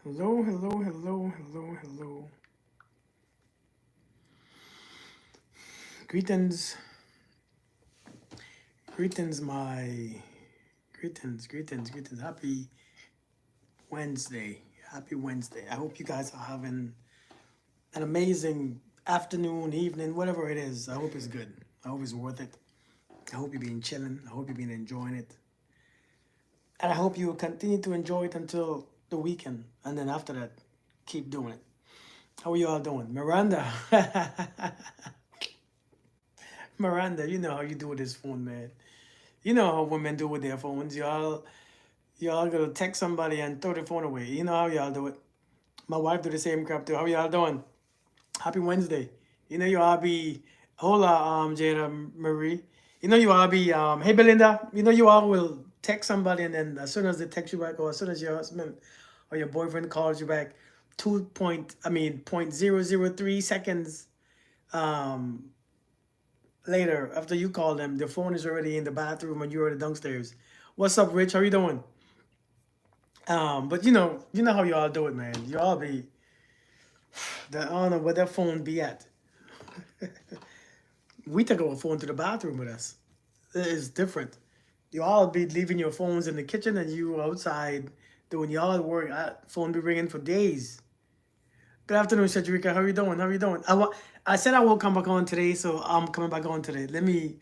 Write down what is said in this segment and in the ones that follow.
Hello, hello, hello, hello, hello. Greetings, greetings, greetings. Happy Wednesday. Happy Wednesday. I hope you guys are having an amazing afternoon, evening, whatever it is. I hope it's good. I hope it's worth it. I hope you've been chilling. I hope you've been enjoying it. And I hope you will continue to enjoy it until the weekend. And then after that, keep doing it. How are you all doing? Miranda. Miranda, you know how you do with this phone, man. You know how women do with their phones. Y'all gonna text somebody and throw the phone away. You know how y'all do it. My wife do the same crap too. How y'all doing? Happy Wednesday. You know you all be hola Jada Marie. You know you all be hey Belinda. You know you all will text somebody and then as soon as they text you back or as soon as your husband or your boyfriend calls you back, 0.003 seconds um later after you call them, the phone is already in the bathroom and you're already downstairs. What's up, Rich? How you doing? But you know how you all do it, man. You all be I don't know where that phone be at. We take our phone to the bathroom with us. It's different. You all be leaving your phones in the kitchen and you outside doing y'all work. Phone be ringing for days. Good afternoon, Shadrika. How you doing? How you doing? I said I won't come back on today, so I'm coming back on today. Let me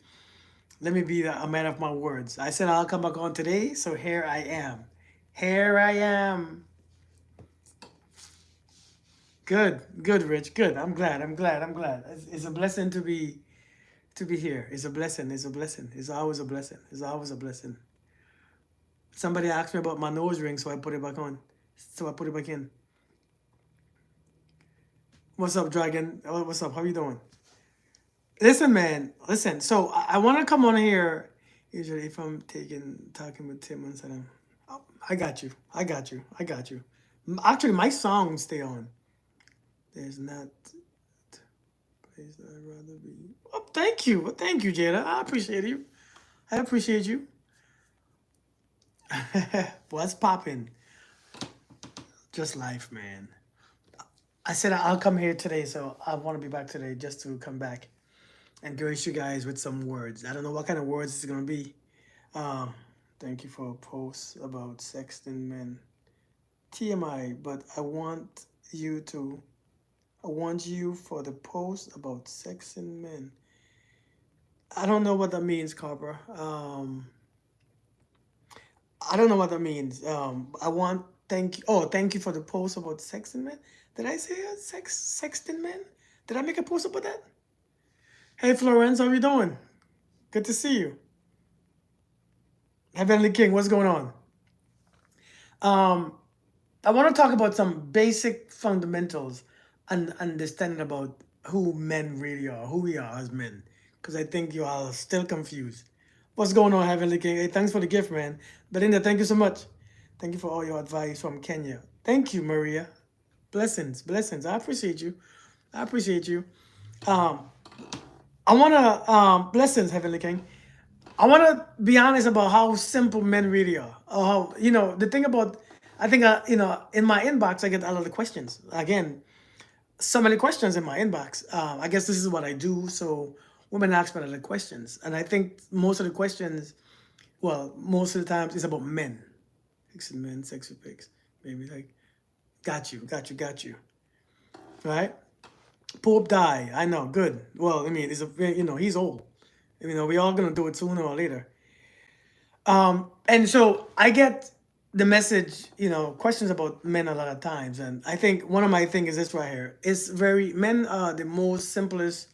be a man of my words. I said I'll come back on today, so here I am. Here I am. Good, good, Rich. Good. I'm glad. I'm glad. I'm glad. It's a blessing to be here. It's a blessing. It's a blessing. It's always a blessing. It's always a blessing. Somebody asked me about my nose ring, so I put it back on. So I put it back in. What's up, Dragon? What's up? How you doing? Listen, man. Listen. So I want to come on here. Usually, if I'm talking with Tim and Saddam. Oh, I got you. I got you. I got you. Actually, my songs stay on. There's not place I'd rather be. Oh, thank you. Well, thank you, Jada. I appreciate you. I appreciate you. What's popping? Just life, man. I said I'll come here today, so I want to be back today just to come back and grace you guys with some words. I don't know what kind of words it's gonna be. Um, Thank you for a post about sexting men. TMI, but you to. I want you for the post about sexting men. I don't know what that means, Cobra. I don't know what that means. I want thank you for the post about sexting men. Did I say sexting men? Did I make a post about that? Hey Florence, how you doing? Good to see you. Heavenly King, what's going on? Um, I want to talk about some basic fundamentals and understanding about who men really are, who we are as men, because I think you are still confused. What's going on, Heavenly King? Hey, thanks for the gift, man. Belinda, thank you so much. Thank you for all your advice from Kenya. Thank you, Maria. Blessings, blessings. I appreciate you. I appreciate you. Um, I wanna blessings, Heavenly King. I wanna be honest about how simple men really are. How the thing about I think in my inbox I get a lot of questions. Again, so many questions in my inbox. I guess this is what I do. So women ask me a lot of questions, and I think most of the questions, well, most of the times, it's about men, fixing men, sexy pics, maybe like, got you, right? Pope die. I know, good. Well, I mean, he's old. We all gonna do it sooner or later. And so I get the message, questions about men a lot of times, and I think one of my things is this right here. It's very men are the most simplest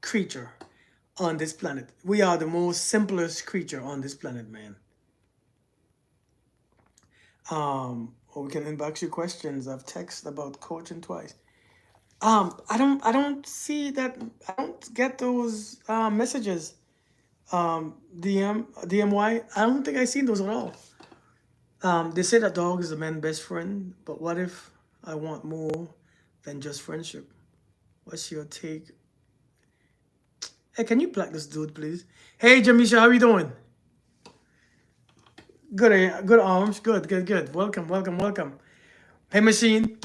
creature on this planet. We are the most simplest creature on this planet, man. Or we can inbox you questions. I've texted about coaching twice. I don't see that. I don't get those messages. DMY. I don't think I seen those at all. They say that dog is a man's best friend, but what if I want more than just friendship? What's your take? Hey, can you plug this dude, please? Hey, Jamisha, how you doing? Good, good arms. Good, good, good. Welcome, welcome, welcome. Hey, machine.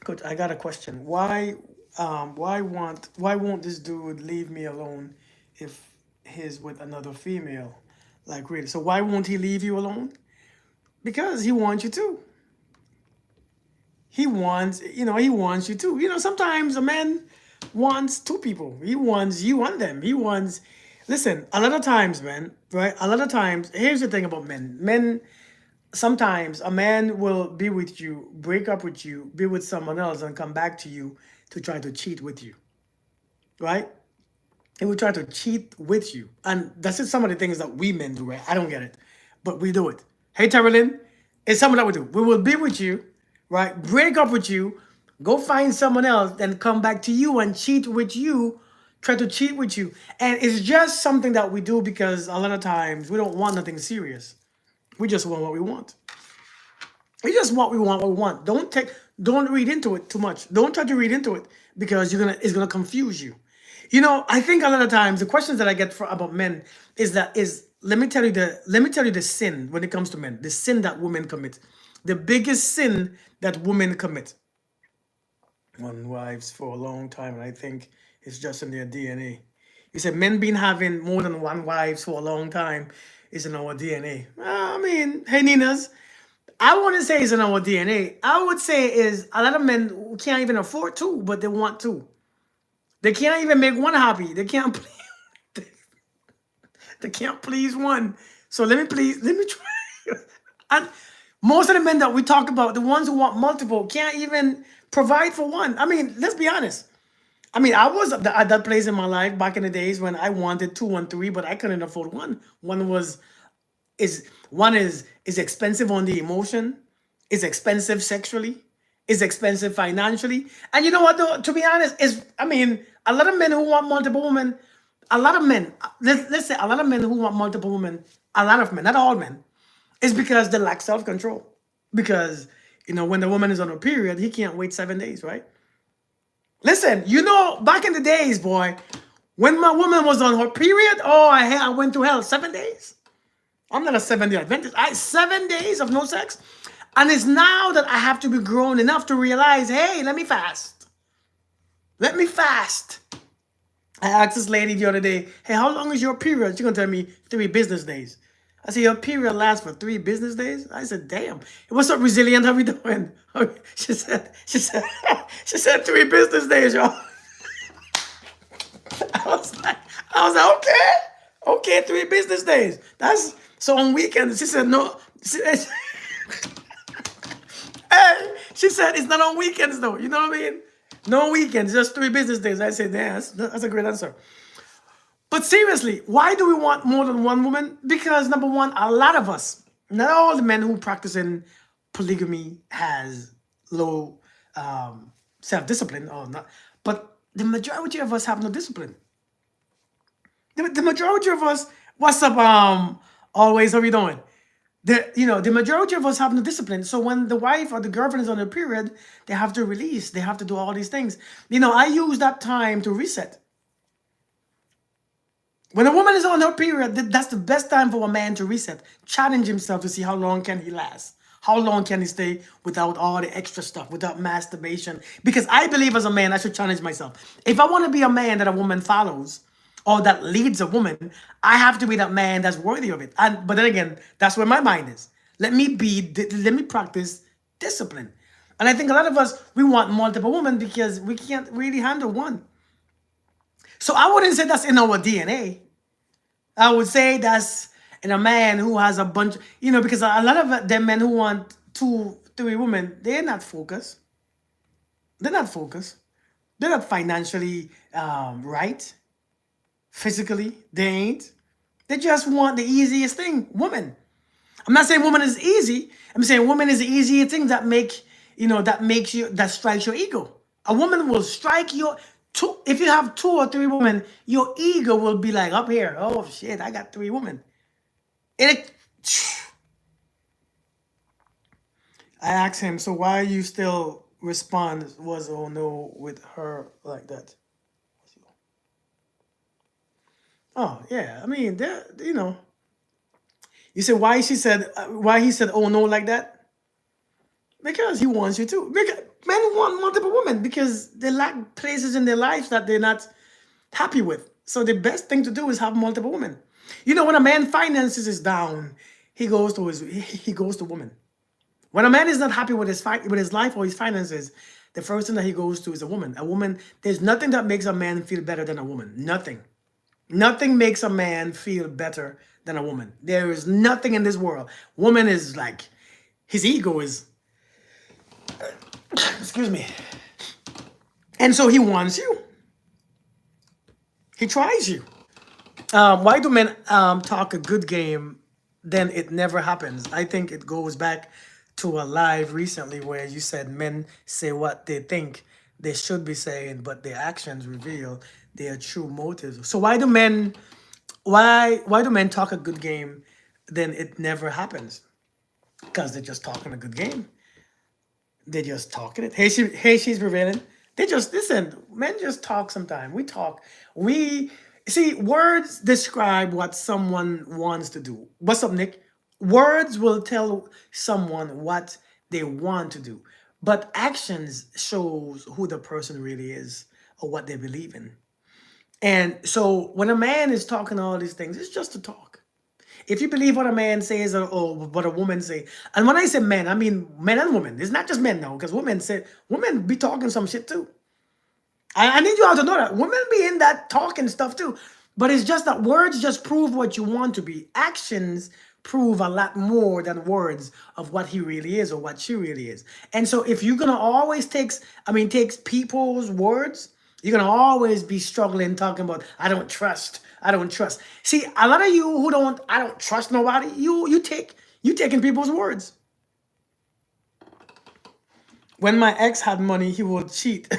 Coach, I got a question. Why won't this dude leave me alone if he's with another female? Like really. So why won't he leave you alone? Because he wants you to. He wants you to. Sometimes a man wants two people. He wants you and them. Listen, a lot of times, man, right? A lot of times, here's the thing about men. Men, sometimes a man will be with you, break up with you, be with someone else, and come back to you to try to cheat with you, right? He will try to cheat with you. And that's just some of the things that we men do, right? I don't get it, but we do it. Hey, Terrellin, it's something that we do. We will be with you, right? Break up with you, go find someone else, then come back to you and cheat with you, try to cheat with you. And it's just something that we do because a lot of times we don't want nothing serious. We just want what we want. We just what we want. Don't read into it too much. Don't try to read into it because it's gonna confuse you. I think a lot of times the questions that I get about men is let me tell you the sin when it comes to men, the sin that women commit, the biggest sin that women commit. One wives for a long time, and I think it's just in their DNA. You said men been having more than one wives for a long time is in our DNA. I mean, hey Ninas, I wouldn't say it's in our DNA. I would say is a lot of men who can't even afford two, but they want two. They can't even make one happy. They can't. They can't please one. So let me try. And most of the men that we talk about, the ones who want multiple, can't even provide for one. I mean, let's be honest. I mean, I was at that place in my life back in the days when I wanted two and three, but I couldn't afford one. One is expensive on the emotion, is expensive sexually, is expensive financially. And you know what though? To be honest, is I mean, a lot of men who want multiple women, a lot of men, let's say a lot of men who want multiple women, a lot of men, not all men, is because they lack self-control. Because when the woman is on her period, he can't wait 7 days, right? Listen, back in the days, boy, when my woman was on her period, oh, I went to hell 7 days. I'm not a 7 day Adventist. 7 days of no sex. And it's now that I have to be grown enough to realize, hey, let me fast. Let me fast. I asked this lady the other day, hey, how long is your period? She's going to tell me 3 business days. I said, your period lasts for 3 business days? I said, damn. What's up, resilient? How we doing? She said 3 business days, y'all. I was like, okay, 3 business days. That's so on weekends. She said no. Hey, she said it's not on weekends though. You know what I mean? No weekends, just 3 business days. I said, yeah, that's a great answer. But seriously, why do we want more than one woman? Because number one, a lot of us, not all the men who practice in polygamy has low self-discipline or not, but the majority of us have no discipline. The majority of us, what's up, always, how you doing? The majority of us have no discipline. So when the wife or the girlfriend is on her period, they have to release, they have to do all these things. I use that time to reset. When a woman is on her period, that's the best time for a man to reset, challenge himself to see how long can he last. How long can he stay without all the extra stuff, without masturbation? Because I believe as a man, I should challenge myself. If I want to be a man that a woman follows or that leads a woman, I have to be that man that's worthy of it. But then again, that's where my mind is. Let me practice discipline. And I think a lot of us, we want multiple women because we can't really handle one. So I wouldn't say that's in our DNA. I would say that's in a man who has a bunch, because a lot of them men who want 2, 3 women, they're not focused. They're not focused. They're not financially right. Physically, they ain't. They just want the easiest thing, woman. I'm not saying woman is easy. I'm saying woman is the easiest thing that strikes your ego. A woman will strike your two. If you have 2 or 3 women, your ego will be like up here. Oh shit, I got 3 women. It. I asked him, so why you still respond was oh no with her like that? Oh yeah, I mean, you said why he said oh no like that? Because he wants you to. Because men want multiple women because they lack places in their lives that they're not happy with. So the best thing to do is have multiple women. You know, when a man finances is down, he goes to women. When a man is not happy with with his life or his finances, the first thing that he goes to is a woman. A woman. There's nothing that makes a man feel better than a woman. Nothing. Nothing makes a man feel better than a woman. There is nothing in this world. Woman is like his ego is. Excuse me. And so he wants you. He tries you. Why do men talk a good game, then it never happens? I think it goes back to a live recently where you said men say what they think they should be saying, but their actions reveal their true motives. So why do men talk a good game, then it never happens? Because they're just talking a good game. They're just talking it. Hey, she's prevailing. They just listen. Men just talk sometimes. We talk. We see words describe what someone wants to do. What's up, Nick? Words will tell someone what they want to do, but actions shows who the person really is or what they believe in. And so when a man is talking all these things, it's just to talk. If you believe what a man says or what a woman say, and when I say men, I mean men and women. It's not just men now, because women be talking some shit too. I need you all to know that women be in that talking stuff too. But it's just that words just prove what you want to be. Actions prove a lot more than words of what he really is or what she really is. And so if you're gonna always takes people's words, you're gonna always be struggling talking about I don't trust. I don't trust. See, a lot of you who don't I don't trust nobody, you taking people's words. When my ex had money, he would cheat.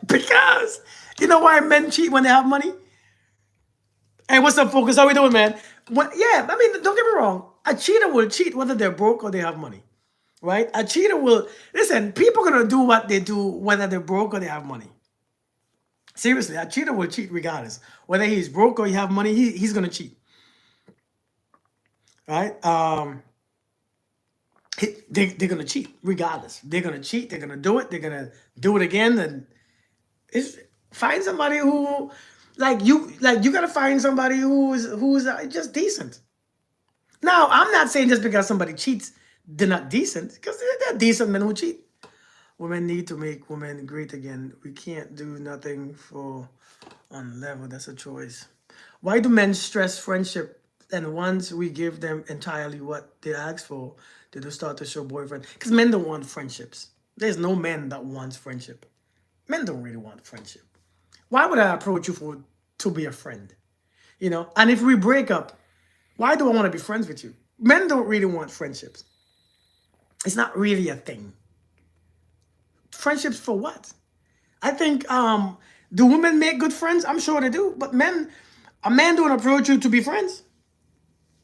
Because you know why men cheat when they have money? Hey, what's up, focus? How we doing, man? Yeah, I mean, don't get me wrong. A cheater will cheat whether they're broke or they have money, right? A cheater will listen. People gonna do what they do whether they're broke or they have money. Seriously, a cheater will cheat regardless. Whether he's broke or he have money, he's gonna cheat, right? They're gonna cheat regardless. They're gonna cheat. They're gonna do it. They're gonna do it again, and it's find somebody who you gotta find somebody who's just decent. Now, I'm not saying just because somebody cheats, they're not decent, because they're decent men who cheat. Women need to make women great again. We can't do nothing for on level. That's a choice. Why do men stress friendship? And once we give them entirely what they ask for, they do start to show boyfriend. Because men don't want friendships. There's no men that wants friendship. Men don't really want friendship. Why would I approach you to be a friend? You know, and if we break up, why do I want to be friends with you? Men don't really want friendships. It's not really a thing. Friendships for what? I think do women make good friends? I'm sure they do, but a man don't approach you to be friends.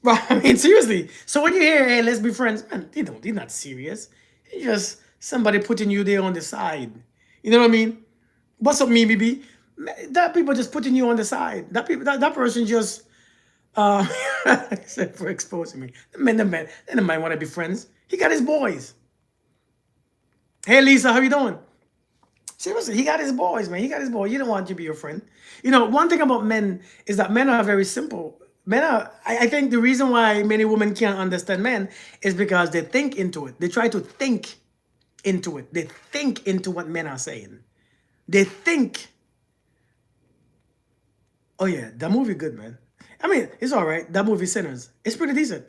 Right? I mean, seriously. So when you hear, hey, let's be friends, man, they're not serious. It's just somebody putting you there on the side. You know what I mean? What's up, me, BB? That people just putting you on the side. That person just except for exposing me. The man want to be friends. He got his boys. Hey Lisa, how you doing? Seriously, he got his boys, man. He got his boy. You don't want to be your friend. You know, one thing about men is that men are very simple. Men are. I think the reason why many women can't understand men is because they think into it. They try to think into it. They think into what men are saying. They think. Oh yeah, that movie good, man. I mean, it's all right. That movie Sinners. It's pretty decent.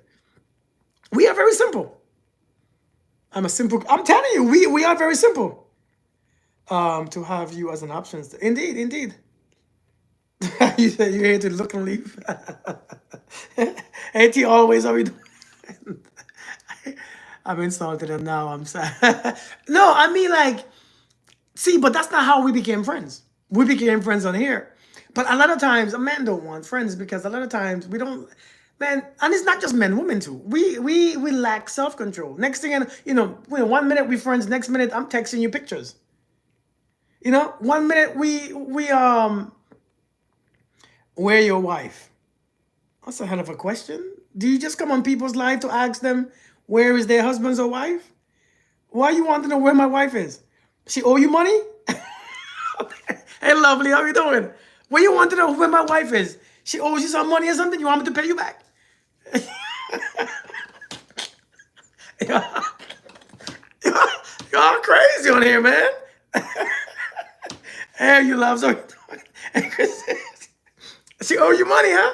We are very simple. I'm telling you, we are very simple. To have you as an option. Indeed, indeed. You said you're here to look and leave. AT always are we doing? I'm insulted and now I'm sad. No, I mean like, see, but that's not how we became friends. We became friends on here. But a lot of times, a man don't want friends because a lot of times we don't, man, and it's not just men, women too. We lack self-control. Next thing you know, 1 minute we friends, next minute I'm texting you pictures. You know, 1 minute where your wife? That's a hell of a question. Do you just come on people's life to ask them where is their husbands or wife? Why you want to know where my wife is? She owe you money? Hey, lovely, how you doing? Where you want to know where my wife is? She owes you some money or something? You want me to pay you back? Y'all crazy on here, man. Hey, you love so. And Chris says, she owe you money, huh?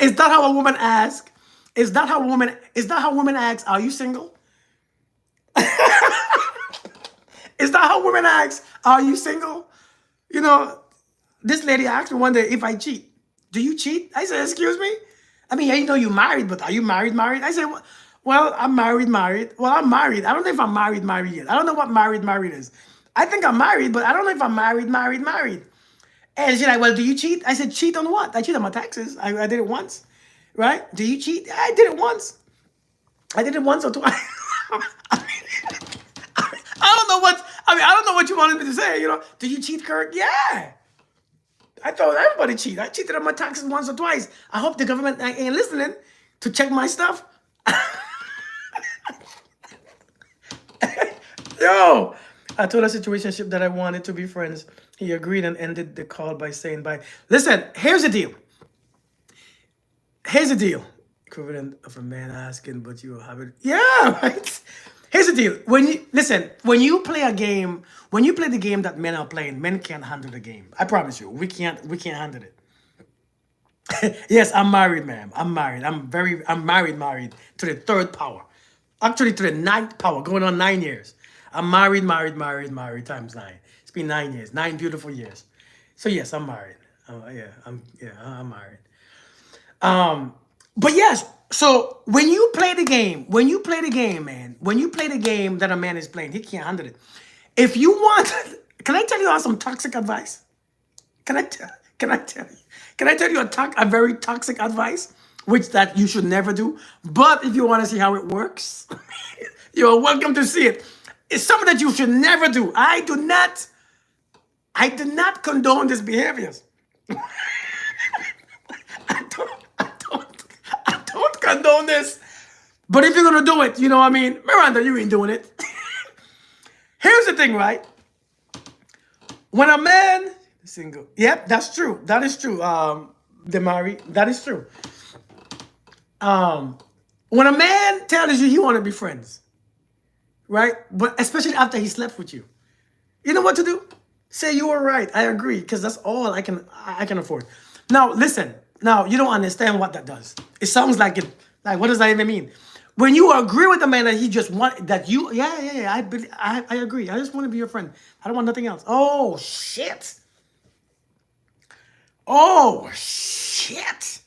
Is that how a woman asks? Is that how women ask, are you single? Is that how women ask, are you single? You know, this lady asked me one day if I cheat. Do you cheat? I said, excuse me? I mean, I know you married, but are you married, married? I said, well, I'm married, married. Well, I'm married. I don't know if I'm married, married yet. I don't know what married, married is. I think I'm married, but I don't know if I'm married, married, married. And she's like, well, do you cheat? I said, cheat on what? I cheat on my taxes. I did it once, right? Do you cheat? I did it once. I did it once or twice. I don't know what, I don't know what you wanted me to say, you know. Do you cheat, Kirk? Yeah. I thought everybody cheat. I cheated on my taxes once or twice. I hope the government ain't listening to check my stuff. Yo, I told a situationship that I wanted to be friends. He agreed and ended the call by saying bye. Listen, here's the deal. Here's the deal. Equivalent of a man asking, but you have it. Yeah, right. Here's the deal. When you listen, when you play a game, when you play the game that men are playing, men can't handle the game. I promise you, we can't handle it. Yes, I'm married, ma'am. I'm married. I'm married to the third power. Actually, to the ninth power, going on 9 years. I'm married times nine. It's been 9 years, 9 beautiful years. So yes, I'm married. I'm married. But yes, so when you play the game, man, when you play the game that a man is playing, he can't handle it. If you want, can I tell you some toxic advice? Can I tell? Can I tell you? Can I tell you a very toxic advice, which that you should never do? But if you want to see how it works, you're welcome to see it. It's something that you should never do. I do not condone these behaviors. I don't condone this. But if you're gonna do it, you know what I mean? Miranda, you ain't doing it. Here's the thing, right? When a man single, yep, that's true. That is true. Demari, that is true. When a man tells you he want to be friends, right? But especially after he slept with you, you know what to do? Say you were right. I agree, because that's all I can afford. Now listen. Now you don't understand what that does. It sounds like it. Like, what does that even mean? When you agree with the man that he just want that you, yeah. I agree. I just want to be your friend. I don't want nothing else. Oh shit. Oh shit.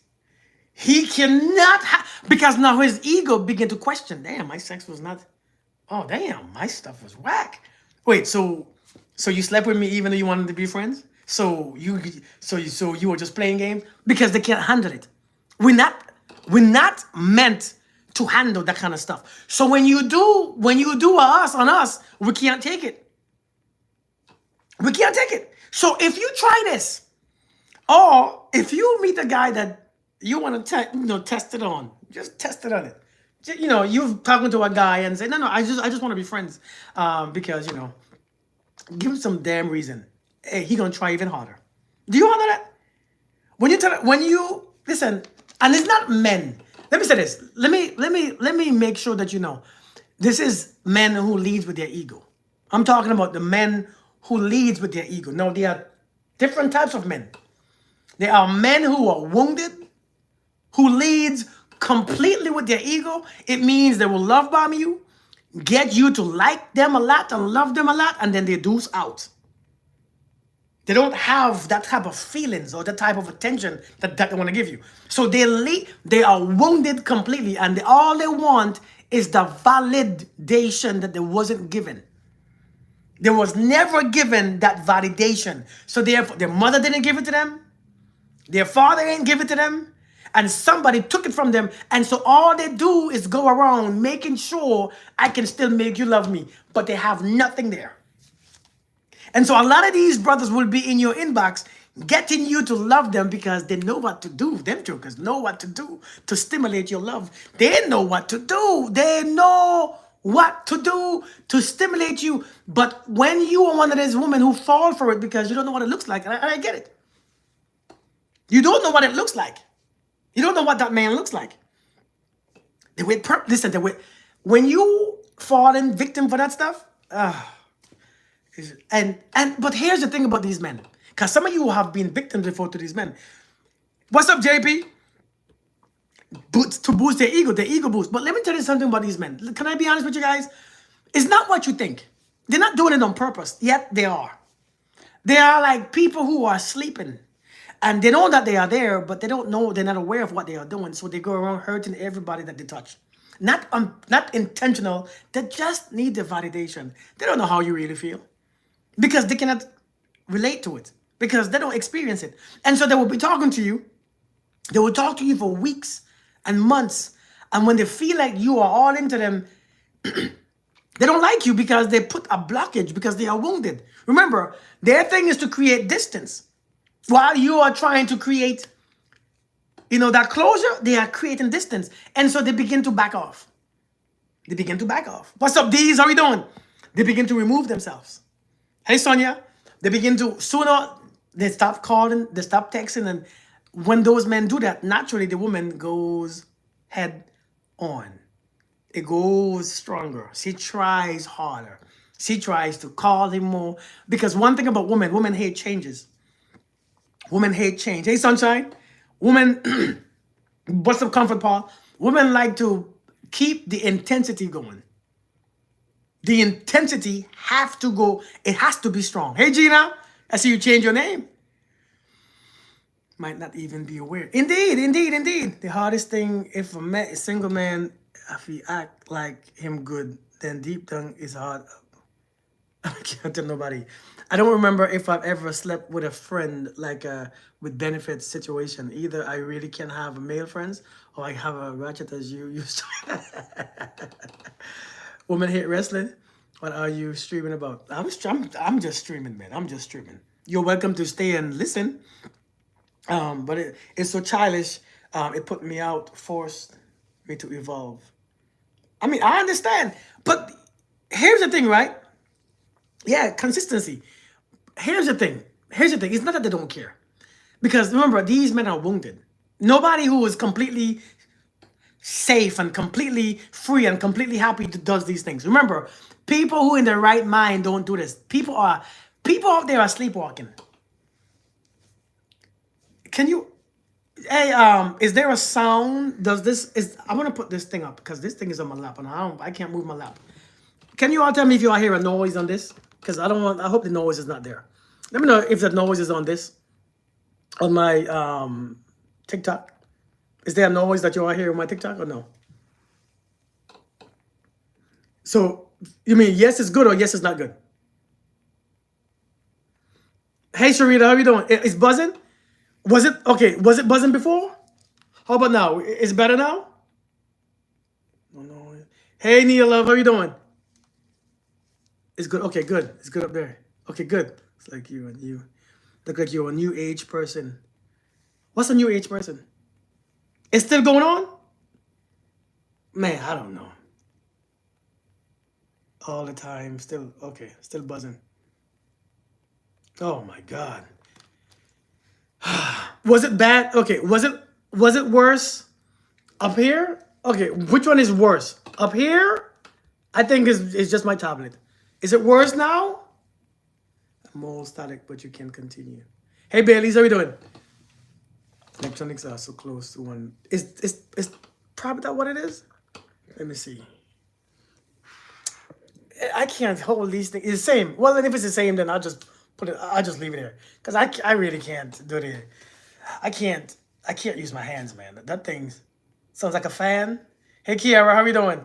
He cannot because now his ego begin to question. Damn, my sex was not. Oh damn, my stuff was whack. Wait, so you slept with me even though you wanted to be friends? So you were just playing games because they can't handle it. We're not meant to handle that kind of stuff. So when you do us on us, we can't take it. We can't take it. So if you try this, or if you meet a guy that you want to test it on, just test it on it. You're talking to a guy and say, no, I just want to be friends, because give him some damn reason. Hey, he gonna try even harder. Do you honor that? When you listen, and it's not men. Let me say this. Let me make sure that you know. This is men who leads with their ego. I'm talking about the men who leads with their ego. Now there are different types of men. There are men who are wounded, who leads completely with their ego. It means they will love bomb you, get you to like them a lot and love them a lot, and then they deuce out. They don't have that type of feelings or that type of attention that they want to give you. So they are wounded completely, and all they want is the validation that they wasn't given. They was never given that validation. So therefore, their mother didn't give it to them. Their father didn't give it to them. And somebody took it from them. And so all they do is go around making sure I can still make you love me. But they have nothing there. And so a lot of these brothers will be in your inbox getting you to love them because they know what to do. Them jokers know what to do to stimulate your love. They know what to do. They know what to do to stimulate you. But when you are one of those women who fall for it because you don't know what it looks like, and I get it. You don't know what it looks like. You don't know what that man looks like. Listen, when you fall in victim for that stuff, but here's the thing about these men, because some of you have been victims before to these men. What's up, JP? To boost their ego boost. But let me tell you something about these men. Can I be honest with you guys? It's not what you think. They're not doing it on purpose. Yet they are. They are like people who are sleeping. And they know that they are there, but they don't know, they're not aware of what they are doing. So they go around hurting everybody that they touch. Not intentional. They just need the validation. They don't know how you really feel. Because they cannot relate to it. Because they don't experience it. And so they will be talking to you. They will talk to you for weeks and months. And when they feel like you are all into them, they don't like you because they put a blockage because they are wounded. Remember, their thing is to create distance. While you are trying to create, that closure, they are creating distance. And so they begin to back off. They begin to back off. What's up, D's? How we doing? They begin to remove themselves. Hey, Sonia. They begin to, sooner, they stop calling, they stop texting. And when those men do that, naturally the woman goes head on. It goes stronger. She tries harder. She tries to call him more. Because one thing about women hate changes. Women hate change. Hey, Sunshine. Women, what's up, Comfort Paul? Women like to keep the intensity going. The intensity have to go. It has to be strong. Hey, Gina. I see you change your name. Might not even be aware. Indeed. The hardest thing, if a single man, if he act like him good, then deep down is hard. I can't tell nobody. I don't remember if I've ever slept with a friend like with benefits situation. Either I really can have male friends or I have a ratchet as you used to. Women hate wrestling. What are you streaming about? I'm just streaming, man. I'm just streaming. You're welcome to stay and listen. But it's so childish. It put me out, forced me to evolve. I mean, I understand. But here's the thing, right? Yeah, consistency. Here's the thing. It's not that they don't care. Because remember, these men are wounded. Nobody who is completely safe and completely free and completely happy does these things. Remember, people who in their right mind don't do this. People out there are sleepwalking. Can you, hey, is there a sound? I want to put this thing up because this thing is on my lap and I can't move my lap. Can you all tell me if you all hear a noise on this? Because I hope the noise is not there. Let me know if the noise is on this, on my TikTok. Is there a noise that you all hear on my TikTok or no? So you mean yes is good or yes is not good? Hey Sharita, how you doing? It's buzzing? Was it buzzing before? How about now? Is it better now? No. Hey Nia Love, how you doing? It's good. Okay, good. It's good up there. Okay, good. It's like you look like you're a new age person. What's a new age person? It's still going on? Man, I don't know. All the time, still okay, still buzzing. Oh my God. Was it bad? Okay, was it worse up here? Okay, which one is worse? Up here? I think it's just my tablet. Is it worse now? More static, but you can continue. Hey Bailey, how you doing? Electronics are so close to one. Is probably that what it is? Let me see. I can't hold these things. It's the same. Well, then if it's the same, then I'll just leave it here. Because I really can't do it. I can't use my hands, man. That thing sounds like a fan. Hey Kiara, how you doing?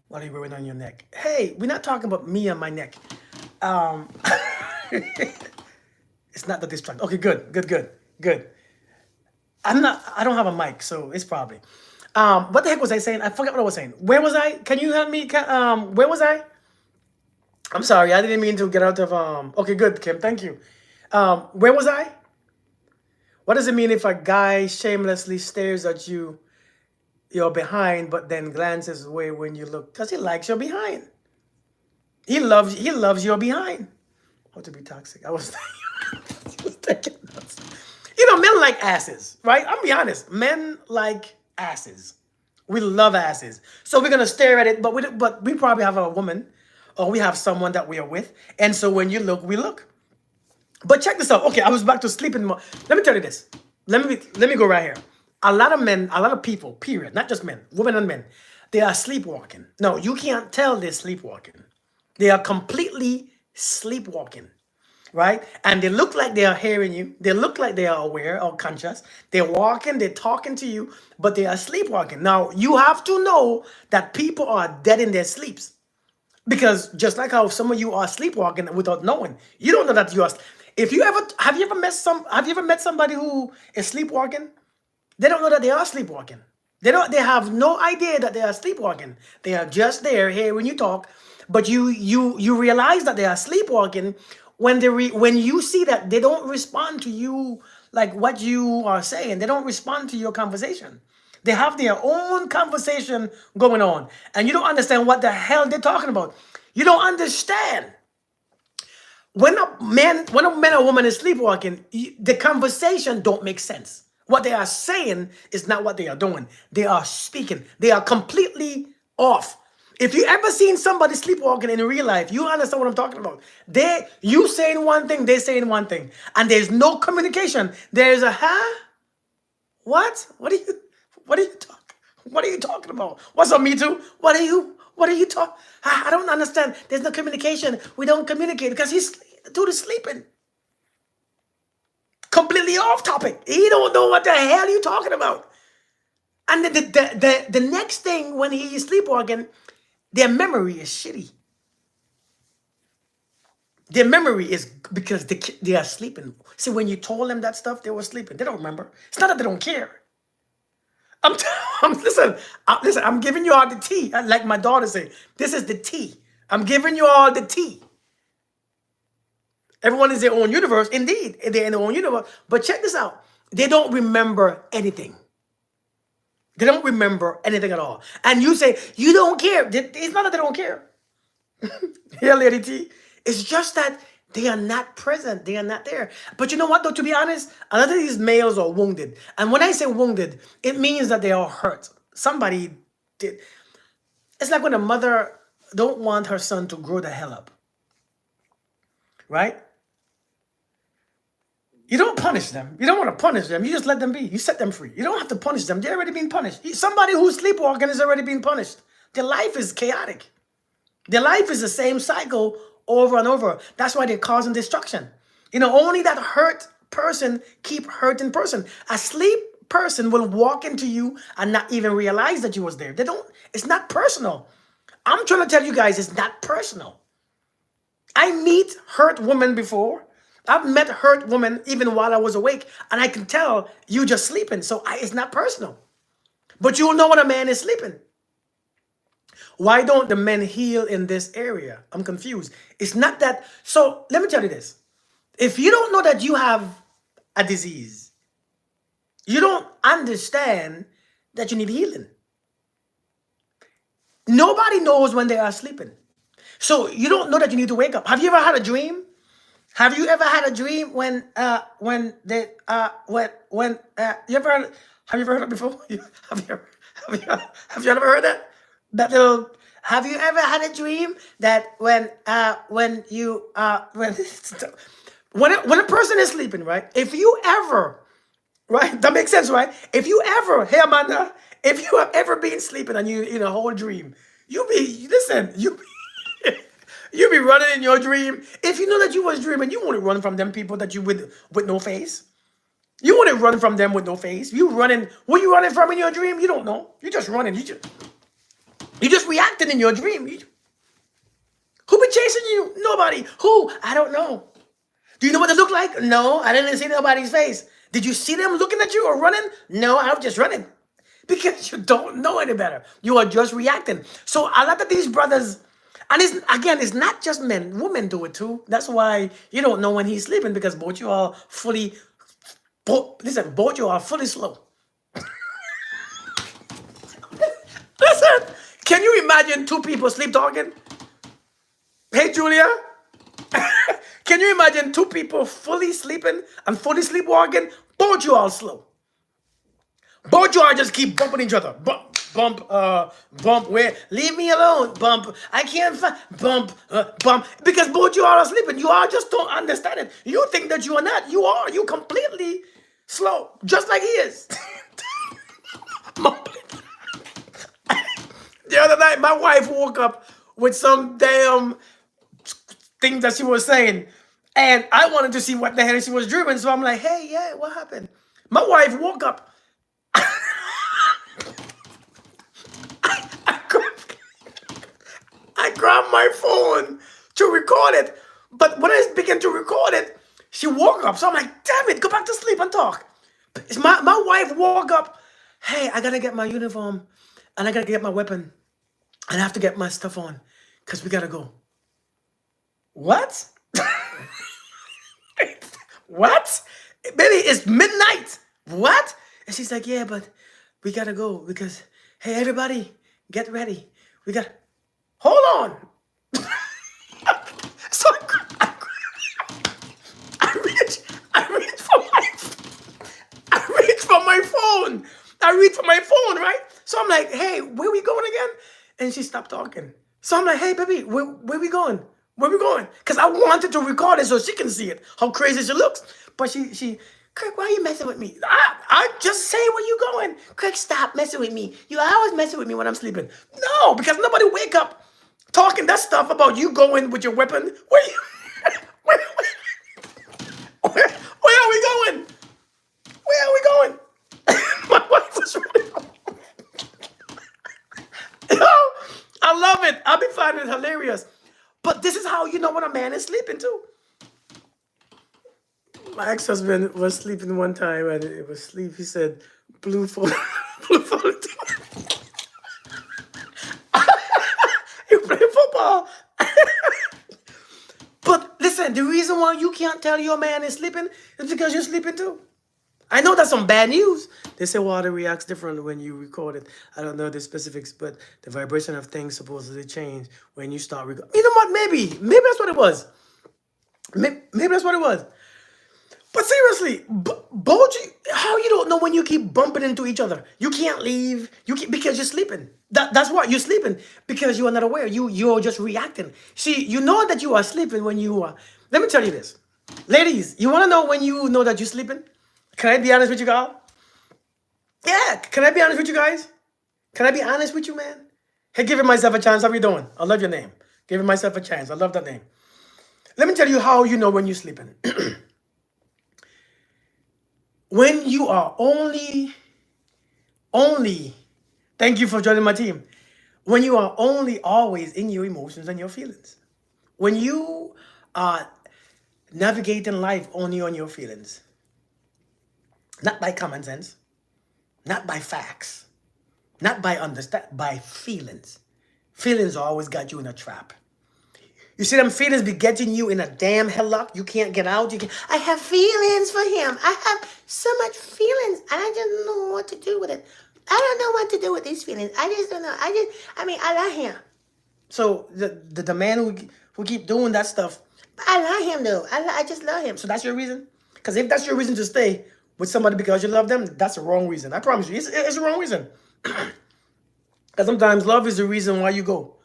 What are you wearing on your neck? Hey, we're not talking about me on my neck. It's not the distract. Okay, good. I don't have a mic, so it's probably. What the heck was I saying? I forgot what I was saying. Where was I? Can you help me? Where was I? I'm sorry, I didn't mean to get out of okay, good, Kim, thank you. Where was I? What does it mean if a guy shamelessly stares at you, you're behind, but then glances away when you look? Because he likes your behind. He loves your behind. How to be toxic. I was was thinking men like asses, right? I'm be honest. Men like asses. We love asses. So we're gonna stare at it, but we probably have a woman or we have someone that we are with. And so when you look, we look. But check this out. Okay, I was back to sleeping. Let me tell you this. Let me go right here. A lot of men, a lot of people, period, not just men, women and men, they are sleepwalking. No, you can't tell they're sleepwalking. They are completely sleepwalking, right? And they look like they are hearing you. They look like they are aware or conscious. They're walking, they're talking to you, but they are sleepwalking. Now, you have to know that people are dead in their sleeps. Because just like how some of you are sleepwalking without knowing, you don't know that you are. If you ever have you ever met somebody who is sleepwalking? They don't know that they are sleepwalking. They have no idea that they are sleepwalking. They are just there hearing you talk, but you realize that they are sleepwalking when when you see that they don't respond to you like what you are saying. They don't respond to your conversation. They have their own conversation going on, and you don't understand what the hell they're talking about. You don't understand. When a man or woman is sleepwalking, the conversation don't make sense. What they are saying is not what they are doing. They are speaking. They are completely off. If you ever seen somebody sleepwalking in real life, you understand what I'm talking about. You saying one thing, they saying one thing, and there's no communication. There's a huh? What? What are you talking about? What's up, me too? What are you talking? I don't understand. There's no communication. We don't communicate because the dude is sleeping. Completely off topic. He don't know what the hell you talking about. And the next thing when he is sleepwalking, their memory is shitty. Their memory is because they are sleeping. See, when you told them that stuff, they were sleeping. They don't remember. It's not that they don't care. I'm, t- listen. I'm giving you all the tea. Like my daughter say, this is the tea. I'm giving you all the tea. Everyone is their own universe. Indeed, they're in their own universe. But check this out. They don't remember anything. They don't remember anything at all. And you say, you don't care. It's not that they don't care. Here, Lady T. It's just that they are not present. They are not there. But you know what, though? To be honest, a lot of these males are wounded. And when I say wounded, it means that they are hurt. Somebody did. It's like when a mother don't want her son to grow the hell up, right? You don't punish them. You don't want to punish them. You just let them be. You set them free. You don't have to punish them. They're already being punished. Somebody who's sleepwalking is already being punished. Their life is chaotic. Their life is the same cycle over and over. That's why they're causing destruction. Only that hurt person keep hurting person. A sleep person will walk into you and not even realize that you was there. They don't. It's not personal. I'm trying to tell you guys, it's not personal. I meet hurt women before. I've met hurt women even while I was awake, and I can tell you just sleeping. So it's not personal. But you'll know when a man is sleeping. Why don't the men heal in this area? I'm confused. It's not that. So let me tell you this. If you don't know that you have a disease, you don't understand that you need healing. Nobody knows when they are sleeping. So you don't know that you need to wake up. Have you ever had a dream? Have you ever had a dream when you ever heard, have you ever heard it before? Have you ever heard that? That little Have you ever had a dream that when you when a person is sleeping, right? If you ever, right, that makes sense, right? If you ever, hey Amanda, if you have ever been sleeping and you in a whole dream, you be running in your dream. If you know that you was dreaming, you want to run from them people that you with no face. You want to run from them with no face. You running. Where you running from in your dream? You don't know. You just running. You just reacting in your dream. Who be chasing you? Nobody. Who? I don't know. Do you know what they look like? No, I didn't see nobody's face. Did you see them looking at you or running? No, I was just running. Because you don't know any better. You are just reacting. So a lot of these brothers, And it's again, it's not just men, women do it too. That's why you don't know when he's sleeping because both you are fully, listen, both you are fully slow. Listen, can you imagine two people sleep talking? Hey, Julia, can you imagine two people fully sleeping and fully sleepwalking? Both you all slow. Both you all just keep bumping each other. Bump, bump, bump. Where? Leave me alone. Bump. I can't find. Bump, bump. Because both you all are sleeping. You all just don't understand it. You think that you are not. You are. You completely slow, just like he is. The other night, my wife woke up with some damn thing that she was saying, and I wanted to see what the hell she was dreaming. So I'm like, "Hey, yeah, what happened?" My wife woke up. I grabbed, I grabbed my phone to record it, but when I began to record it, she woke up. So I'm like, "Damn it, go back to sleep and talk." My wife woke up. Hey, I gotta get my uniform, and I gotta get my weapon, and I have to get my stuff on, cause we gotta go. What? What? Baby, it's midnight. What? And she's like, yeah, but we gotta go because, hey, everybody, get ready. We got, hold on. So I reach for my phone. I reach for my phone, right? So I'm like, hey, where we going again? And she stopped talking. So I'm like, hey, baby, where we going? Where we going? Because I wanted to record it so she can see it, how crazy she looks. But Kirk, why are you messing with me? I just say where you going. Kirk, stop messing with me. You always messing with me when I'm sleeping. No, because nobody wake up talking that stuff about you going with your weapon. Where you, where, where are we going? Where are we going? My wife was ready. I love it. I'll be finding it hilarious. But this is how you know when a man is sleeping too. My ex-husband was sleeping one time and it was sleep. He said, blue phone, blue phone. You play football. But listen, the reason why you can't tell your man is sleeping is because you're sleeping too. I know that's some bad news. They say water reacts differently when you record it. I don't know the specifics, but the vibration of things supposedly change when you start recording. You know what? Maybe that's what it was. Maybe that's what it was. But seriously, Boji, how you don't know when you keep bumping into each other? You can't leave. Because you're sleeping. That's what you're sleeping because you are not aware. You're just reacting. See, you know that you are sleeping when you are. Let me tell you this, ladies. You want to know when you know that you're sleeping? Can I be honest with you, Carl? Yeah. Can I be honest with you guys? Can I be honest with you, man? Hey, giving myself a chance. How you doing? I love your name. Giving myself a chance. I love that name. Let me tell you how you know when you're sleeping. When you are only, thank you for joining my team. When you are only always in your emotions and your feelings. When you are navigating life only on your feelings. Not by common sense. Not by facts. Not by understand, by feelings. Feelings always got you in a trap. You see them feelings be getting you in a damn headlock. You can't get out. I have feelings for him. I have so much feelings. And I just don't know what to do with it. I don't know what to do with these feelings. I just don't know. I love him. So the man who keep doing that stuff, I love him though. I just love him. So that's your reason? Because if that's your reason to stay with somebody because you love them, that's the wrong reason. I promise you. It's the wrong reason. Because sometimes love is the reason why you go.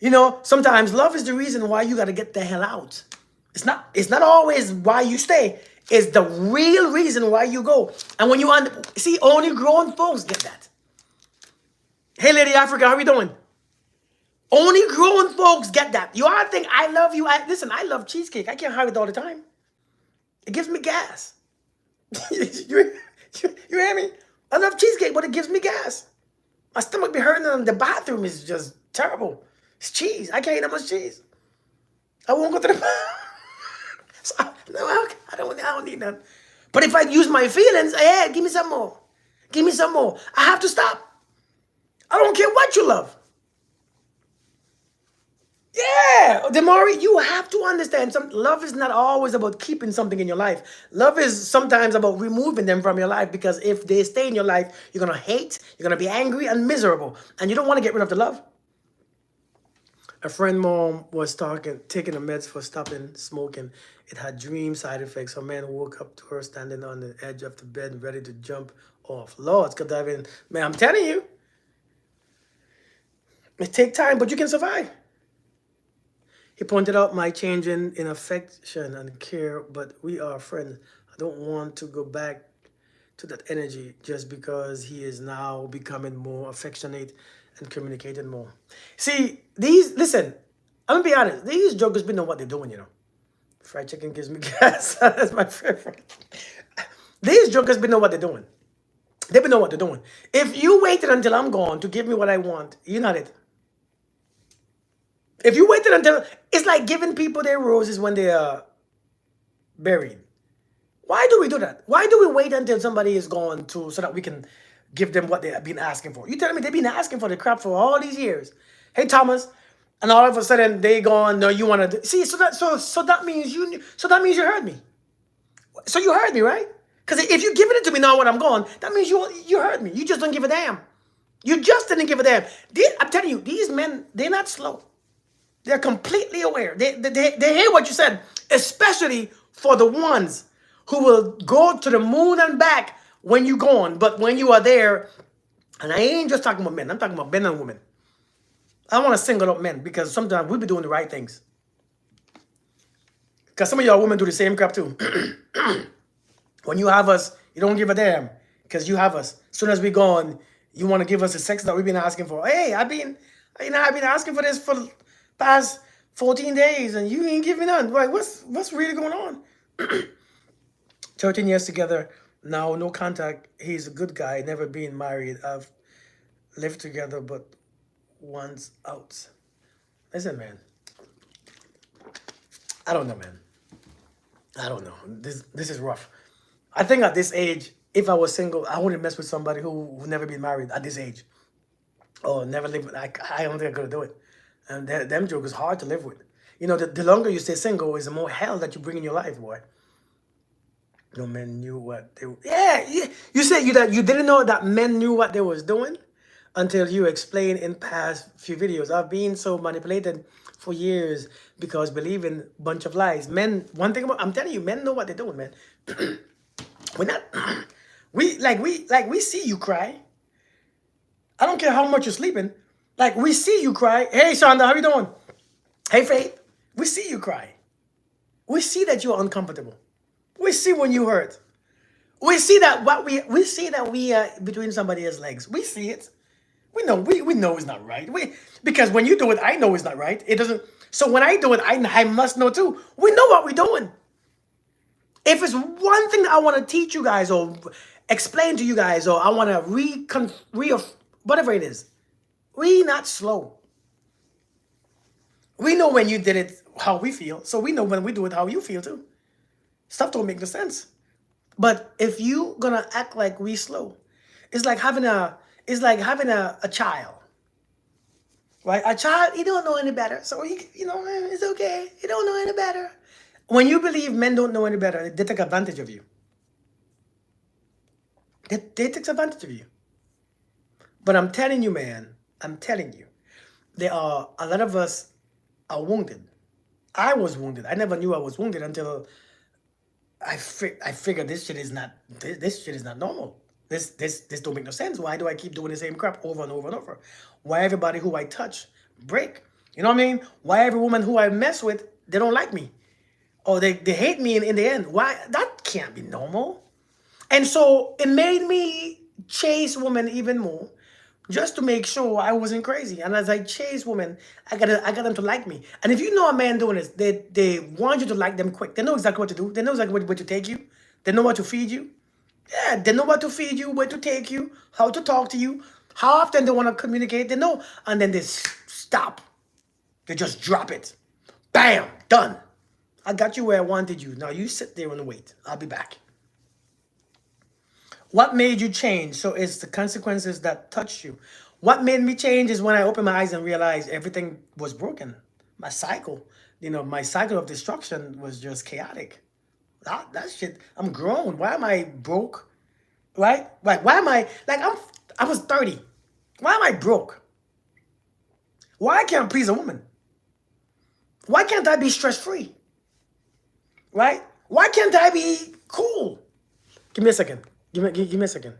You know, sometimes love is the reason why you got to get the hell out. It's not always why you stay. It's the real reason why you go. And when you see, only grown folks get that. Hey, Lady Africa, how are you doing? Only grown folks get that. You all think I love you. Listen, I love cheesecake. I can't have it all the time. It gives me gas. you hear me? I love cheesecake, but it gives me gas. My stomach be hurting and the bathroom is just terrible. It's cheese. I can't eat that much cheese. I won't go to the so, no, I don't need none. But if I use my feelings, hey, give me some more. Give me some more. I have to stop. I don't care what you love. Yeah, Demari, you have to understand some love is not always about keeping something in your life. Love is sometimes about removing them from your life because if they stay in your life, you're gonna hate, you're gonna be angry and miserable, and you don't want to get rid of the love. A friend mom was taking the meds for stopping smoking. It had dream side effects. Her man woke up to her standing on the edge of the bed, ready to jump off. Lord, could dive in. Man, I'm telling you, it take time, but you can survive. He pointed out my changing in affection and care, but we are friends. I don't want to go back to that energy just because he is now becoming more affectionate and communicating more. See, listen, I'm gonna be honest, these jokers be know what they're doing, you know. Fried chicken gives me gas. That's my favorite. These jokers be know what they're doing. They be know what they're doing. If you waited until I'm gone to give me what I want, you're not it. If you waited until it's like giving people their roses when they are buried. Why do we do that? Why do we wait until somebody is gone to so that we can give them what they have been asking for? You telling me they've been asking for the crap for all these years? Hey Thomas, and all of a sudden they gone. No, you want to see? So that means you heard me. So you heard me, right? Because if you're giving it to me now when I'm gone, that means you heard me. You just don't give a damn. You just didn't give a damn. I'm telling you, these men, they're not slow. They're completely aware. They hear what you said, especially for the ones who will go to the moon and back when you're gone. But when you are there, and I ain't just talking about men, I'm talking about men and women. I want to single out men because sometimes we be doing the right things. Because some of y'all women do the same crap too. When you have us, you don't give a damn because you have us. As soon as we gone, you want to give us the sex that we've been asking for. Hey, I've been asking for this for past 14 days and you ain't giving none. Like, what's really going on? 13 years together, now no contact. He's a good guy, never been married. I've lived together, but once out. Listen, man. I don't know, man. I don't know. This is rough. I think at this age, if I was single, I wouldn't mess with somebody who never been married at this age. Or never live with. I don't think I could do it. And them jokers hard to live with. You know, the longer you stay single is the more hell that you bring in your life, boy. No men knew what they. Yeah. You said that you didn't know that men knew what they was doing until you explained in past few videos. I've been so manipulated for years because believing bunch of lies. Men, one thing about I'm telling you, men know what they're doing, man. We're not. We see you cry. I don't care how much you're sleeping. Like we see you cry. Hey, Shonda, how you doing? Hey, Faith. We see you cry. We see that you're uncomfortable. We see when you hurt. We see that we are between somebody else's legs. We see it. We know it's not right. Because when you do it, I know it's not right. It doesn't. So when I do it, I must know too. We know what we're doing. If it's one thing that I want to teach you guys or explain to you guys or I want to whatever it is, we not slow. We know when you did it how we feel, so we know when we do it how you feel too. Stuff don't make no sense. But if you gonna act like we slow, it's like having a child. Right? A child, he don't know any better. So it's okay. He don't know any better. When you believe men don't know any better, they take advantage of you. They take advantage of you. But I'm telling you, man, I'm telling you, there are a lot of us are wounded. I was wounded. I never knew I was wounded until I figured this shit is not normal. This don't make no sense. Why do I keep doing the same crap over and over and over? Why everybody who I touch break? You know what I mean? Why every woman who I mess with, they don't like me? Or they hate me in the end. Why? That can't be normal. And so it made me chase women even more just to make sure I wasn't crazy. And as I chase women, I got them to like me. And if you know a man doing this, they want you to like them quick. They know exactly what to do. They know exactly where to take you. They know what to feed you. Yeah, they know what to feed you, where to take you, how to talk to you, how often they want to communicate. They know. And then they stop. They just drop it. Bam, done. I got you where I wanted you. Now you sit there and wait. I'll be back. What made you change? So it's the consequences that touched you. What made me change is when I opened my eyes and realized everything was broken. My cycle, my cycle of destruction was just chaotic. That shit. I'm grown. Why am I broke? Right? Like, why am I like I was 30. Why am I broke? Why can't I please a woman? Why can't I be stress free? Right? Why can't I be cool? Give me a second. Give me a second.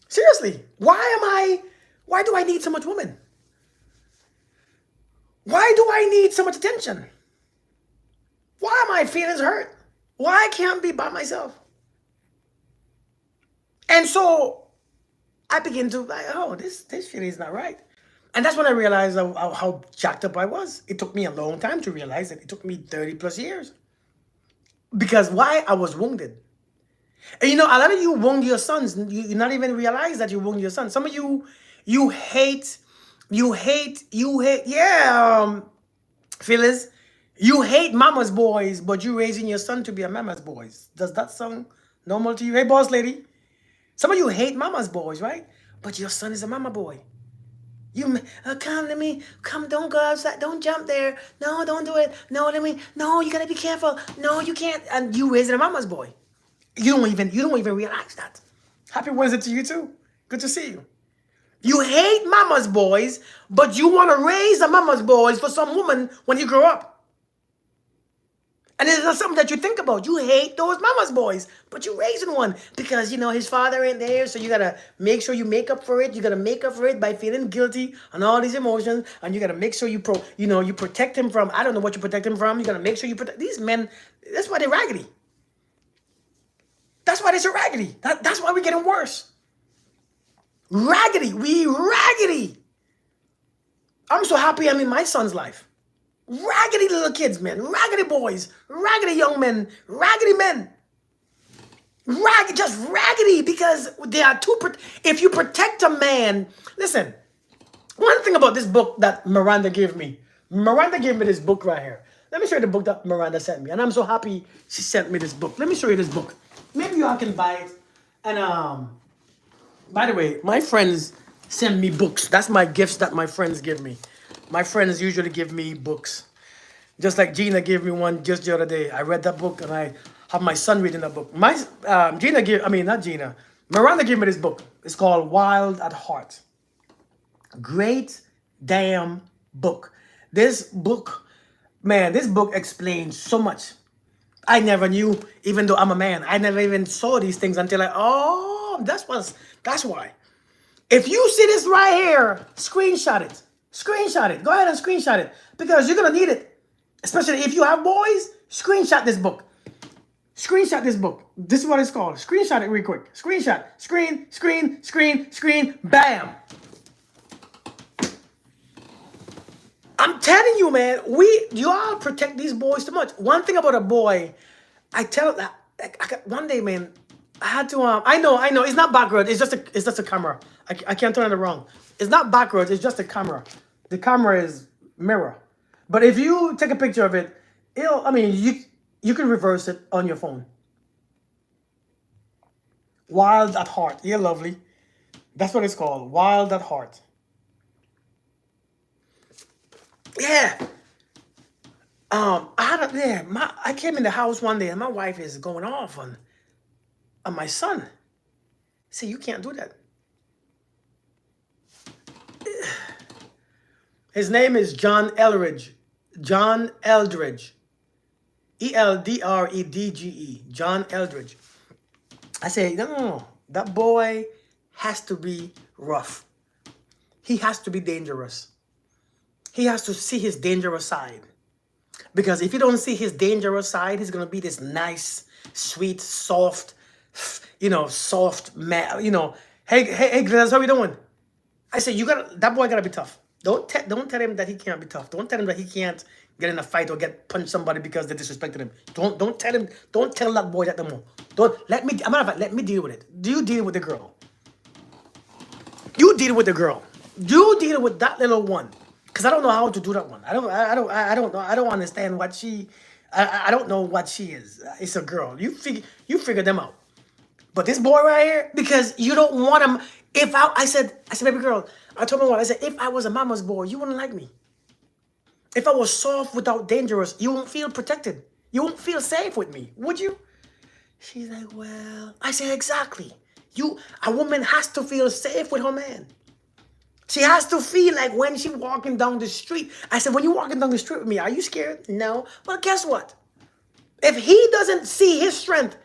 Seriously, why do I need so much woman? Why do I need so much attention? Why are my feelings hurt? Why can't I be by myself? And so I begin to like, oh, this shit is not right. And that's when I realized how jacked up I was. It took me a long time to realize it. It took me 30 plus years. Because why? I was wounded. And a lot of you wound your sons. You not even realize that you wound your sons. Some of you hate, yeah, Phyllis, you hate mama's boys, but you raising your son to be a mama's boys. Does that sound normal to you? Hey, boss lady. Some of you hate mama's boys, right? But your son is a mama boy. Come, let me come. Don't go outside. Don't jump there. No, don't do it. No, no, you gotta be careful. No, you can't. And you raising a mama's boy. You don't even realize that. Happy Wednesday to you too. Good to see you. You hate mama's boys, but you want to raise a mama's boys for some woman when you grow up. And it's not something that you think about. You hate those mama's boys, but you're raising one because his father ain't there. So you gotta make sure you make up for it. You gotta make up for it by feeling guilty and all these emotions, and you gotta make sure you protect him from. I don't know what you protect him from. You gotta make sure you protect these men. That's why they're raggedy. That's why they're so raggedy. That's why we're getting worse. Raggedy. We raggedy. I'm so happy I'm in my son's life. Raggedy little kids, man. Raggedy boys. Raggedy young men. Raggedy men. Just raggedy because they are too. If you protect a man, listen. One thing about this book that Miranda gave me. Miranda gave me this book right here. Let me show you the book that Miranda sent me, and I'm so happy she sent me this book. Let me show you this book. Maybe y'all can buy it. And by the way, my friends send me books. That's my gifts that my friends give me. My friends usually give me books. Just like Gina gave me one just the other day. I read that book and I have my son reading that book. Not Gina. Miranda gave me this book. It's called Wild at Heart. Great damn book. This book, man, this book explains so much. I never knew, even though I'm a man, I never even saw these things until that's why. If you see this right here, screenshot it. Screenshot it. Go ahead and screenshot it because you're going to need it. Especially if you have boys, screenshot this book. Screenshot this book. This is what it's called. Screenshot it real quick. Screenshot. Screen, bam. I'm telling you, man, you all protect these boys too much. One thing about a boy, I tell that one day, man, I had to. I know, it's not backwards. It's just a camera. I can't turn it wrong. It's not backwards. It's just a camera. The camera is mirror. But if you take a picture of it, you can reverse it on your phone. Wild at Heart. Yeah, lovely. That's what it's called. Wild at Heart. Yeah. I came in the house one day and my wife is going off on my son. See, you can't do that. His name is John Eldridge. John Eldridge. Eldredge. John Eldridge. I say, no. That boy has to be rough. He has to be dangerous. He has to see his dangerous side. Because if you don't see his dangerous side, he's going to be this nice, sweet, soft, soft man. Hey, Glenn, how we doing? I say, that boy got to be tough. Don't tell him that he can't be tough. Don't tell him that he can't get in a fight or get punch somebody because they disrespected him. Don't tell him. Don't tell that boy that no more. Let me deal with it. Do you deal with the girl? You deal with the girl. You deal with that little one. Because I don't know how to do that one. I don't know. I don't understand what she. I don't know what she is. It's a girl. You figure them out. But this boy right here, because you don't want him. If I said, baby girl, I told my wife, I said, if I was a mama's boy, you wouldn't like me. If I was soft without dangerous, you won't feel protected. You won't feel safe with me, would you? She's like, well, I said, exactly. A woman has to feel safe with her man. She has to feel like when she's walking down the street. I said, when you're walking down the street with me, are you scared? No. Well, guess what? If he doesn't see his strength,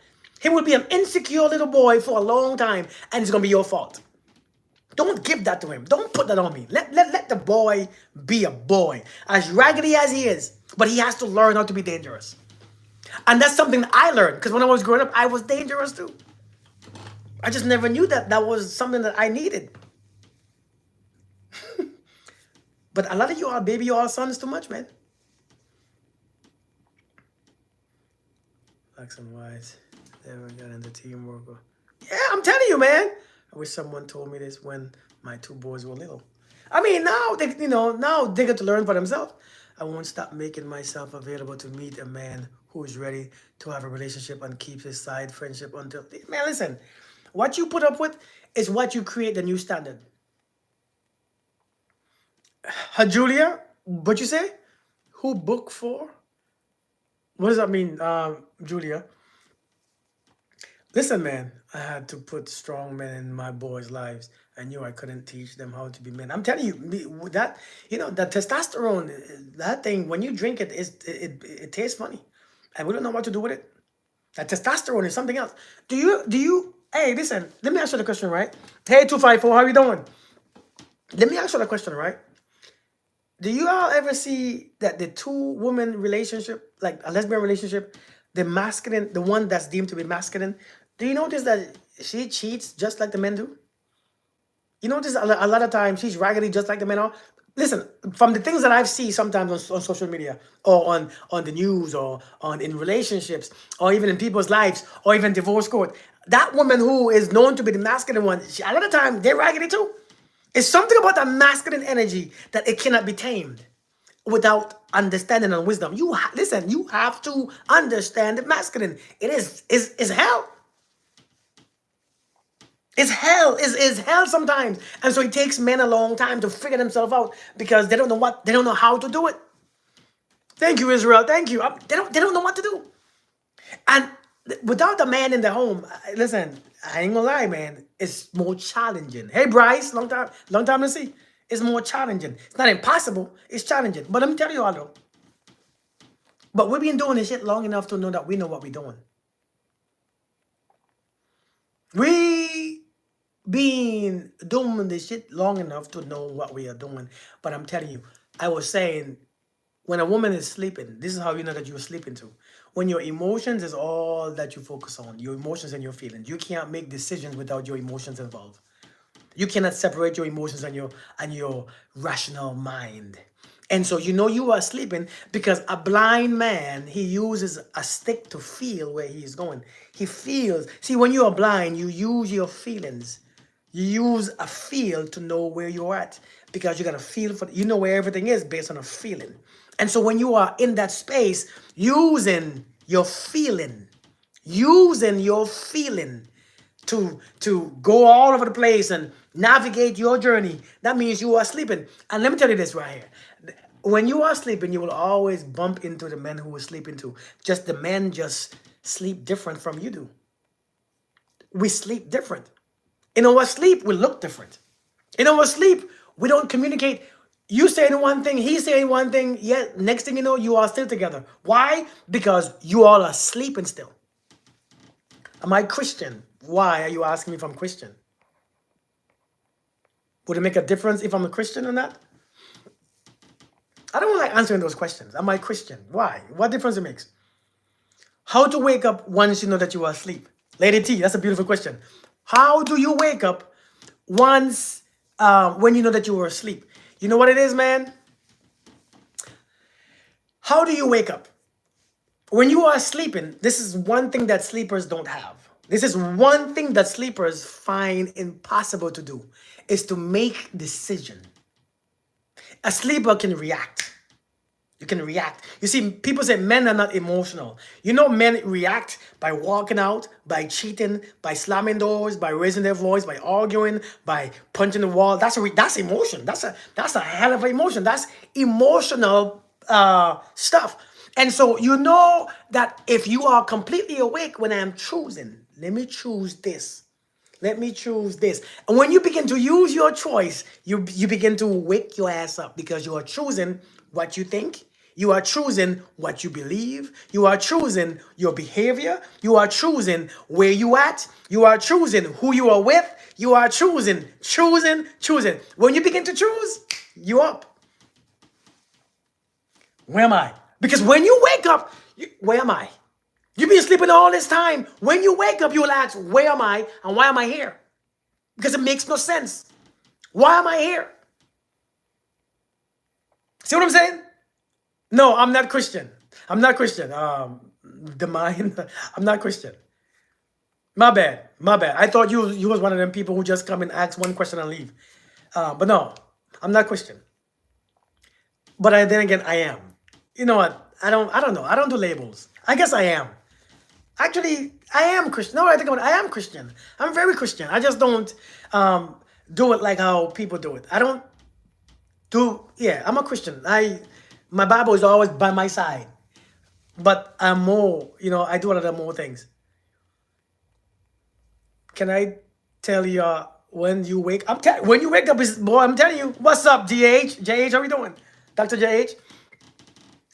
he will be an insecure little boy for a long time, and it's going to be your fault. Don't give that to him. Don't put that on me. Let the boy be a boy, as raggedy as he is. But he has to learn how to be dangerous. And that's something I learned, because when I was growing up, I was dangerous too. I just never knew that that was something that I needed. But a lot of you all, baby, you all sons too much, man. Black and white, never got into teamwork. Yeah, I'm telling you, man. I wish someone told me this when my two boys were little. I mean, now they get to learn for themselves. I won't stop making myself available to meet a man who is ready to have a relationship and keeps his side friendship until. Man, listen, what you put up with is what you create the new standard. Julia, what you say? Who book for? What does that mean, Julia? Listen, man, I had to put strong men in my boys' lives. I knew I couldn't teach them how to be men. I'm telling you, that that testosterone, that thing, when you drink it, it tastes funny, and we don't know what to do with it. That testosterone is something else. Do you? Hey, listen. Let me ask you the question, right? Hey, 254, how you doing? Let me ask you the question, right? Do you all ever see that the two woman relationship, like a lesbian relationship, the masculine, the one that's deemed to be masculine, do you notice that she cheats just like the men do? You notice a lot of times she's raggedy just like the men are. Listen, from the things that I've seen sometimes on social media or on the news or on in relationships or even in people's lives or even divorce court, that woman who is known to be the masculine one, a lot of times they're raggedy too. It's something about that masculine energy that it cannot be tamed without understanding and wisdom. Listen, you have to understand the masculine. It is hell. It's hell. Is hell sometimes. And so it takes men a long time to figure themselves out because they don't know how to do it. Thank you, Israel. Thank you. They don't know what to do. And without the man in the home, listen, I ain't gonna lie, man, it's more challenging. Hey, Bryce, long time to see. It's more challenging. It's not impossible. It's challenging. But let me tell you all though. But we've been doing this shit long enough to know that we know what we're doing. We been doing this shit long enough to know what we are doing. But I'm telling you, I was saying, when a woman is sleeping, this is how you know that you're sleeping too. When your emotions is all that you focus on, your emotions and your feelings. You can't make decisions without your emotions involved. You cannot separate your emotions and your rational mind. And so you know you are sleeping because a blind man, he uses a stick to feel where he is going. He feels. See, when you are blind, you use your feelings. You use a feel to know where you're at because you got to feel you know where everything is based on a feeling. And so when you are in that space, using your feeling to go all over the place and navigate your journey, that means you are sleeping. And let me tell you this right here. When you are sleeping, you will always bump into the men who are sleeping too. Just the men just sleep different from you do. We sleep different. In our sleep, we look different. In our sleep, we don't communicate. You saying one thing, he saying one thing, yet next thing you know, you are still together. Why? Because you all are sleeping still. Am I Christian? Why are you asking me if I'm Christian? Would it make a difference if I'm a Christian or not? I don't like answering those questions. Am I Christian? Why? What difference it makes? How to wake up once you know that you are asleep? Lady T, that's a beautiful question. How do you wake up once when you know that you were asleep? You know what it is, man? How do you wake up? When you are sleeping, this is one thing that sleepers don't have. This is one thing that sleepers find impossible to do, is to make decision. A sleeper can react. You can react. You see, people say men are not emotional. You know, men react by walking out, by cheating, by slamming doors, by raising their voice, by arguing, by punching the wall. That's emotion. That's a hell of an emotion. That's emotional stuff. And so you know that if you are completely awake when I'm choosing, let me choose this. Let me choose this. And when you begin to use your choice, you begin to wake your ass up because you are choosing what you think. You are choosing what you believe. You are choosing your behavior. You are choosing where you at. You are choosing who you are with. You are choosing. When you begin to choose, you up. Where am I? Because when you wake up, where am I? You've been sleeping all this time. When you wake up, you will ask, where am I and why am I here? Because it makes no sense. Why am I here? See what I'm saying? No, I'm not Christian. I'm not Christian. The mind, I'm not Christian. My bad. My bad. I thought you was one of them people who just come and ask one question and leave. But no, I'm not Christian. But then again, I am. You know what? I don't know. I don't do labels. I guess I am. Actually, I am Christian. No, I think about it, I am Christian. I'm very Christian. I just don't do it like how people do it. I don't do. Yeah, I'm a Christian. My Bible is always by my side. But I'm more. You know, I do a lot of more things. Can I tell you when you wake? When you wake up is boy. I'm telling you. What's up, GH? JH, how are we doing, Dr. JH?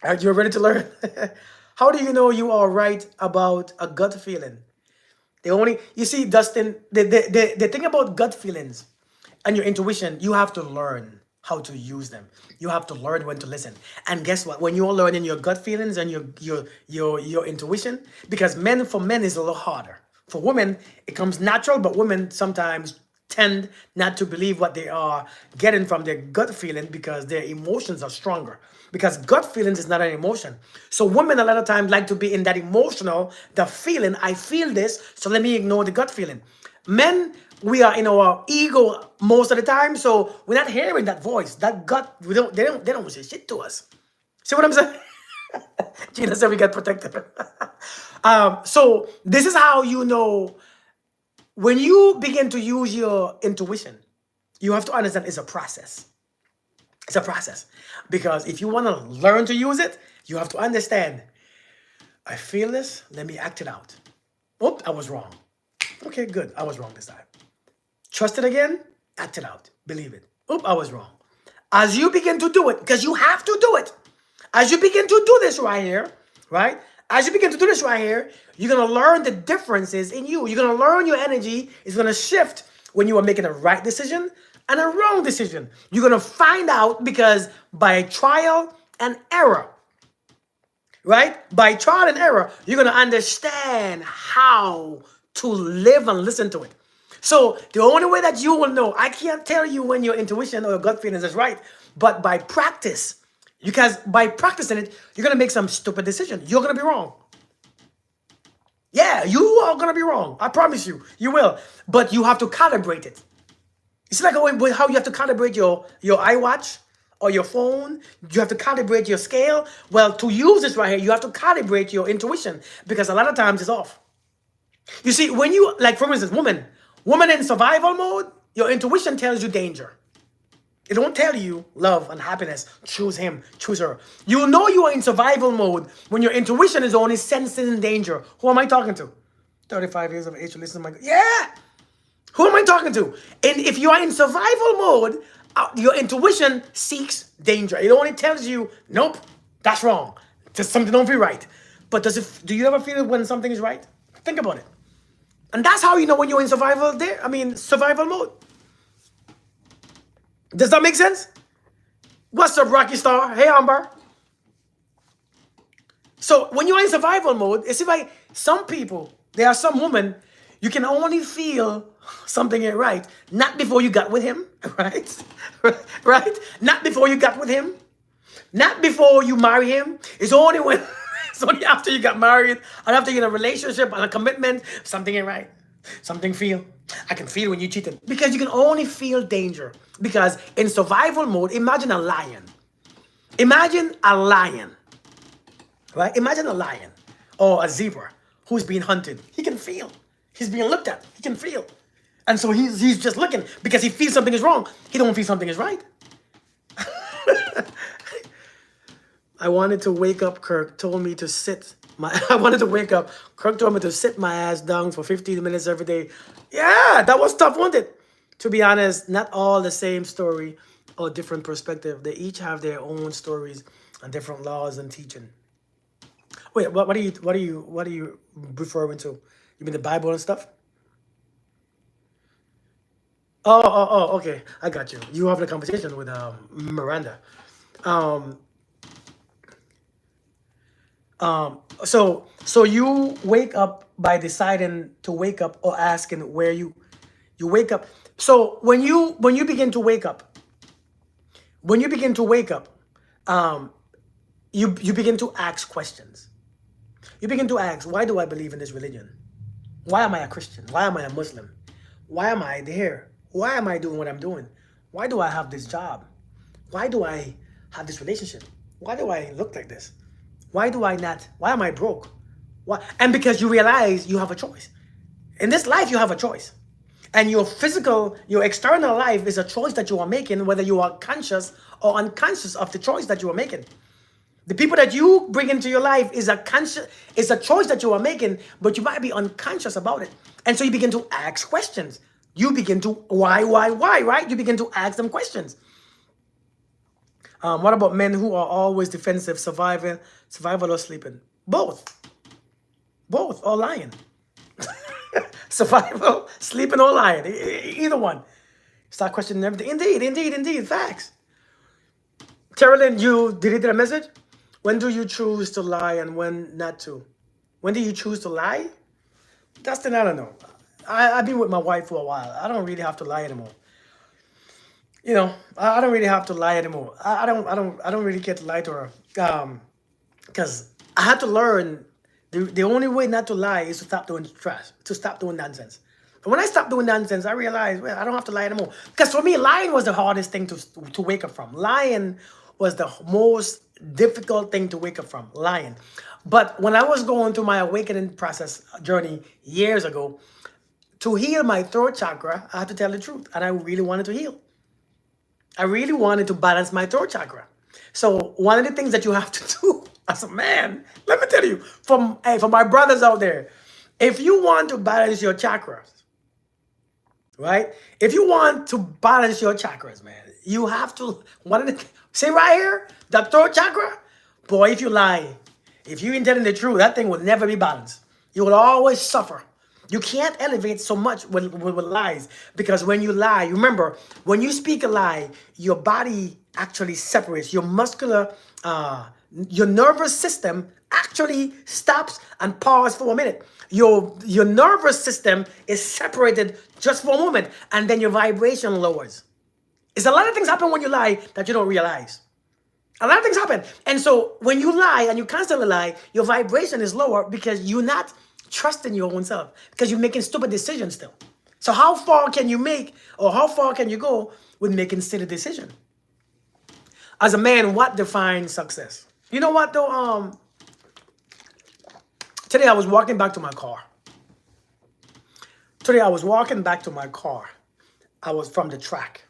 Are you ready to learn? How do you know you are right about a gut feeling? You see, Dustin, the thing about gut feelings and your intuition, you have to learn how to use them. You have to learn when to listen. And guess what? When you're learning your gut feelings and your intuition, because for men is a little harder. For women, it comes natural, but women sometimes tend not to believe what they are getting from their gut feeling because their emotions are stronger. Because gut feelings is not an emotion. So women a lot of times like to be in that emotional, the feeling, I feel this, so let me ignore the gut feeling. Men, we are in our ego most of the time, so we're not hearing that voice, that gut. They don't say shit to us. See what I'm saying? Gina said we got protected. So this is how you know when you begin to use your intuition, you have to understand it's a process. It's a process. Because if you want to learn to use it, you have to understand, I feel this, let me act it out. Oh, I was wrong. Okay, good. I was wrong this time. Trust it again, act it out. Believe it. Oh, I was wrong. As you begin to do it, because you have to do it. As you begin to do this right here, right? As you begin to do this right here, you're going to learn the differences in you. You're going to learn your energy is going to shift when you are making a right decision and a wrong decision. You're going to find out because by trial and error, right? By trial and error, you're going to understand how to live and listen to it. So the only way that you will know, I can't tell you when your intuition or your gut feelings is right, but by practice, because by practicing it, you're going to make some stupid decision. You're going to be wrong. Yeah, you are going to be wrong. I promise you, you will. But you have to calibrate it. It's like how you have to calibrate your iWatch or your phone. You have to calibrate your scale. Well, to use this right here, you have to calibrate your intuition because a lot of times it's off. You see, when you, like for instance, woman in survival mode, your intuition tells you danger. It don't tell you love and happiness. Choose him, choose her. You know you are in survival mode when your intuition is only sensing danger. Who am I talking to? 35 years of age to listen to my... Yeah! Who am I talking to? And if you are in survival mode, your intuition seeks danger. It only tells you, nope, that's wrong. There's something don't feel right. But do you ever feel it when something is right? Think about it. And that's how you know when you're in survival mode. Does that make sense? What's up, Rocky Star? Hey, Amber. So when you're in survival mode, it's like some people, there are some women, you can only feel something ain't right, not before you got with him, right? Right? Not before you got with him, not before you marry him. It's only when, it's only after you got married and after you're in a relationship and a commitment, something ain't right. Something feel. I can feel when you cheating. Because you can only feel danger. Because in survival mode, imagine a lion. Imagine a lion, right? Imagine a lion or a zebra who's being hunted. He can feel. He's being looked at. He can feel. And so he's just looking because he feels something is wrong. He don't feel something is right. I wanted to wake up. Kirk told me to sit. I wanted to wake up. Kirk told me to sit my ass down for 15 minutes every day. Yeah, that was tough, wasn't it? To be honest, not all the same story or different perspective. They each have their own stories and different laws and teaching. Wait, what are you referring to? You mean the Bible and stuff? Okay. I got you. You having a conversation with Miranda. Um, so you wake up by deciding to wake up or asking where you wake up. So when you begin to wake up, when you begin to wake up, um, you begin to ask questions. You begin to ask, why do I believe in this religion? Why am I a Christian? Why am I a Muslim? Why am I there? Why am I doing what I'm doing? Why do I have this job? Why do I have this relationship? Why do I look like this? Why do I not? Why am I broke? Why? And because you realize you have a choice. In this life, you have a choice. And your physical, your external life is a choice that you are making, whether you are conscious or unconscious of the choice that you are making. The people that you bring into your life is a choice that you are making, but you might be unconscious about it. And so you begin to ask questions. You begin to why, right? You begin to ask them questions. What about men who are always defensive, survival or sleeping? Both or lying. Survival, sleeping or lying. Either one. Start questioning everything. Indeed. Facts. Terrellyn, you deleted a message? When do you choose to lie and when not to? When do you choose to lie? Dustin, I don't know. I've been with my wife for a while. I don't really have to lie anymore. I don't really have to lie anymore. I don't really get to lie to her. Because I had to learn the only way not to lie is to stop doing trash, to stop doing nonsense. And when I stopped doing nonsense, I realized, well, I don't have to lie anymore. Because for me, lying was the hardest thing to wake up from. Lying was the most difficult thing to wake up from. Lying. But when I was going through my awakening process journey years ago, to heal my throat chakra, I had to tell the truth. And I really wanted to heal. I really wanted to balance my throat chakra. So one of the things that you have to do as a man, let me tell you, for my brothers out there, if you want to balance your chakras, right? If you want to balance your chakras, man, you have to, see right here, the throat chakra, boy, if you lie, if you intending the truth, that thing will never be balanced. You will always suffer. You can't elevate so much with lies because when you lie, remember, when you speak a lie, your body actually separates. Your nervous system actually stops and pauses for a minute. Your nervous system is separated just for a moment, and then your vibration lowers. It's a lot of things happen when you lie that you don't realize. A lot of things happen. And so when you lie and you constantly lie, your vibration is lower because you're not trusting your own self because you're making stupid decisions still. So how far can you make or how far can you go with making silly decisions? As a man, what defines success? You know what though? Today I was walking back to my car. I was from the track.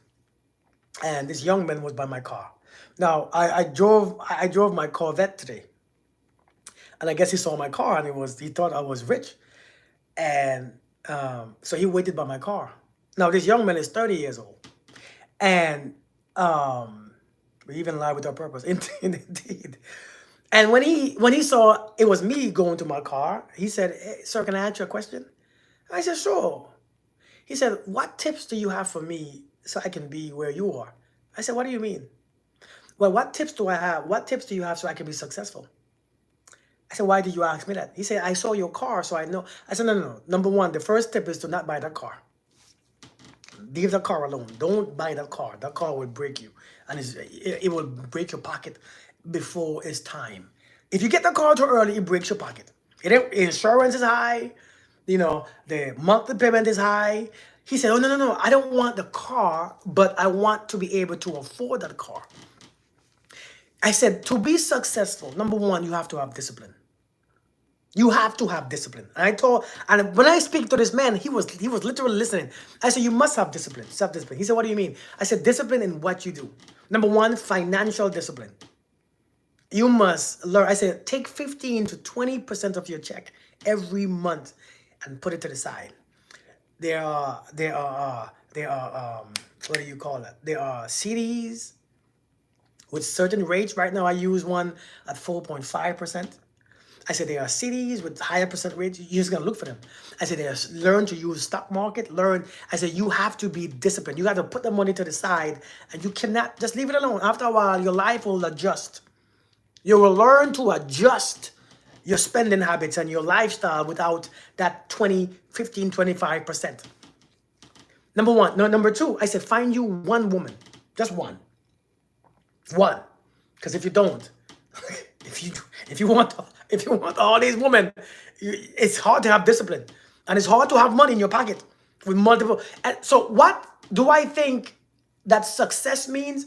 And this young man was by my car. Now I drove my Corvette today. And I guess he saw my car and he thought I was rich. And so he waited by my car. Now this young man is 30 years old. And we even lie with our purpose. Indeed. And when he saw it was me going to my car, he said, "Hey, sir, can I ask you a question?" I said, "Sure." He said, "What tips do you have for me so I can be where you are?" I said, "What do you mean?" "Well, what tips do I have? What tips do you have so I can be successful?" I said, "Why did you ask me that?" He said, "I saw your car, so I know." I said, No. Number one, the first tip is to not buy that car. Leave the car alone. Don't buy that car. That car will break you. And it will break your pocket before it's time. If you get the car too early, it breaks your pocket. Insurance is high. The monthly payment is high. He said, "Oh, no. I don't want the car, but I want to be able to afford that car." I said, to be successful, number one, you have to have discipline. You have to have discipline. And I told, and when I speak to this man, he was literally listening. I said, you must have discipline, self-discipline. He said, what do you mean? I said, discipline in what you do. Number one, financial discipline. You must learn. I said, take 15 to 20% of your check every month and put it to the side. There are what do you call it? There are CDs with certain rates. Right now, I use one at 4.5%. I said there are cities with higher percent rates. You're just gonna look for them. I said there's learn to use stock market. Learn. I said you have to be disciplined. You have to put the money to the side, and you cannot just leave it alone. After a while, your life will adjust. You will learn to adjust your spending habits and your lifestyle without that 20, 15, 25%. Number one. No, number two, I said find you one woman. Just one. One. Because if you don't, if you if you want if you want all these women, it's hard to have discipline, and it's hard to have money in your pocket with multiple. And so, what do I think that success means?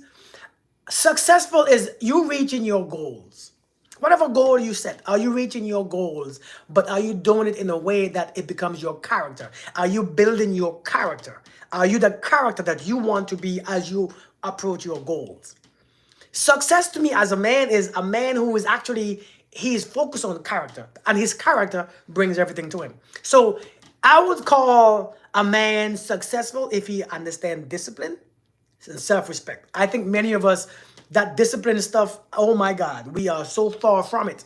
Successful is you reaching your goals. Whatever goal you set, are you reaching your goals? But are you doing it in a way that it becomes your character? Are you building your character? Are you the character that you want to be as you approach your goals? Success to me as a man is a man who is actually, he is focused on character, and his character brings everything to him. So I would call a man successful if he understands discipline and self-respect. I think many of us, that discipline stuff, oh my God, we are so far from it.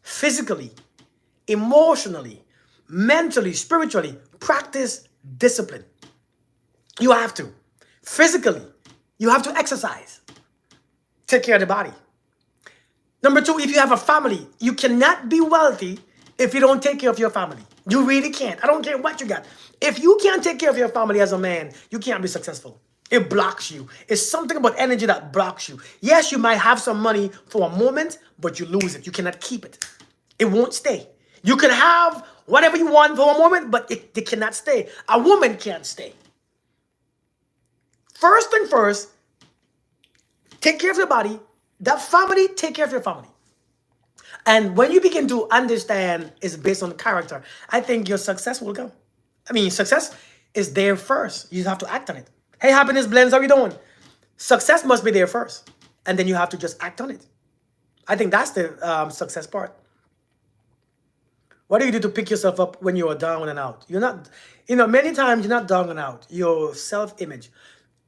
Physically, emotionally, mentally, spiritually, practice discipline. You have to. Physically, you have to exercise. Take care of the body. Number two, if you have a family, you cannot be wealthy if you don't take care of your family. You really can't. I don't care what you got. If you can't take care of your family as a man, you can't be successful. It blocks you. It's something about energy that blocks you. Yes, you might have some money for a moment, but you lose it. You cannot keep it. It won't stay. You can have whatever you want for a moment, but it cannot stay. A woman can't stay. First thing first, take care of your body. That family, take care of your family. And when you begin to understand it's based on character, I think your success will come. I mean, success is there first. You have to act on it. Hey, happiness blends, how you doing? Success must be there first. And then you have to just act on it. I think that's the success part. What do you do to pick yourself up when you are down and out? You're not, many times you're not down and out. Your self-image.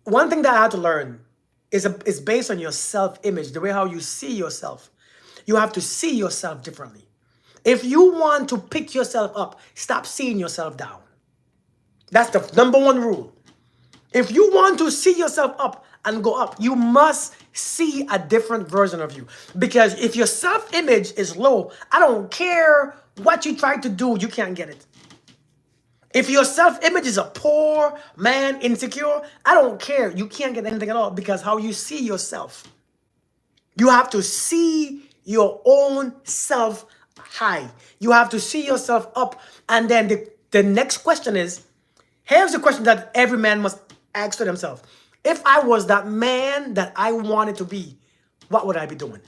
One thing that I had to learn is based on your self-image, the way how you see yourself. You have to see yourself differently. If you want to pick yourself up, stop seeing yourself down. That's the number one rule. If you want to see yourself up and go up, you must see a different version of you. Because if your self-image is low, I don't care what you try to do, you can't get it. If your self-image is a poor man, insecure, I don't care. You can't get anything at all because how you see yourself. You have to see your own self high. You have to see yourself up. And then the next question is, here's the question that every man must ask to themselves. If I was that man that I wanted to be, what would I be doing?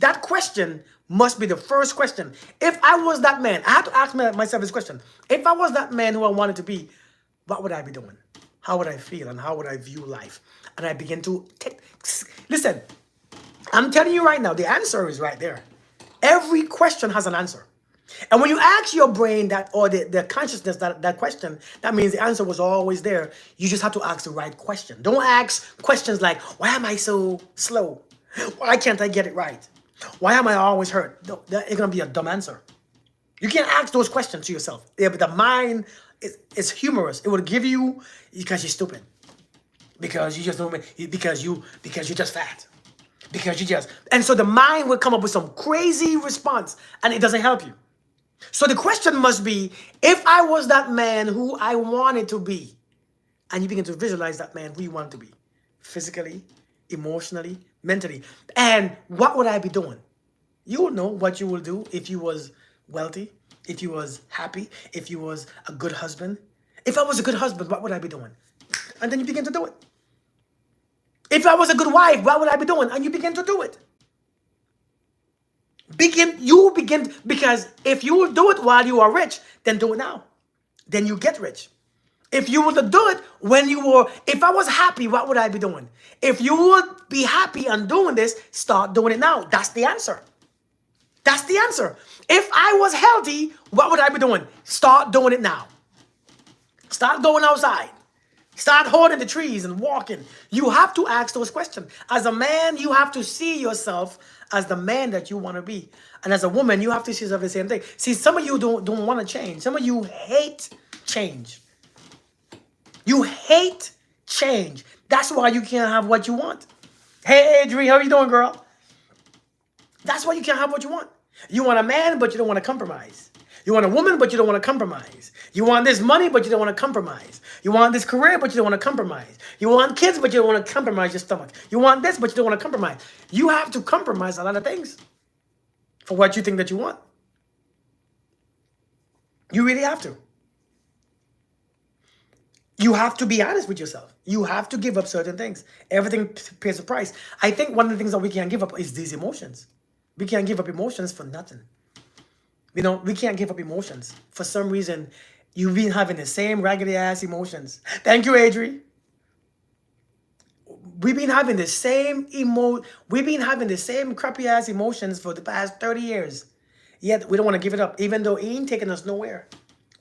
That question must be the first question. If I was that man, I have to ask myself this question. If I was that man who I wanted to be, what would I be doing? How would I feel and how would I view life? And I begin to listen, I'm telling you right now, the answer is right there. Every question has an answer. And when you ask your brain that, or the consciousness that question, that means the answer was always there. You just have to ask the right question. Don't ask questions like, why am I so slow? Why can't I get it right? Why am I always hurt? No, it's going to be a dumb answer. You can't ask those questions to yourself. Yeah, but the mind is humorous. It will give you, because you're stupid. Because you just don't, because you're just fat. Because you just, and so the mind will come up with some crazy response and it doesn't help you. So the question must be, if I was that man who I wanted to be, and you begin to visualize that man who you want to be, physically, emotionally, mentally, and what would I be doing? You will know what you will do if you was wealthy, if you was happy, if you was a good husband. If I was a good husband, what would I be doing? And then you begin to do it. If I was a good wife, what would I be doing? And you begin to do it. You begin, because if you will do it while you are rich, then do it now. Then you get rich. If you were to do it when you were, if I was happy, what would I be doing? If you would be happy and doing this, start doing it now. That's the answer. That's the answer. If I was healthy, what would I be doing? Start doing it now. Start going outside. Start holding the trees and walking. You have to ask those questions. As a man, you have to see yourself as the man that you want to be. And as a woman, you have to see yourself the same thing. See, some of you don't want to change. Some of you hate change. You hate change. That's why you can't have what you want. Hey, Adri, how you doing, girl? That's why you can't have what you want. You want a man, but you don't want to compromise. You want a woman, but you don't want to compromise. You want this money, but you don't want to compromise. You want this career, but you don't want to compromise. You want kids, but you don't want to compromise your stomach. You want this, but you don't want to compromise. You have to compromise a lot of things for what you think that you want. You really have to. You have to be honest with yourself. You have to give up certain things. Everything pays a price. I think one of the things that we can't give up is these emotions. We can't give up emotions for nothing. We can't give up emotions. For some reason, you've been having the same raggedy ass emotions. Thank you, Adri. We've been having the same crappy ass emotions for the past 30 years. Yet we don't want to give it up, even though it ain't taking us nowhere.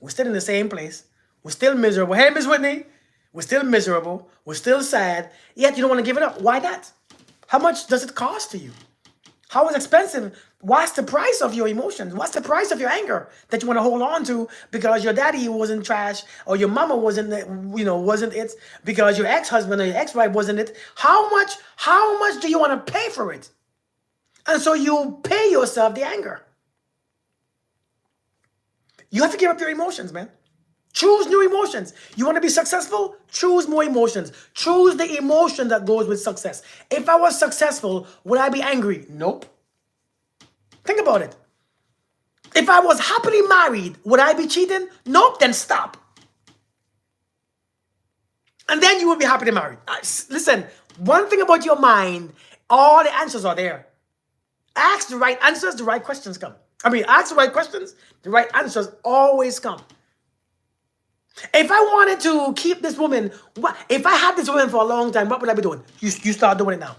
We're still in the same place. We're still miserable. Hey, Miss Whitney. We're still miserable. We're still sad. Yet you don't want to give it up. Why not? How much does it cost to you? How is expensive? What's the price of your emotions? What's the price of your anger that you want to hold on to because your daddy wasn't trash or your mama wasn't it, because your ex-husband or your ex-wife wasn't it? How much do you want to pay for it? And so you pay yourself the anger. You have to give up your emotions, man. Choose new emotions. You want to be successful? Choose more emotions. Choose the emotion that goes with success. If I was successful, would I be angry? Nope. Think about it. If I was happily married, would I be cheating? Nope, then stop. And then you will be happily married. Listen, one thing about your mind, all the answers are there. Ask the right answers, the right questions come. Ask the right questions, the right answers always come. If I wanted to keep this woman, if I had this woman for a long time, what would I be doing? You start doing it now.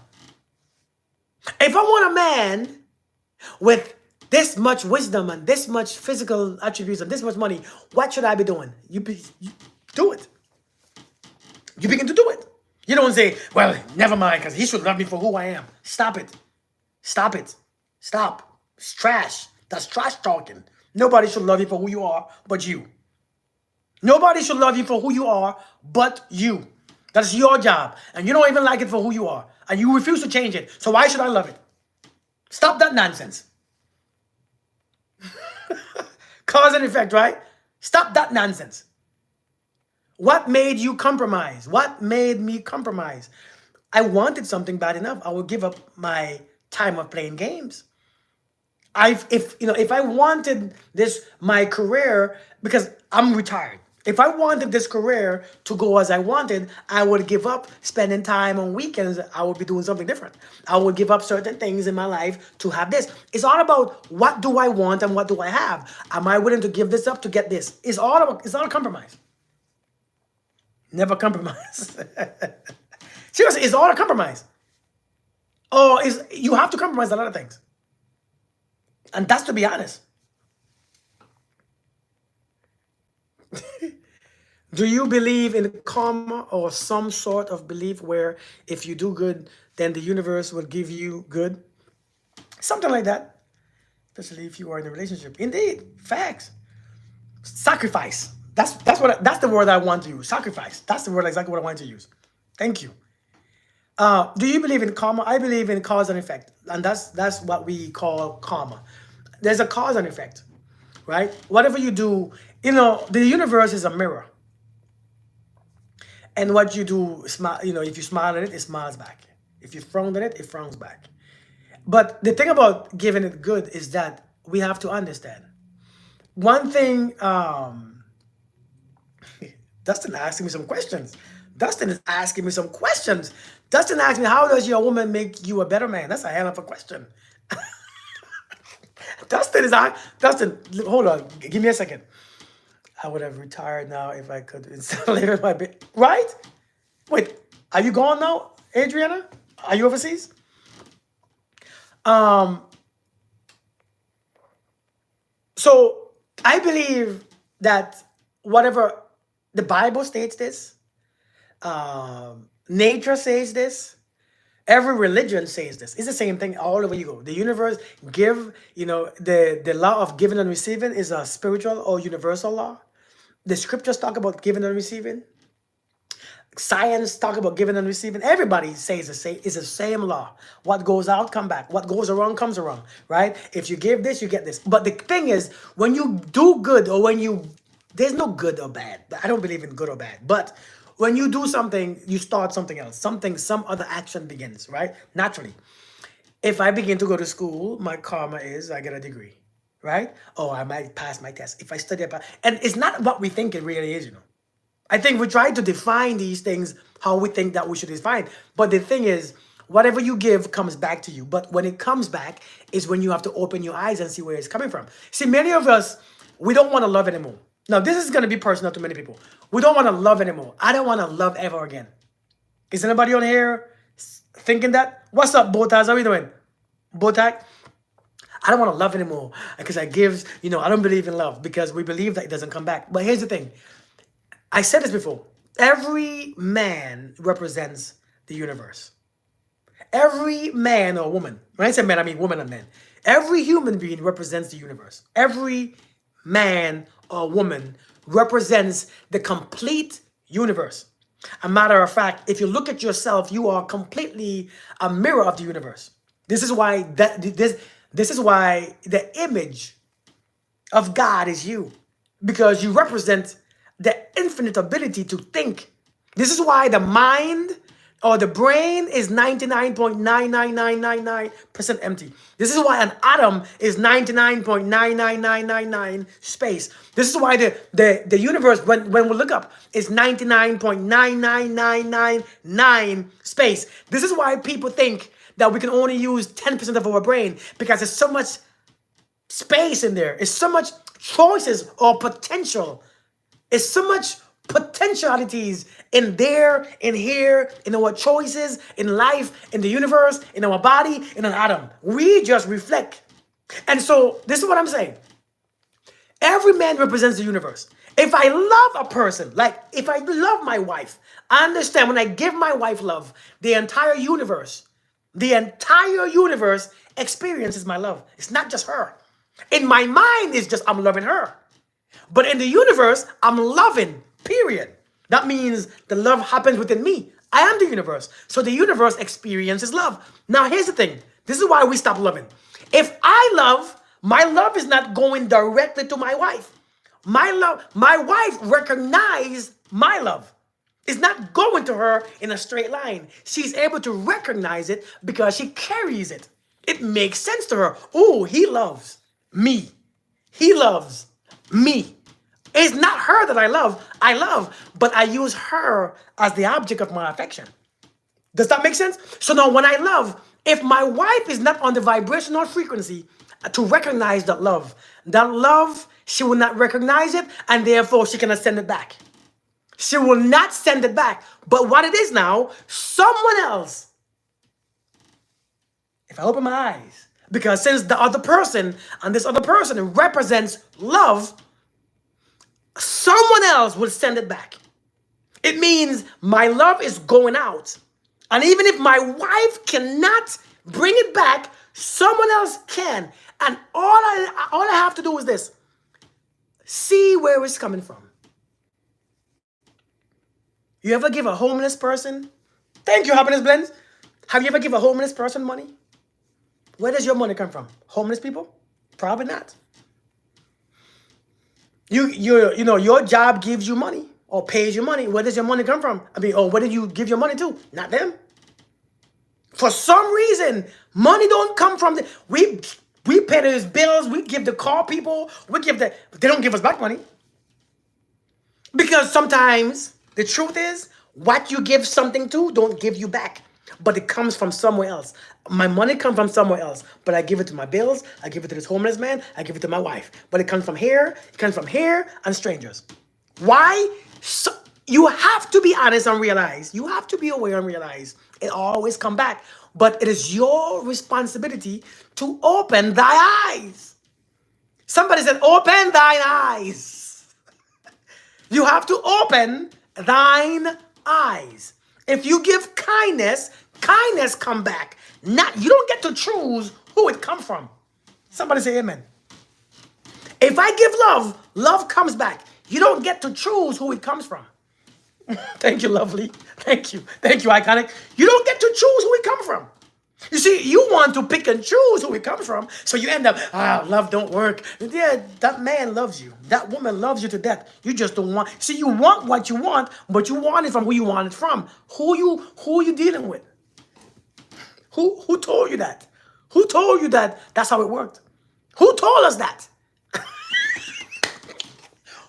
If I want a man with this much wisdom and this much physical attributes and this much money, what should I be doing? You do it. You begin to do it. You don't say, well, never mind, because he should love me for who I am. Stop it. Stop it. Stop. It's trash. That's trash talking. Nobody should love you for who you are but you. Nobody should love you for who you are but you. That's your job. And you don't even like it for who you are. And you refuse to change it. So why should I love it? Stop that nonsense. Cause and effect, right? Stop that nonsense. What made you compromise? What made me compromise? I wanted something bad enough. I would give up my time of playing games. If I wanted my career, because I'm retired. If I wanted this career to go as I wanted, I would give up spending time on weekends. I would be doing something different. I would give up certain things in my life to have this. It's all about what do I want and what do I have. Am I willing to give this up to get this? It's all a compromise. Never compromise. Seriously, it's all a compromise. You have to compromise a lot of things. And that's to be honest. Do you believe in karma or some sort of belief where if you do good, then the universe will give you good? Something like that. Especially if you are in a relationship. Indeed. Facts. Sacrifice. That's the word I want to use. Sacrifice. That's the word exactly what I want to use. Thank you. Do you believe in karma? I believe in cause and effect. And that's what we call karma. There's a cause and effect, right? Whatever you do, the universe is a mirror. And what you do, if you smile at it, it smiles back. If you frown at it, it frowns back. But the thing about giving it good is that we have to understand. One thing, Dustin asking me some questions. Dustin is asking me some questions. Dustin asked me, how does your woman make you a better man? That's a hell of a question. Dustin is on. Dustin, hold on. Give me a second. I would have retired now if I could instead of living my bit. Right? Wait, are you gone now, Adriana? Are you overseas? Um, so I believe that whatever the Bible states this, nature says this, every religion says this. It's the same thing all over you go. The universe give, the law of giving and receiving is a spiritual or universal law. The scriptures talk about giving and receiving. Science talk about giving and receiving. Everybody says the same. It's the same law. What goes out, come back. What goes around, comes around. Right? If you give this, you get this. But the thing is, when you do good or there's no good or bad. I don't believe in good or bad. But when you do something, you start something else. Some other action begins. Right? Naturally. If I begin to go to school, my karma is I get a degree. Right? Oh, I might pass my test. If I study, and it's not what we think it really is. I think we try to define these things how we think that we should define. But the thing is, whatever you give comes back to you. But when it comes back is when you have to open your eyes and see where it's coming from. See, many of us, we don't want to love anymore. Now, this is going to be personal to many people. We don't want to love anymore. I don't want to love ever again. Is anybody on here thinking that? What's up, Botas? How are you doing? Botak? I don't want to love anymore because I don't believe in love because we believe that it doesn't come back. But here's the thing. I said this before. Every man represents the universe. Every man or woman. When I say man, I mean woman and man. Every human being represents the universe. Every man or woman represents the complete universe. A matter of fact, if you look at yourself, you are completely a mirror of the universe. This is why this is why the image of God is you, because you represent the infinite ability to think. This is why the mind or the brain is 99.99999% empty. This is why an atom is 99.99999 space. This is why the universe, when we look up, is 99.99999 space. This is why people think that we can only use 10% of our brain, because there's so much space in there. It's so much choices or potential. It's so much potentialities in there, in here, in our choices, in life, in the universe, in our body, in an atom. We just reflect. And so this is what I'm saying. Every man represents the universe. If I love a person, like if I love my wife, I understand when I give my wife love, the entire universe experiences my love. It's not just her. In my mind, it's just I'm loving her. But in the universe, I'm loving, period. That means the love happens within me. I am the universe. So the universe experiences love. Now, here's the thing. This is why we stop loving. If I love, my love is not going directly to my wife. My wife recognizes my love. It's not going to her in a straight line. She's able to recognize it because she carries it. It makes sense to her. Oh, he loves me. He loves me. It's not her that I love, but I use her as the object of my affection. Does that make sense? So now when I love, if my wife is not on the vibrational frequency to recognize that love, she will not recognize it, and therefore she cannot send it back. She will not send it back. But what it is now, someone else, if I open my eyes, because since the other person and this other person represents love, someone else will send it back. It means my love is going out. And even if my wife cannot bring it back, someone else can. And all I have to do is this. See where it's coming from. You ever give a homeless person? Thank you, Happiness Blends. Have you ever give a homeless person money? Where does your money come from? Homeless people? Probably not. Your job gives you money or pays you money. Where does your money come from? Or where did you give your money to? Not them. For some reason, money don't come from we pay those bills, we give the car people, they don't give us back money. Because sometimes the truth is, what you give something to don't give you back. but it comes from somewhere else. My money comes from somewhere else, but I give it to my bills, I give it to this homeless man, I give it to my wife. But it comes from here and strangers. Why? So, you have to be honest and realize, you have to be aware and realize it always come back. But it is your responsibility to open thy eyes. Somebody said, open thine eyes. You have to open thine eyes. If you give kindness, kindness come back. Not, you don't get to choose who it come from. Somebody say amen. If I give love, love comes back. You don't get to choose who it comes from. Thank you, lovely. Thank you. Thank you, iconic. You don't get to choose who it comes from. You see, you want to pick and choose who it comes from, so you end up, love don't work. Yeah, that man loves you. That woman loves you to death. You just don't want. See, you want what you want, but you want it from who you want it from. Who you dealing with? Who told you that? Who told you that that's how it worked? Who told us that?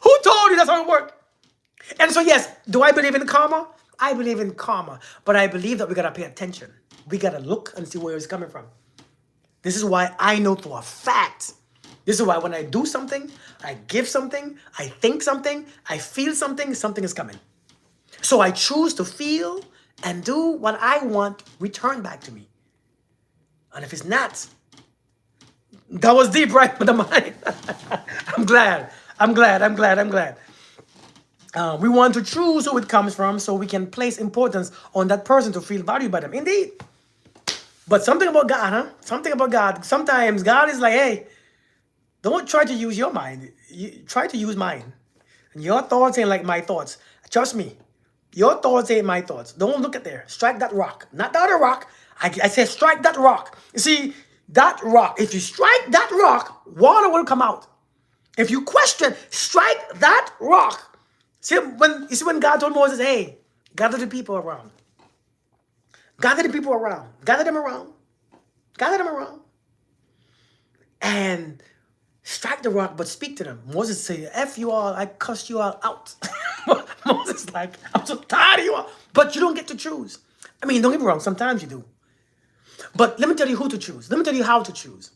Who told you that's how it worked? And so, yes, do I believe in karma? I believe in karma, but I believe that we gotta pay attention. We gotta look and see where it's coming from. This is why I know for a fact. This is why when I do something, I give something, I think something, I feel something, something is coming. So I choose to feel and do what I want return back to me. And if it's not, that was deep, right? With the mind. I'm glad. We want to choose who it comes from so we can place importance on that person to feel valued by them. Indeed. But something about God, huh? Something about God. Sometimes God is like, hey, don't try to use your mind. You try to use mine. And your thoughts ain't like my thoughts. Trust me. Your thoughts ain't my thoughts. Don't look at there. Strike that rock. Not the other rock. I say strike that rock. You see, that rock. If you strike that rock, water will come out. If you question, strike that rock. See, when God told Moses, hey, gather the people around. Gather the people around. Gather them around. Gather them around. And strike the rock, but speak to them. Moses said, F you all, I cussed you all out. Moses like, I'm so tired of you all. But you don't get to choose. I mean, don't get me wrong, sometimes you do. But let me tell you who to choose. Let me tell you how to choose.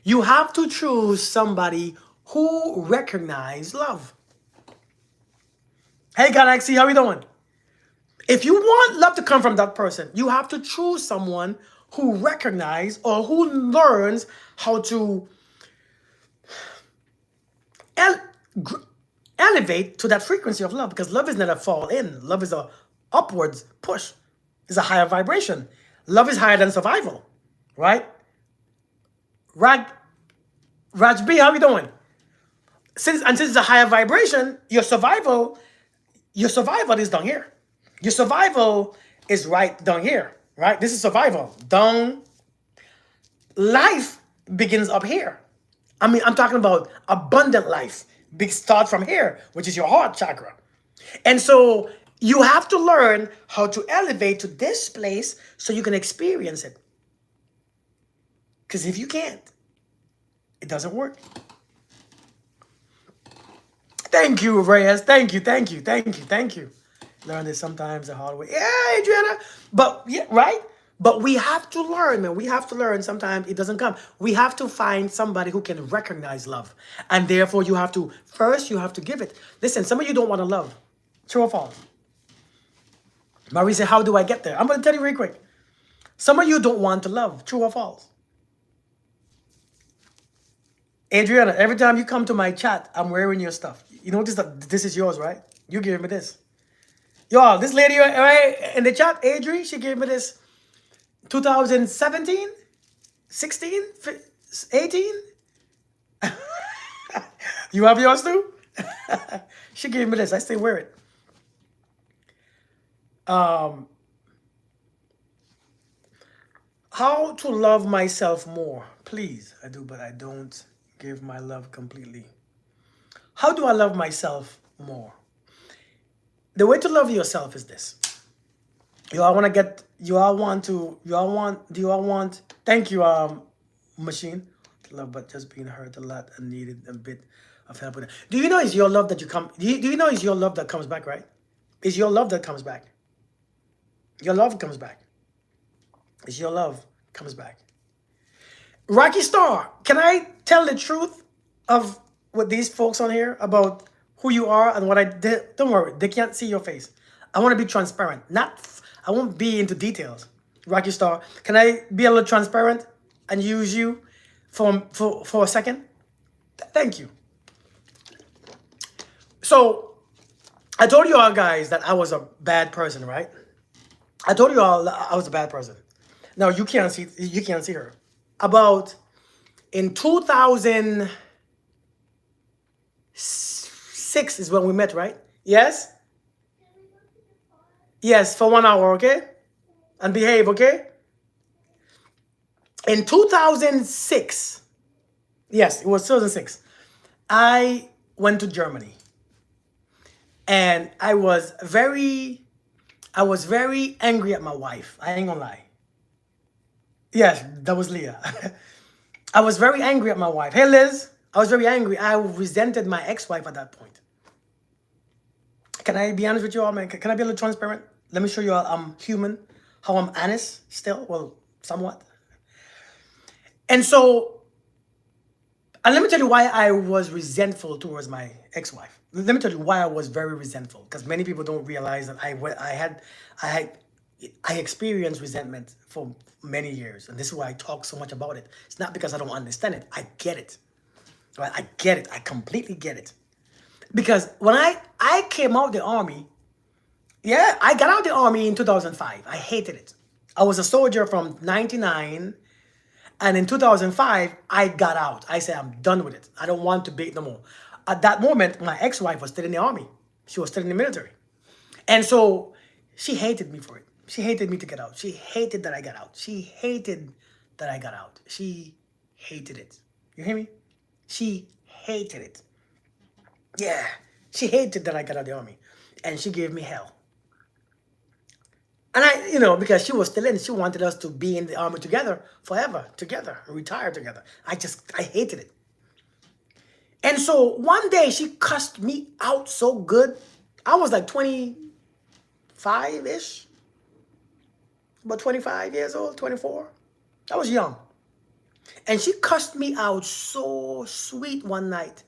You have to choose somebody who recognizes love. Hey, Galaxy, how you doing? If you want love to come from that person, you have to choose someone who recognizes or who learns how to elevate to that frequency of love, because love is not a fall in. Love is a upwards push. It's a higher vibration. Love is higher than survival, right? Raj B, how you doing? Since it's a higher vibration, your survival is down here. Your survival is right down here, right? This is survival. Down. Life begins up here. I mean, I'm talking about abundant life. Big start from here, which is your heart chakra. And so you have to learn how to elevate to this place so you can experience it. Because if you can't, it doesn't work. Thank you, Reyes. Thank you. Learn this sometimes the hard way. Yeah, Adriana. But yeah, right? But we have to learn, man. We have to learn. Sometimes it doesn't come. We have to find somebody who can recognize love. And therefore you have to give it. Listen, some of you don't want to love. True or false? Marie said, how do I get there? I'm going to tell you real quick. Some of you don't want to love. True or false? Adriana, every time you come to my chat, I'm wearing your stuff. You notice that this is yours, right? You gave me this. Y'all, this lady right in the chat, Adri, she gave me this 2017, 16, 18. You have yours too? She gave me this. I still wear it. How to love myself more? Please, I do, but I don't give my love completely. How do I love myself more? The way to love yourself is this. Thank you, machine. Love, but just being hurt a lot and needed a bit of help with it. Do you know it's your love that do you know it's your love that comes back, right? It's your love that comes back. Your love comes back. It's your love comes back. Rocky Star, can I tell the truth of what these folks on here about who you are and what I did? Don't worry, they can't see your face. I want to be transparent. I won't be into details. Rocky Star, can I be a little transparent and use you for a second? Thank you. So I told you all guys that I was a bad person, right? I told you all I was a bad person. Now you can't see her. About in 2006 is when we met, right? Yes? Yes, for 1 hour, okay? And behave, okay? In 2006, yes, it was 2006, I went to Germany and I was very angry at my wife. I ain't gonna lie. Yes, that was Leah. I was very angry at my wife. Hey, Liz. I was very angry. I resented my ex-wife at that point. Can I be honest with you all, man? Can I be a little transparent? Let me show you all I'm human, how I'm honest still. Well, somewhat. And so, and let me tell you why I was resentful towards my ex-wife. Let me tell you why I was very resentful, because many people don't realize that I had, I experienced resentment for many years, and this is why I talk so much about it. It's not because I don't understand it. I get it. Right? I get it. I completely get it. Because when I came out the army, yeah, I got out the army in 2005. I hated it. I was a soldier from 99, and in 2005, I got out. I said, I'm done with it. I don't want to be it no more. At that moment, my ex-wife was still in the army. She was still in the military. And so she hated me for it. She hated me to get out. She hated that I got out. She hated that I got out. She hated it. You hear me? She hated it. Yeah. She hated that I got out of the army. And she gave me hell. And because she was still in, she wanted us to be in the army together forever, together, retire together. I hated it. And so one day she cussed me out so good. I was like 25-ish, about 25 years old, 24. I was young. And she cussed me out so sweet one night.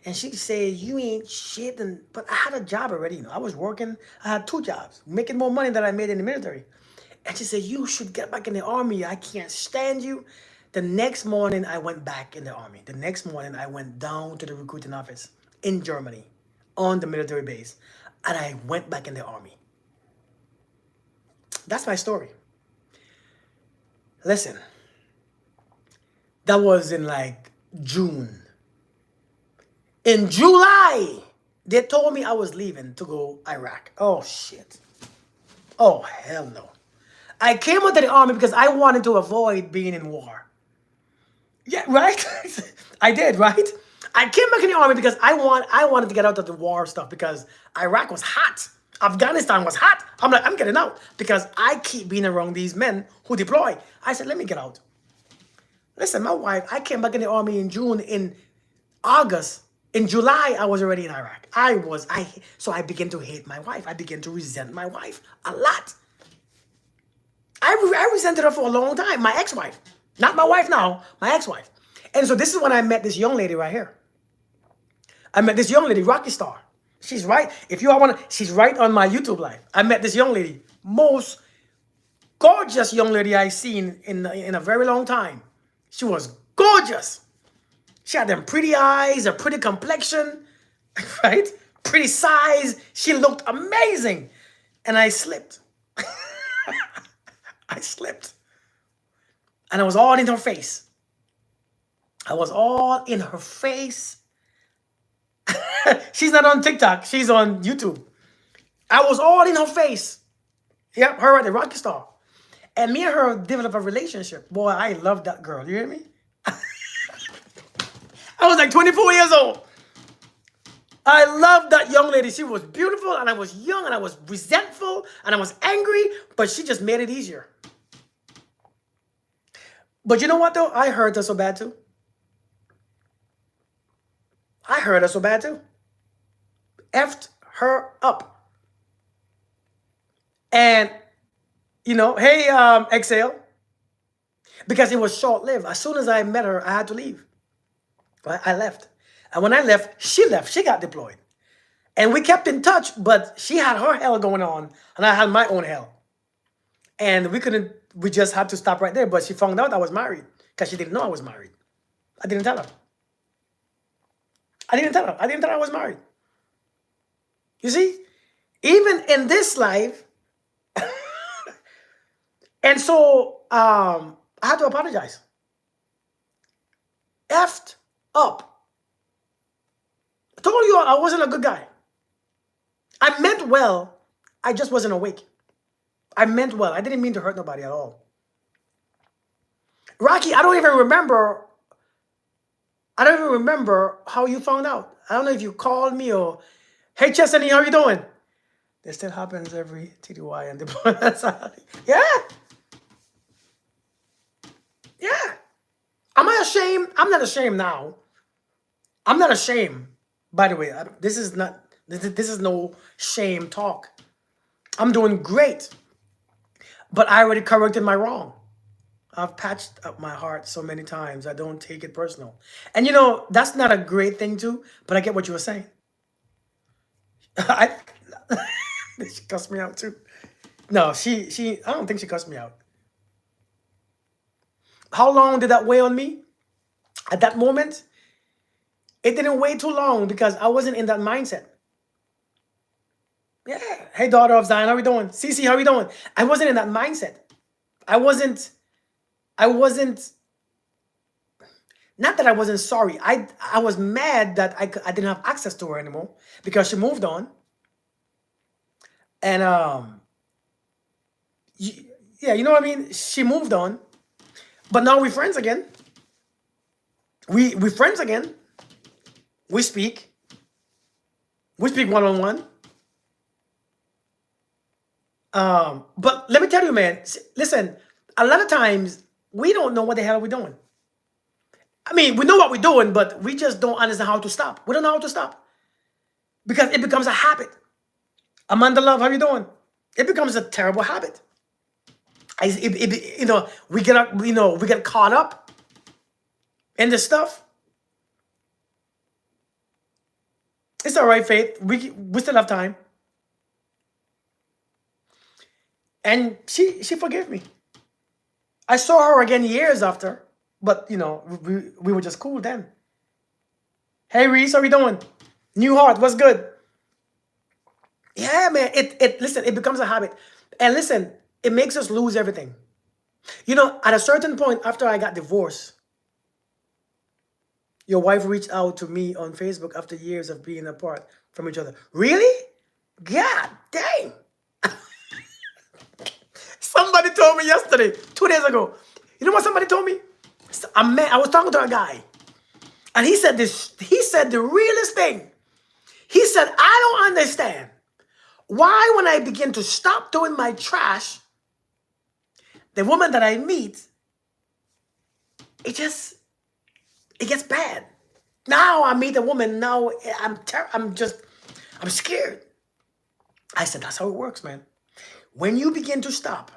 And she said, you ain't shit. But I had a job already. I was working. I had 2 jobs, making more money than I made in the military. And she said, you should get back in the army. I can't stand you. The next morning, I went back in the army. The next morning, I went down to the recruiting office in Germany on the military base. And I went back in the army. That's my story. Listen, that was in like June. In July, they told me I was leaving to go Iraq. Oh, shit. Oh, hell no. I came into the army because I wanted to avoid being in war. Yeah, right? I did, right? I came back in the army because I wanted to get out of the war stuff because Iraq was hot. Afghanistan was hot. I'm like, I'm getting out because I keep being around these men who deploy. I said, let me get out. Listen, my wife, I came back in the army in June. In August, in July, I was already in Iraq. So I began to hate my wife. I began to resent my wife a lot. I resented her for a long time. My ex-wife, not my wife now, my ex-wife. And so this is when I met this young lady right here. I met this young lady, Rocky Star. She's right. If you all want to, she's right on my YouTube live. I met this young lady, most gorgeous young lady I've seen in a very long time. She was gorgeous. She had them pretty eyes, a pretty complexion, right? Pretty size. She looked amazing. And I slipped. I slipped. And I was all in her face. I was all in her face. She's not on TikTok. She's on YouTube. I was all in her face. Yep, her at the Rocky Star. And me and her developed a relationship. Boy, I love that girl. You hear me? I was like 24 years old. I loved that young lady. She was beautiful, and I was young, and I was resentful, and I was angry, but she just made it easier. But you know what, though? I hurt her so bad, too. I hurt her so bad, too. Effed her up. And, hey, Exhale. because it was short lived. As soon as I met her, I had to leave. Right? I left. And when I left. She left. She got deployed. And we kept in touch, but she had her hell going on, and I had my own hell. And we just had to stop right there. But she found out I was married because she didn't know I was married. I didn't tell her. I didn't tell her. I didn't tell her I was married. You see? Even in this life, and so I had to apologize. Effed up. I told you I wasn't a good guy. I meant well. I just wasn't awake. I meant well. I didn't mean to hurt nobody at all. Rocky, I don't even remember. I don't even remember how you found out. I don't know if you called me or, hey, Chestney, how you doing? This still happens every TDY and deployment. Yeah. Yeah. Am I ashamed? I'm not ashamed now. I'm not ashamed. By the way, this is not. This is no shame talk. I'm doing great, but I already corrected my wrong. I've patched up my heart so many times. I don't take it personal, and that's not a great thing too. But I get what you were saying. I she cussed me out too. No, she. I don't think she cussed me out. How long did that weigh on me? At that moment, it didn't weigh too long because I wasn't in that mindset. Yeah. Hey, daughter of Zion, how we doing? Cece, how we doing? I wasn't in that mindset. I wasn't. I wasn't. Not that I wasn't sorry. I was mad that I didn't have access to her anymore because she moved on. And yeah, you know what I mean. She moved on, but now we're friends again. We friends again. We speak. We speak one on one. But let me tell you, man. Listen, a lot of times we don't know what the hell we're doing. I mean, we know what we're doing, but we just don't understand how to stop. We don't know how to stop because it becomes a habit. Amanda Love, how you doing? It becomes a terrible habit. We get caught up in this stuff. It's all right, Faith. We still have time. And she forgave me. I saw her again years after, but we were just cool then. Hey Reese, how we doing? New Heart, what's good? Yeah, man. Listen, it becomes a habit. And listen, it makes us lose everything. At a certain point after I got divorced, your wife reached out to me on Facebook after years of being apart from each other. Really? God dang. Somebody told me yesterday, 2 days ago. You know what somebody told me? I was talking to a guy, and he said this. He said the realest thing. He said, I don't understand why when I begin to stop doing my trash, the woman that I meet, it gets bad. Now I meet a woman. Now I'm scared. I said, that's how it works, man. When you begin to stop,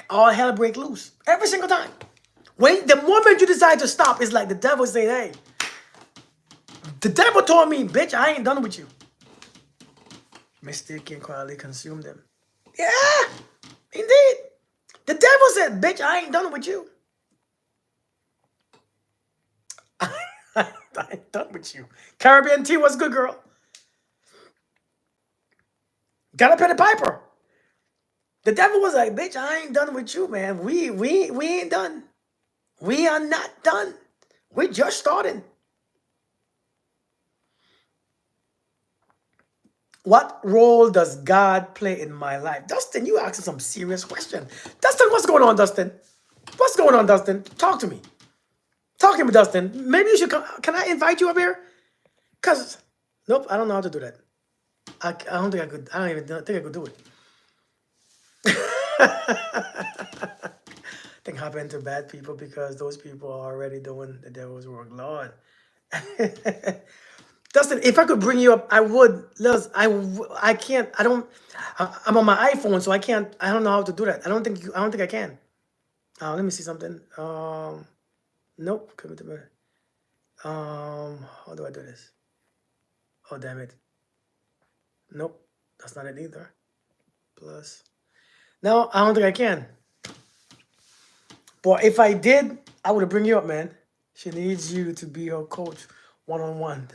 all hell break loose every single time. When the moment you decide to stop, it's like the devil saying, hey, the devil told me, bitch, I ain't done with you. Mistake can quietly consume them. Yeah, indeed. The devil said, bitch, I ain't done with you. I ain't done with you. Caribbean T, what's good, girl? Gotta pay the piper. The devil was like, bitch, I ain't done with you, man. We ain't done. We are not done. We just started. What role does God play in my life? Dustin, you asking some serious question. Dustin, what's going on, Dustin? What's going on, Dustin? Talk to me. Talk to me, Dustin. Maybe you should come. Can I invite you up here? Because, nope, I don't know how to do that. I don't think I could. I don't even think I could do it. Thing happened to bad people because those people are already doing the devil's work. Lord. Dustin, if I could bring you up, I would. Liz, I can't. I'm on my iPhone, so I can't. I don't know how to do that. I don't think I can. Let me see something. Nope. How do I do this? Oh, damn it. Nope. That's not it either. Plus. No, I don't think I can. But if I did, I would have bring you up, man. She needs you to be her coach, one on one.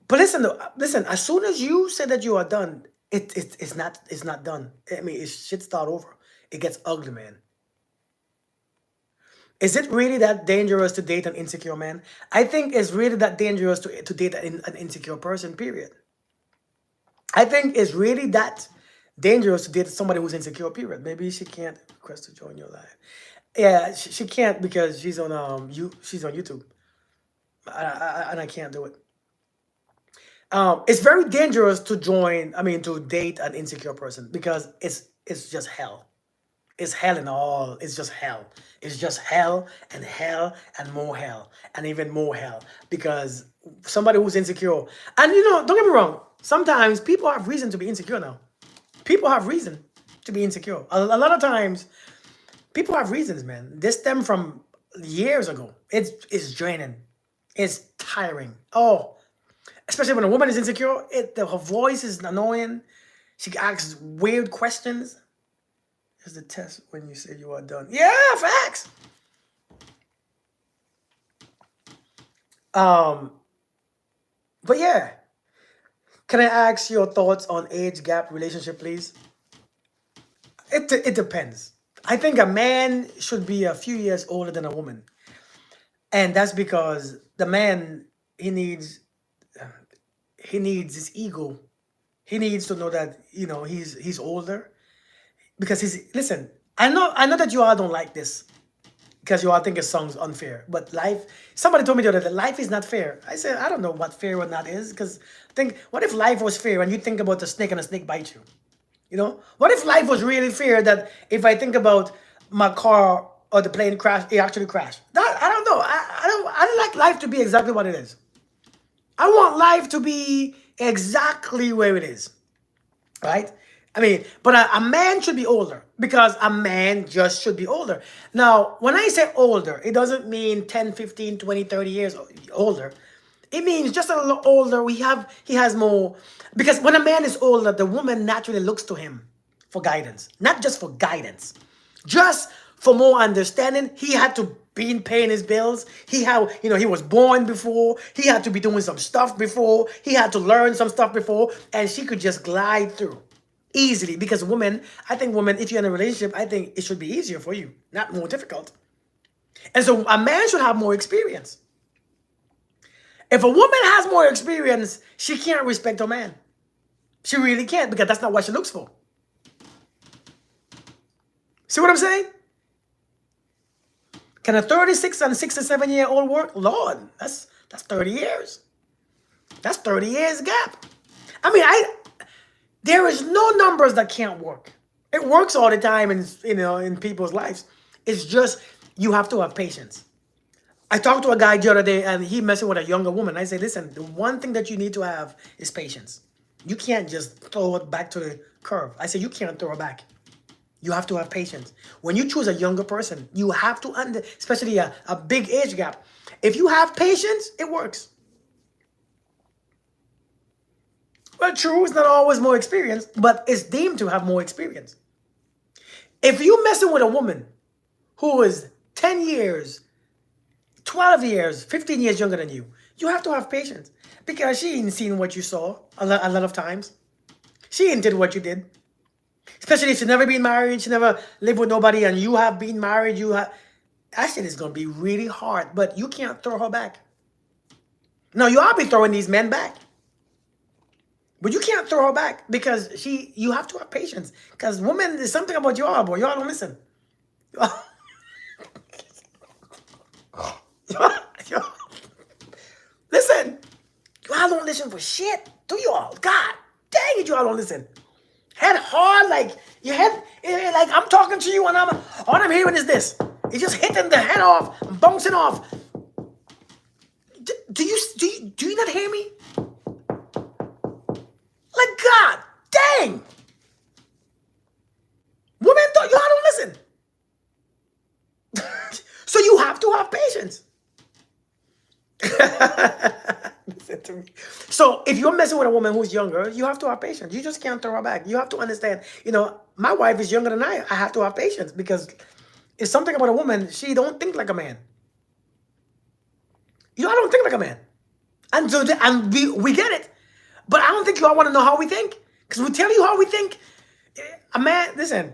But listen, though, listen. As soon as you say that you are done, it's not done. I mean, it should start over. It gets ugly, man. Is it really that dangerous to date an insecure man? I think it's really that dangerous to date an insecure person. Period. I think it's really that dangerous to date somebody who's insecure. Period. Maybe she can't request to join your life. Yeah, she can't because she's on YouTube, and I can't do it. It's very dangerous to join. I mean, to date an insecure person because it's just hell. It's hell and all. It's just hell. It's just hell and more hell and even more hell because somebody who's insecure. And don't get me wrong. Sometimes people have reason to be insecure now. People have reason to be insecure. A lot of times, people have reasons, man. They stem from years ago. It's draining. It's tiring. Oh, especially when a woman is insecure, her voice is annoying. She asks weird questions. Is the test when you say you are done? Yeah, facts. Um, but yeah, can I ask your thoughts on age gap relationship, please? It depends. I think a man should be a few years older than a woman, and that's because the man he needs he needs his ego. He needs to know that he's older because he's listen. I know that you all don't like this because you all think it sounds unfair. But life, somebody told me the other day, life is not fair. I said, I don't know what fair or not is because think, what if life was fair and you think about the snake and the snake bites you? What if life was really fair that if I think about my car or the plane crash, it actually crashed? That, I don't know. I don't like life to be exactly what it is. I want life to be exactly where it is. Right? I mean, but a man should be older because a man just should be older. Now, when I say older, it doesn't mean 10, 15, 20, 30 years older. It means just a little older. He has more because when a man is older, the woman naturally looks to him for guidance, not just for guidance, just for more understanding. He had to be paying his bills. He was born before. He had to be doing some stuff before. He had to learn some stuff before, and she could just glide through easily because I think women, if you're in a relationship, I think it should be easier for you, not more difficult. And so a man should have more experience. If a woman has more experience, she can't respect a man. She really can't because that's not what she looks for. See what I'm saying? Can a 36 and 67-year-old work? Lord, that's 30 years. That's 30 years gap. I mean, there is no numbers that can't work. It works all the time in people's lives. It's just you have to have patience. I talked to a guy the other day and he messing with a younger woman. I say, listen, the one thing that you need to have is patience. You can't just throw it back to the curve. I say, you can't throw it back. You have to have patience. When you choose a younger person, you have to especially a big age gap. If you have patience, it works. Well, true, it's not always more experience, but it's deemed to have more experience. If you messing with a woman who is 10 years, 12 years, 15 years younger than you have to have patience because she ain't seen what you saw a lot of times. She ain't did what you did. Especially if she never been married, she never lived with nobody, and you have been married, that shit is going to be really hard, but you can't throw her back. No, you are be throwing these men back. But you can't throw her back because you have to have patience. Because women, there's something about y'all, boy. Y'all don't listen. Y'all, listen. Y'all don't listen for shit. Do y'all? God dang it, y'all don't listen. Head hard, like your head, like I'm talking to you and all I'm hearing is this. It's just hitting the head off, bouncing off. Do you not hear me? Like God dang. Women y'all don't listen. Listen to me. So if you're messing with a woman who's younger, you have to have patience. You just can't throw her back. You have to understand. My wife is younger than I. I have to have patience because it's something about a woman. She don't think like a man. I don't think like a man, and we get it. But I don't think you all want to know how we think because we tell you how we think. A man, listen.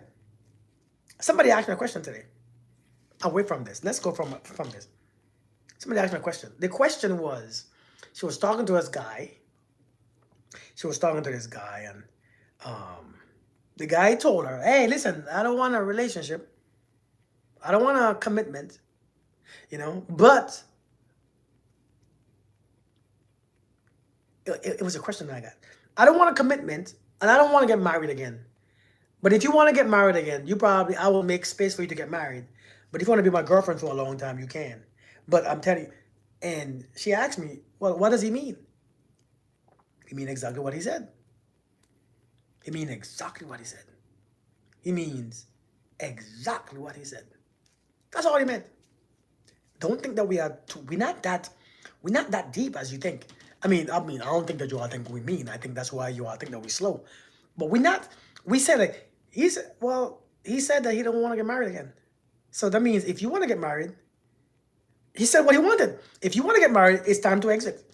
Somebody asked me a question today. Away from this. Let's go from this. Somebody asked me a question. The question was, she was talking to this guy. She was talking to this guy, and the guy told her, "Hey, listen, I don't want a relationship. I don't want a commitment, But it was a question that I got. I don't want a commitment, and I don't want to get married again. But if you want to get married again, I will make space for you to get married. But if you want to be my girlfriend for a long time, you can. But I'm telling you." And she asked me, "Well, what does he mean?" He mean exactly what he said. He mean exactly what he said. He means exactly what he said. That's all he meant. Don't think that we're not that deep as you think. I don't think that you all think we mean. I think that's why you all think that we slow. But we're not. We said that he said that he don't want to get married again. So that means if you want to get married, he said what he wanted. If you want to get married, it's time to exit.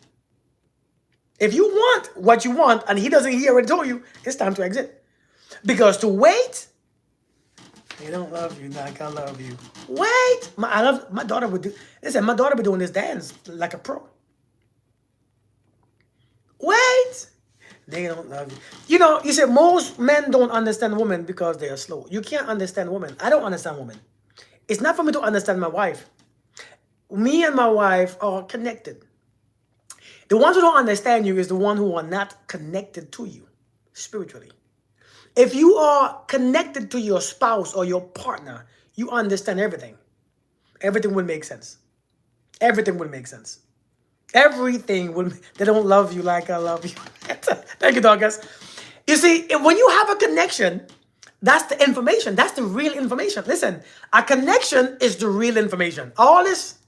If you want what you want and he already told you, it's time to exit. Because to wait, they don't love you like I love you. Wait, my daughter would do. Listen, my daughter be doing this dance like a pro. Wait, they don't love you. You said most men don't understand women because they are slow. You can't understand women. I don't understand women. It's not for me to understand my wife. Me and my wife are connected. The ones who don't understand you is the one who are not connected to you spiritually. If you are connected to your spouse or your partner, you understand everything. Everything will make sense. Everything will make sense. Everything will. They don't love you like I love you. Thank you, Douglas. You see, when you have a connection, that's the information. That's the real information. Listen, a connection is the real information. All this,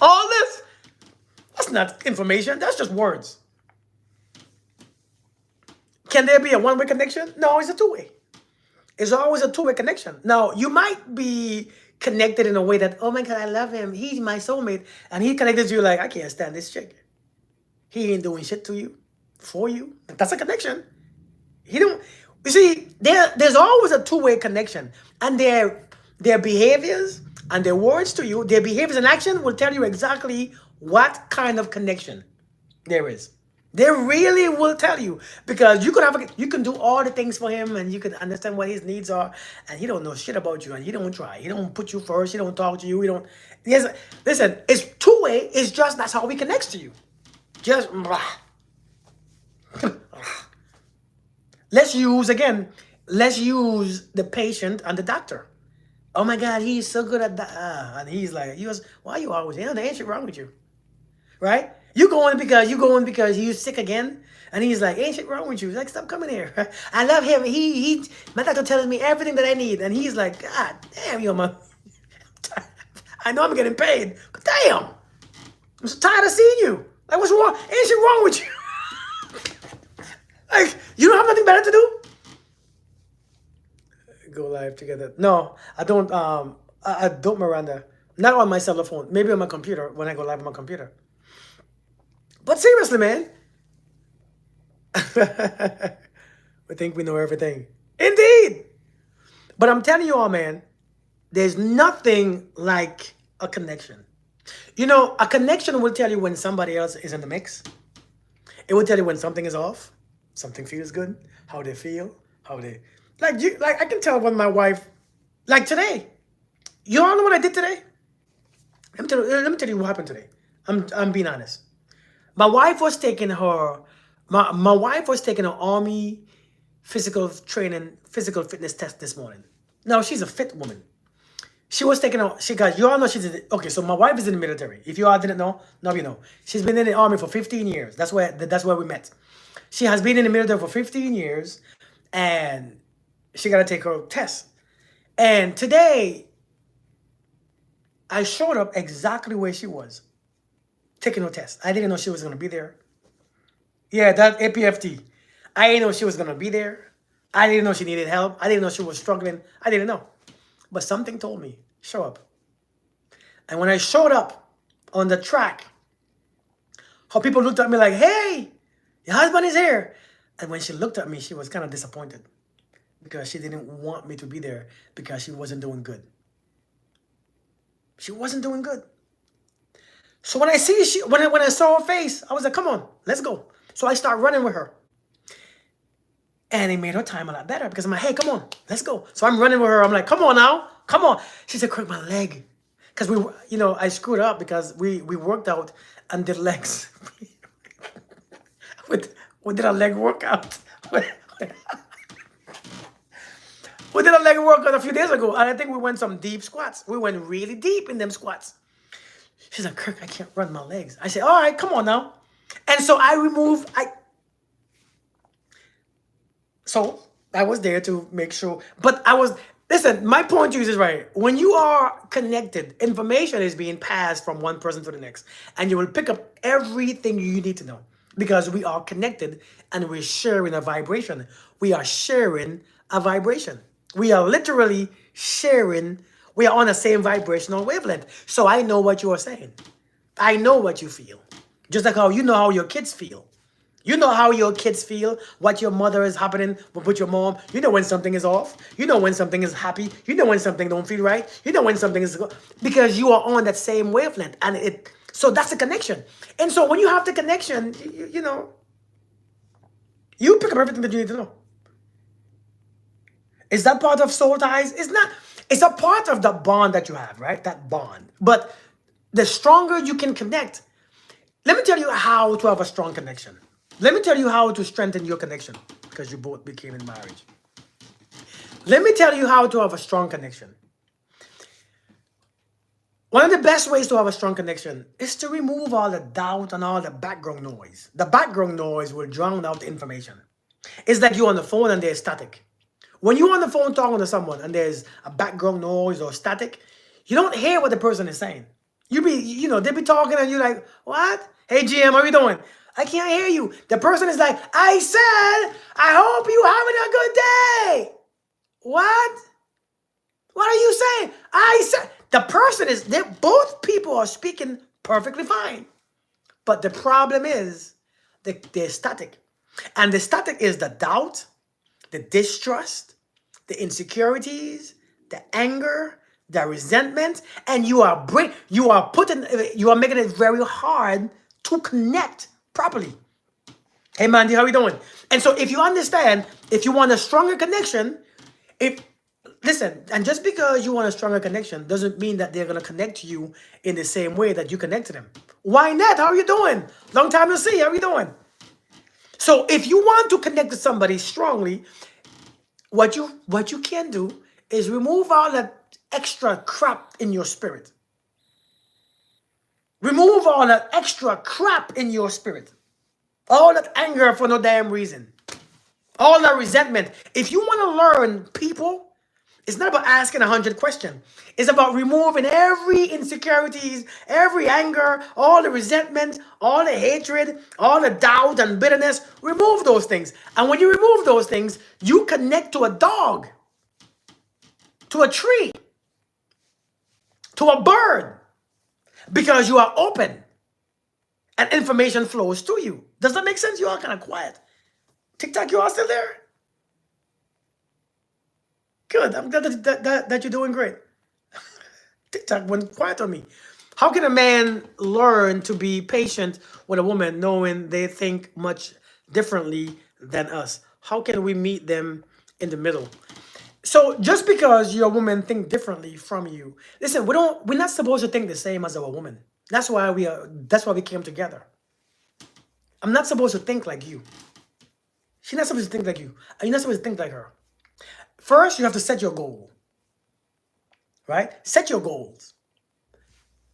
all this, that's not information. That's just words. Can there be a one-way connection? No, it's a two-way. It's always a two-way connection. Now, you might be connected in a way that, oh my God, I love him. He's my soulmate. And he connected to you like, I can't stand this chick. He ain't doing shit to you, for you. That's a connection. He don't. You see, there's always a two-way connection. And their behaviors and their words to you, their behaviors and action will tell you exactly what kind of connection there is. They really will tell you because you can do all the things for him and you can understand what his needs are and he don't know shit about you and he don't try. He don't put you first. He don't talk to you. He don't. Yes, listen. It's two-way. It's just that's how he connects to you. Just let's use the patient and the doctor. Oh my God, he's so good at that. And he's like, why are you always? There ain't shit wrong with you, right? You going because he's sick again, and he's like, ain't shit wrong with you. He's like, stop coming here. I love him. My doctor tells me everything that I need, and he's like, God damn, you're my. I know I'm getting paid, but damn, I'm so tired of seeing you. Like, what's wrong? Ain't shit wrong with you. Like, you don't have nothing better to do. Go live together. No, I don't. I don't, Miranda. Not on my cell phone. Maybe on my computer when I go live on my computer. But seriously, man. We think we know everything. Indeed. But I'm telling you all, man, there's nothing like a connection. A connection will tell you when somebody else is in the mix. It will tell you when something is off, something feels good, how they feel, like I can tell when my wife, like today. You all know what I did today? Let me tell you what happened today. I'm being honest. My wife was taking her army physical fitness test this morning. Now she's a fit woman. She was taking you all know okay, so my wife is in the military. If you all didn't know, now you know. She's been in the army for 15 years. That's where we met. She has been in the military for 15 years and she got to take her test. And today I showed up exactly where she was, taking her test. I didn't know she was gonna be there. Yeah, that APFT. I didn't know she was gonna be there. I didn't know she needed help. I didn't know she was struggling. I didn't know. But something told me, show up. And when I showed up on the track, how people looked at me like, hey, your husband is here. And when she looked at me, she was kind of disappointed because she didn't want me to be there because she wasn't doing good. She wasn't doing good. So when I see when I saw her face, I was like, come on, let's go. So I start running with her. And it made her time a lot better because I'm like, hey, come on, let's go. So I'm running with her. I'm like, come on now, come on. She said, crack my leg. Because I screwed up because we worked out and did legs. we did a leg workout. We did a leg workout a few days ago. And I think we went some deep squats. We went really deep in them squats. She's like, Kirk, I can't run my legs. I said, all right, come on now. And so so I was there to make sure, but listen, my point to you is right. When you are connected, information is being passed from one person to the next, and you will pick up everything you need to know because we are connected and we're sharing a vibration. We are sharing a vibration. We are literally sharing, we are on the same vibrational wavelength. So I know what you are saying. I know what you feel. Just like how you know how your kids feel. You know how your kids feel, what your mother is happening with your mom. You know when something is off. You know when something is happy. You know when something don't feel right. You know when something is because you are on that same wavelength, and so that's the connection. And so when you have the connection, you pick up everything that you need to know. Is that part of soul ties? It's not. It's a part of the bond that you have, right? That bond. But the stronger you can connect, let me tell you how to have a strong connection. Let me tell you how to strengthen your connection because you both became in marriage. Let me tell you how to have a strong connection. One of the best ways to have a strong connection is to remove all the doubt and all the background noise. The background noise will drown out the information. It's like you're on the phone and there's static. When you're on the phone talking to someone and there's a background noise or static, you don't hear what the person is saying. They be talking and you're like, what? Hey, GM, how you doing? I can't hear you. The person is like, I said, I hope you having a good day. What? What are you saying? I said, the person is, both people are speaking perfectly fine. But the problem is, they're static. And the static is the doubt, the distrust, the insecurities, the anger, the resentment, and you are making it very hard to connect properly. Hey Mandy, how you doing? And so if you understand, if you want a stronger connection, listen, and just because you want a stronger connection doesn't mean that they're gonna connect to you in the same way that you connect to them. Why not? How are you doing? Long time to see. How are you doing? So if you want to connect to somebody strongly, what you can do is remove all that extra crap in your spirit. Remove all that extra crap in your spirit. All that anger for no damn reason. All that resentment. If you want to learn people, it's not about asking 100 questions. It's about removing every insecurities, every anger, all the resentment, all the hatred, all the doubt and bitterness. Remove those things. And when you remove those things, you connect to a dog, to a tree, to a bird, because you are open and information flows to you. Does that make sense? You are kind of quiet. TikTok, you are still there? Good. I'm glad that you're doing great. TikTok went quiet on me. How can a man learn to be patient with a woman knowing they think much differently than us? How can we meet them in the middle? So just because your woman think differently from you, listen, we're not supposed to think the same as our woman. That's why we came together. I'm not supposed to think like you. She's not supposed to think like you. And you're not supposed to think like her. First, you have to set your goal. Right? Set your goals.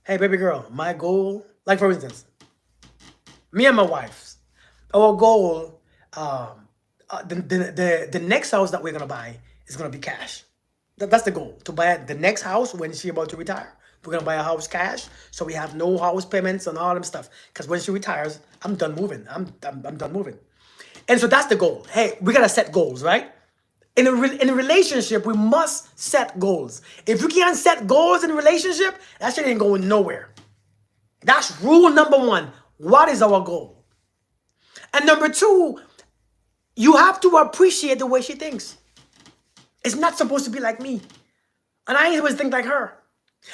Hey, baby girl, my goal, like for instance, me and my wife, our goal, the next house that we're gonna buy is gonna be cash. That's the goal, to buy the next house when she's about to retire. We're gonna buy a house cash, so we have no house payments and all them stuff. Because when she retires, I'm done moving. I'm done moving. And so that's the goal. Hey, we gotta set goals, right? In a relationship, we must set goals. If you can't set goals in a relationship, that shit ain't going nowhere. That's rule number one. What is our goal? And number two, you have to appreciate the way she thinks. It's not supposed to be like me. And I ain't always think like her.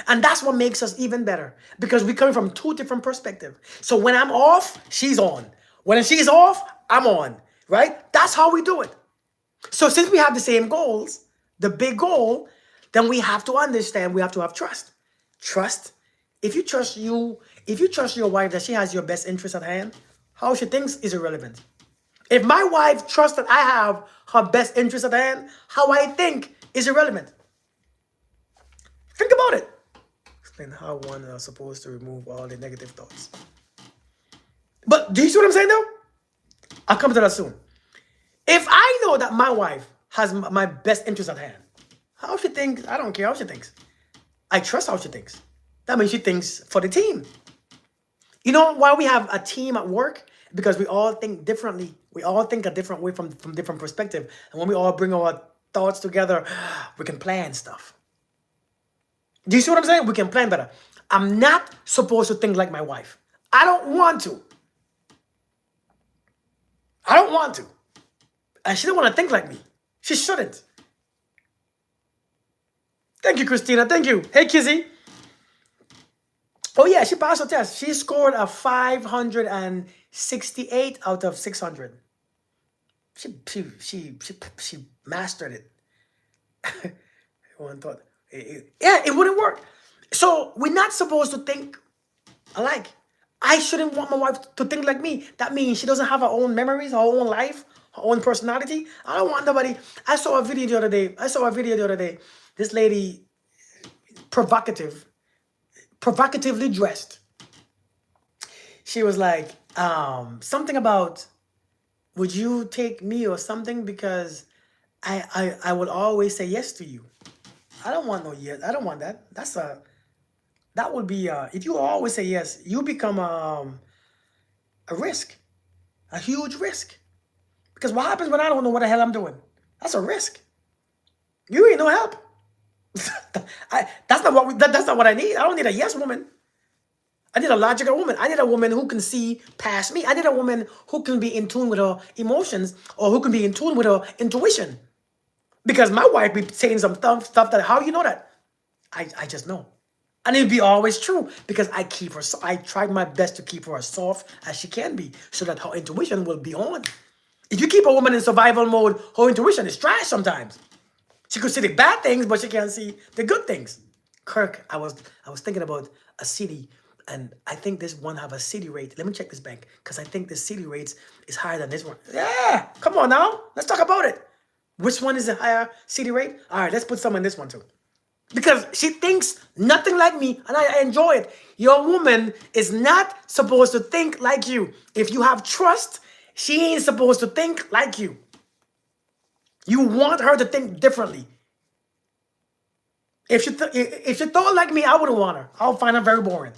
And that's what makes us even better. Because we come from two different perspectives. So when I'm off, she's on. When she's off, I'm on. Right? That's how we do it. So since we have the same goals, the big goal, then we have to understand we have to have trust. Trust. If you trust your wife that she has your best interest at hand, how she thinks is irrelevant. If my wife trusts that I have her best interest at hand, how I think is irrelevant. Think about it. Explain how one is supposed to remove all the negative thoughts. But do you see what I'm saying though? I'll come to that soon. If I know that my wife has my best interest at hand, how she thinks, I don't care how she thinks. I trust how she thinks. That means she thinks for the team. You know why we have a team at work? Because we all think differently. We all think a different way from different perspective. And when we all bring our thoughts together, we can plan stuff. Do you see what I'm saying? We can plan better. I'm not supposed to think like my wife. I don't want to. I don't want to. And she don't want to think like me. She shouldn't. Thank you, Christina. Thank you. Hey, Kizzy. Oh, yeah, she passed her test. She scored a 568 out of 600. She mastered it. Everyone thought, yeah, it wouldn't work. So we're not supposed to think alike. I shouldn't want my wife to think like me. That means she doesn't have her own memories, her own life, her own personality. I don't want nobody. I saw a video the other day. This lady, provocatively dressed. She was like, something about, would you take me or something? Because I will always say yes to you. I don't want no yes. I don't want that. That would be, if you always say yes, you become a risk, a huge risk. Because what happens when I don't know what the hell I'm doing? That's a risk. You ain't no help. That's not what I need. I don't need a yes woman. I need a logical woman. I need a woman who can see past me. I need a woman who can be in tune with her emotions or who can be in tune with her intuition. Because my wife be saying some stuff that, how you know that? I just know. And it'd be always true because I try my best to keep her as soft as she can be so that her intuition will be on. If you keep a woman in survival mode, her intuition is trash sometimes. She could see the bad things, but she can't see the good things. Kirk, I was thinking about a city, and I think this one have a city rate. Let me check this bank, because I think the city rates is higher than this one. Yeah, come on now. Let's talk about it. Which one is the higher city rate? All right, let's put some in this one too. Because she thinks nothing like me, and I enjoy it. Your woman is not supposed to think like you. If you have trust, she ain't supposed to think like you. You want her to think differently. If she thought like me, I wouldn't want her. I'll find her very boring.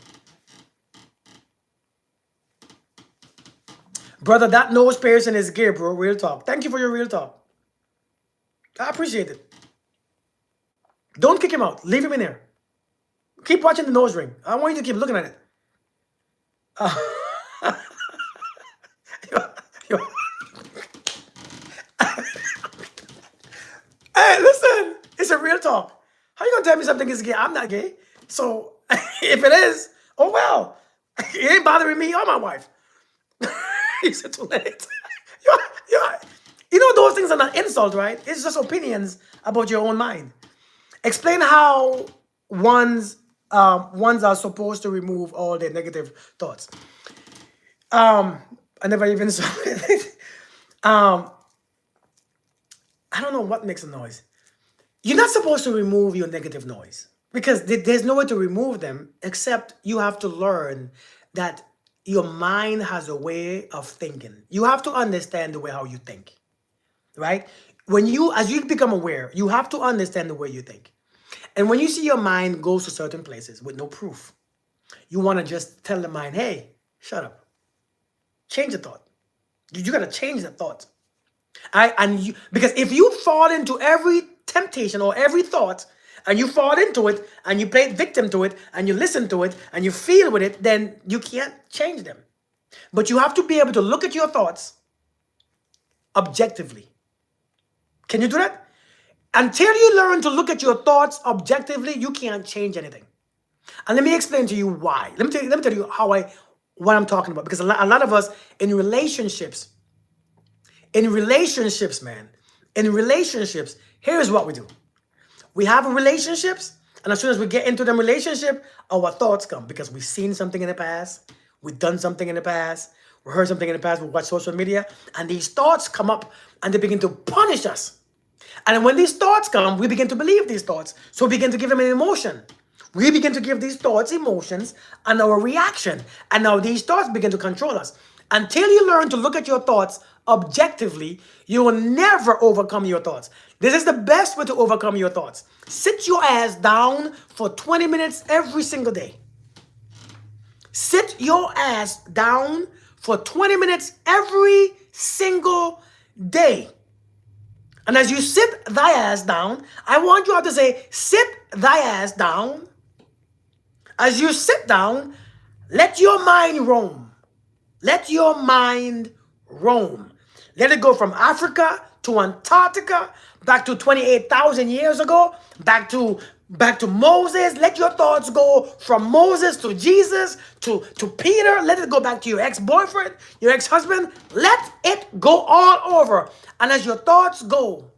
Brother, that nose piercing is gear, bro. Real talk. Thank you for your real talk. I appreciate it. Don't kick him out. Leave him in there. Keep watching the nose ring. I want you to keep looking at it. Hey, listen. It's a real talk. How you gonna tell me something is gay? I'm not gay. So if it is, oh well. It ain't bothering me or my wife. He said too late. You know those things are not insult, right? It's just opinions about your own mind. Explain how ones are supposed to remove all their negative thoughts. I never even saw it. I don't know what makes a noise. You're not supposed to remove your negative noise because there's no way to remove them except you have to learn that your mind has a way of thinking. You have to understand the way how you think, right? As you become aware, you have to understand the way you think. And when you see your mind goes to certain places with no proof, you want to just tell the mind, hey, shut up. Change the thought. You got to change the thought. Because if you fall into every temptation or every thought, and you fall into it, and you play victim to it, and you listen to it, and you feel with it, then you can't change them. But you have to be able to look at your thoughts objectively. Can you do that? Until you learn to look at your thoughts objectively, you can't change anything. And let me explain to you why. Let me tell you what I'm talking about. Because a lot of us man, in relationships, here's what we do. We have relationships, and as soon as we get into them relationship, our thoughts come because we've seen something in the past, we've done something in the past, we heard something in the past, we watch social media, and these thoughts come up and they begin to punish us. And when these thoughts come, we begin to believe these thoughts. So we begin to give them an emotion. We begin to give these thoughts emotions and our reaction. And now these thoughts begin to control us. Until you learn to look at your thoughts objectively, you will never overcome your thoughts. This is the best way to overcome your thoughts. Sit your ass down for 20 minutes every single day. Sit your ass down for 20 minutes every single day. And as you sit thy ass down, I want you all to say, sit thy ass down. As you sit down, let your mind roam. Let your mind roam. Let it go from Africa to Antarctica, back to 28,000 years ago, back to Moses. Let your thoughts go from Moses to Jesus to Peter. Let it go back to your ex-boyfriend, your ex-husband. Let it go all over. And as your thoughts go,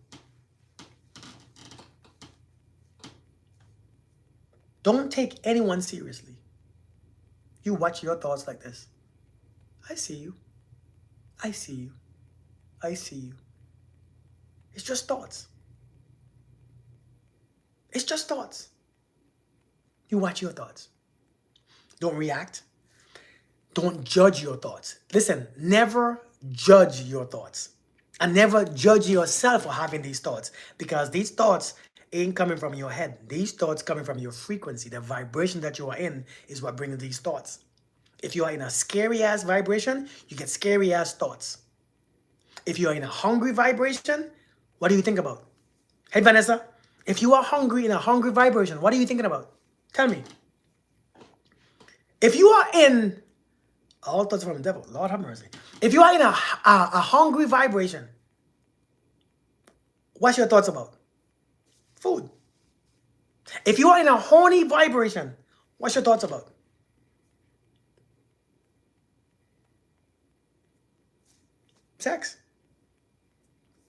don't take anyone seriously. You watch your thoughts like this. I see you. I see you. I see you. It's just thoughts. It's just thoughts. You watch your thoughts. Don't react. Don't judge your thoughts. Listen, never judge your thoughts. And never judge yourself for having these thoughts. Because these thoughts ain't coming from your head. These thoughts coming from your frequency. The vibration that you are in is what brings these thoughts. If you are in a scary ass vibration, you get scary ass thoughts. If you are in a hungry vibration, what do you think about? Hey, Vanessa, if you are hungry in a hungry vibration, what are you thinking about? Tell me. If you are in, all thoughts from the devil, Lord have mercy. If you are in a hungry vibration, what's your thoughts about? Food. If you are in a horny vibration, what's your thoughts about? Sex.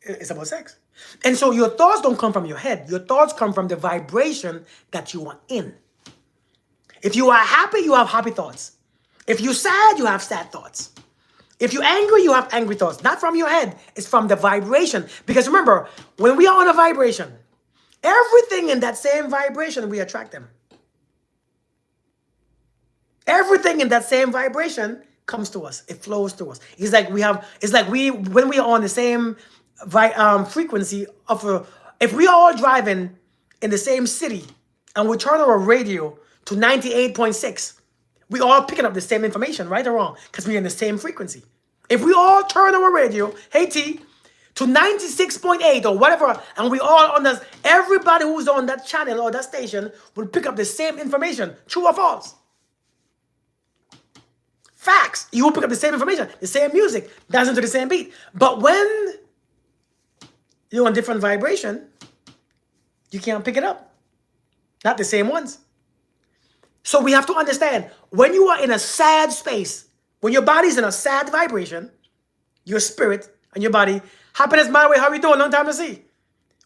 It's about sex. And so your thoughts don't come from your head. Your thoughts come from the vibration that you are in. If you are happy, you have happy thoughts. If you're sad, you have sad thoughts. If you're angry, you have angry thoughts. Not from your head. It's from the vibration. Because remember, when we are on a vibration, everything in that same vibration, we attract them. Everything in that same vibration comes to us. It flows to us. When we are on the same frequency of if we are all driving in the same city and we turn our radio to 98.6, we all picking up the same information, right or wrong, because we're in the same frequency. If we all turn our radio, hey T, to 96.8 or whatever, and we all on this, everybody who's on that channel or that station will pick up the same information, true or false. Facts. You will pick up the same information, the same music, dancing to the same beat. But when you're on different vibration, you can't pick it up. Not the same ones. So we have to understand, when you are in a sad space, when your body's in a sad vibration, your spirit and your body, happiness my way, how you doing? Long time to see.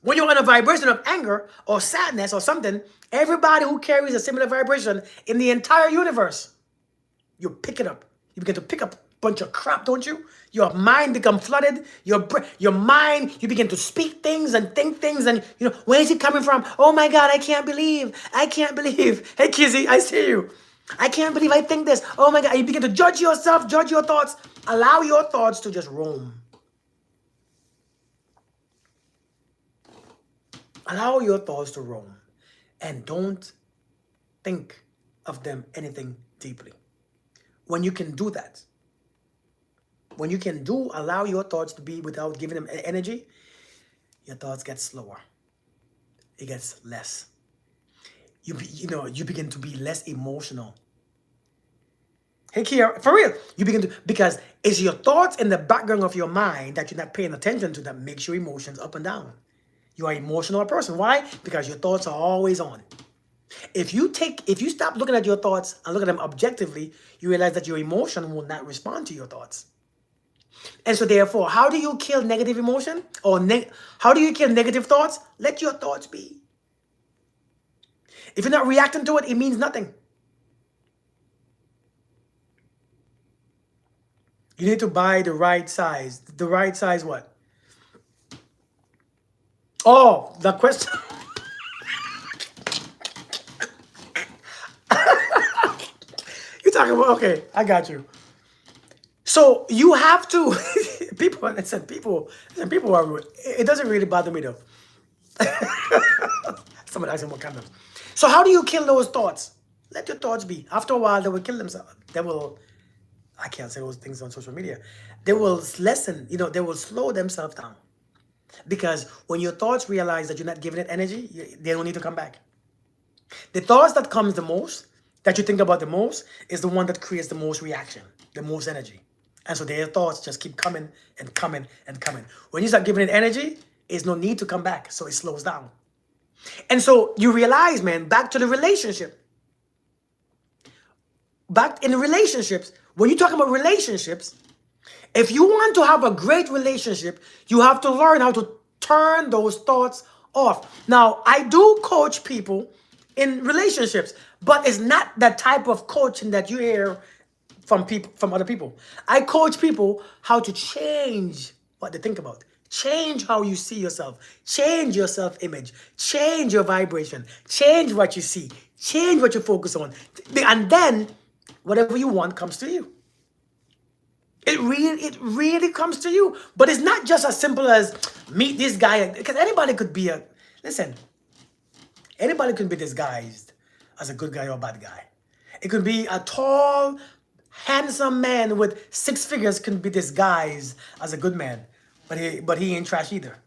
When you're in a vibration of anger or sadness or something, everybody who carries a similar vibration in the entire universe, you pick it up. You begin to pick up a bunch of crap, don't you? Your mind become flooded. Your mind, you begin to speak things and think things. And, where is it coming from? Oh, my God, I can't believe. I can't believe. Hey, Kizzy, I see you. I can't believe I think this. Oh, my God. You begin to judge yourself, judge your thoughts. Allow your thoughts to just roam. Allow your thoughts to roam. and don't think of them anything deeply. When you can do that, when you can do allow your thoughts to be without giving them energy, your thoughts get slower. It gets less. You begin to be less emotional. Hey, Kiara, for real, you begin to, because it's your thoughts in the background of your mind that you're not paying attention to that makes your emotions up and down. You are an emotional person. Why? Because your thoughts are always on. If you stop looking at your thoughts and look at them objectively, you realize that your emotion will not respond to your thoughts. And so therefore, how do you kill negative emotion? How do you kill negative thoughts? Let your thoughts be. If you're not reacting to it, it means nothing. You need to buy the right size. The right size what? Oh, the question. You're talking about, okay, I got you. So you have to, people are, it doesn't really bother me though. Someone asking what kind of. So how do you kill those thoughts? Let your thoughts be. After a while, they will kill themselves. I can't say those things on social media. They will lessen, they will slow themselves down. Because when your thoughts realize that you're not giving it energy, they don't need to come back. The thoughts that comes the most, that you think about the most, is the one that creates the most reaction, the most energy. And so their thoughts just keep coming and coming and coming. When you start giving it energy, there's no need to come back. So it slows down. And so you realize, man, back to the relationship. Back in relationships, when you talk about relationships, if you want to have a great relationship, you have to learn how to turn those thoughts off. Now, I do coach people in relationships, but it's not the type of coaching that you hear from other people. I coach people how to change what they think about. Change how you see yourself. Change your self-image. Change your vibration. Change what you see. Change what you focus on. And then whatever you want comes to you. It really comes to you. But it's not just as simple as meet this guy. Because anybody could be anybody can be disguised as a good guy or a bad guy. It could be a tall, handsome man with 6 figures can be disguised as a good man. But he ain't trash either.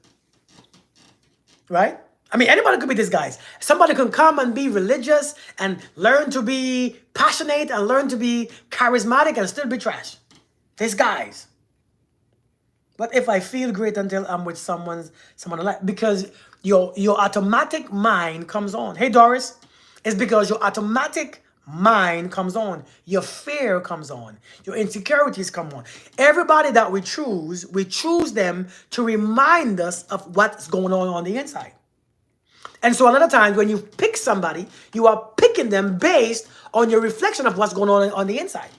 Right? I mean, anybody could be disguised. Somebody can come and be religious and learn to be passionate and learn to be charismatic and still be trash. Disguise. But if I feel great until I'm with someone alive, because your automatic mind comes on. Hey, Doris, it's because your automatic mind comes on. Your fear comes on. Your insecurities come on. Everybody that we choose them to remind us of what's going on the inside. And so a lot of times when you pick somebody, you are picking them based on your reflection of what's going on the inside.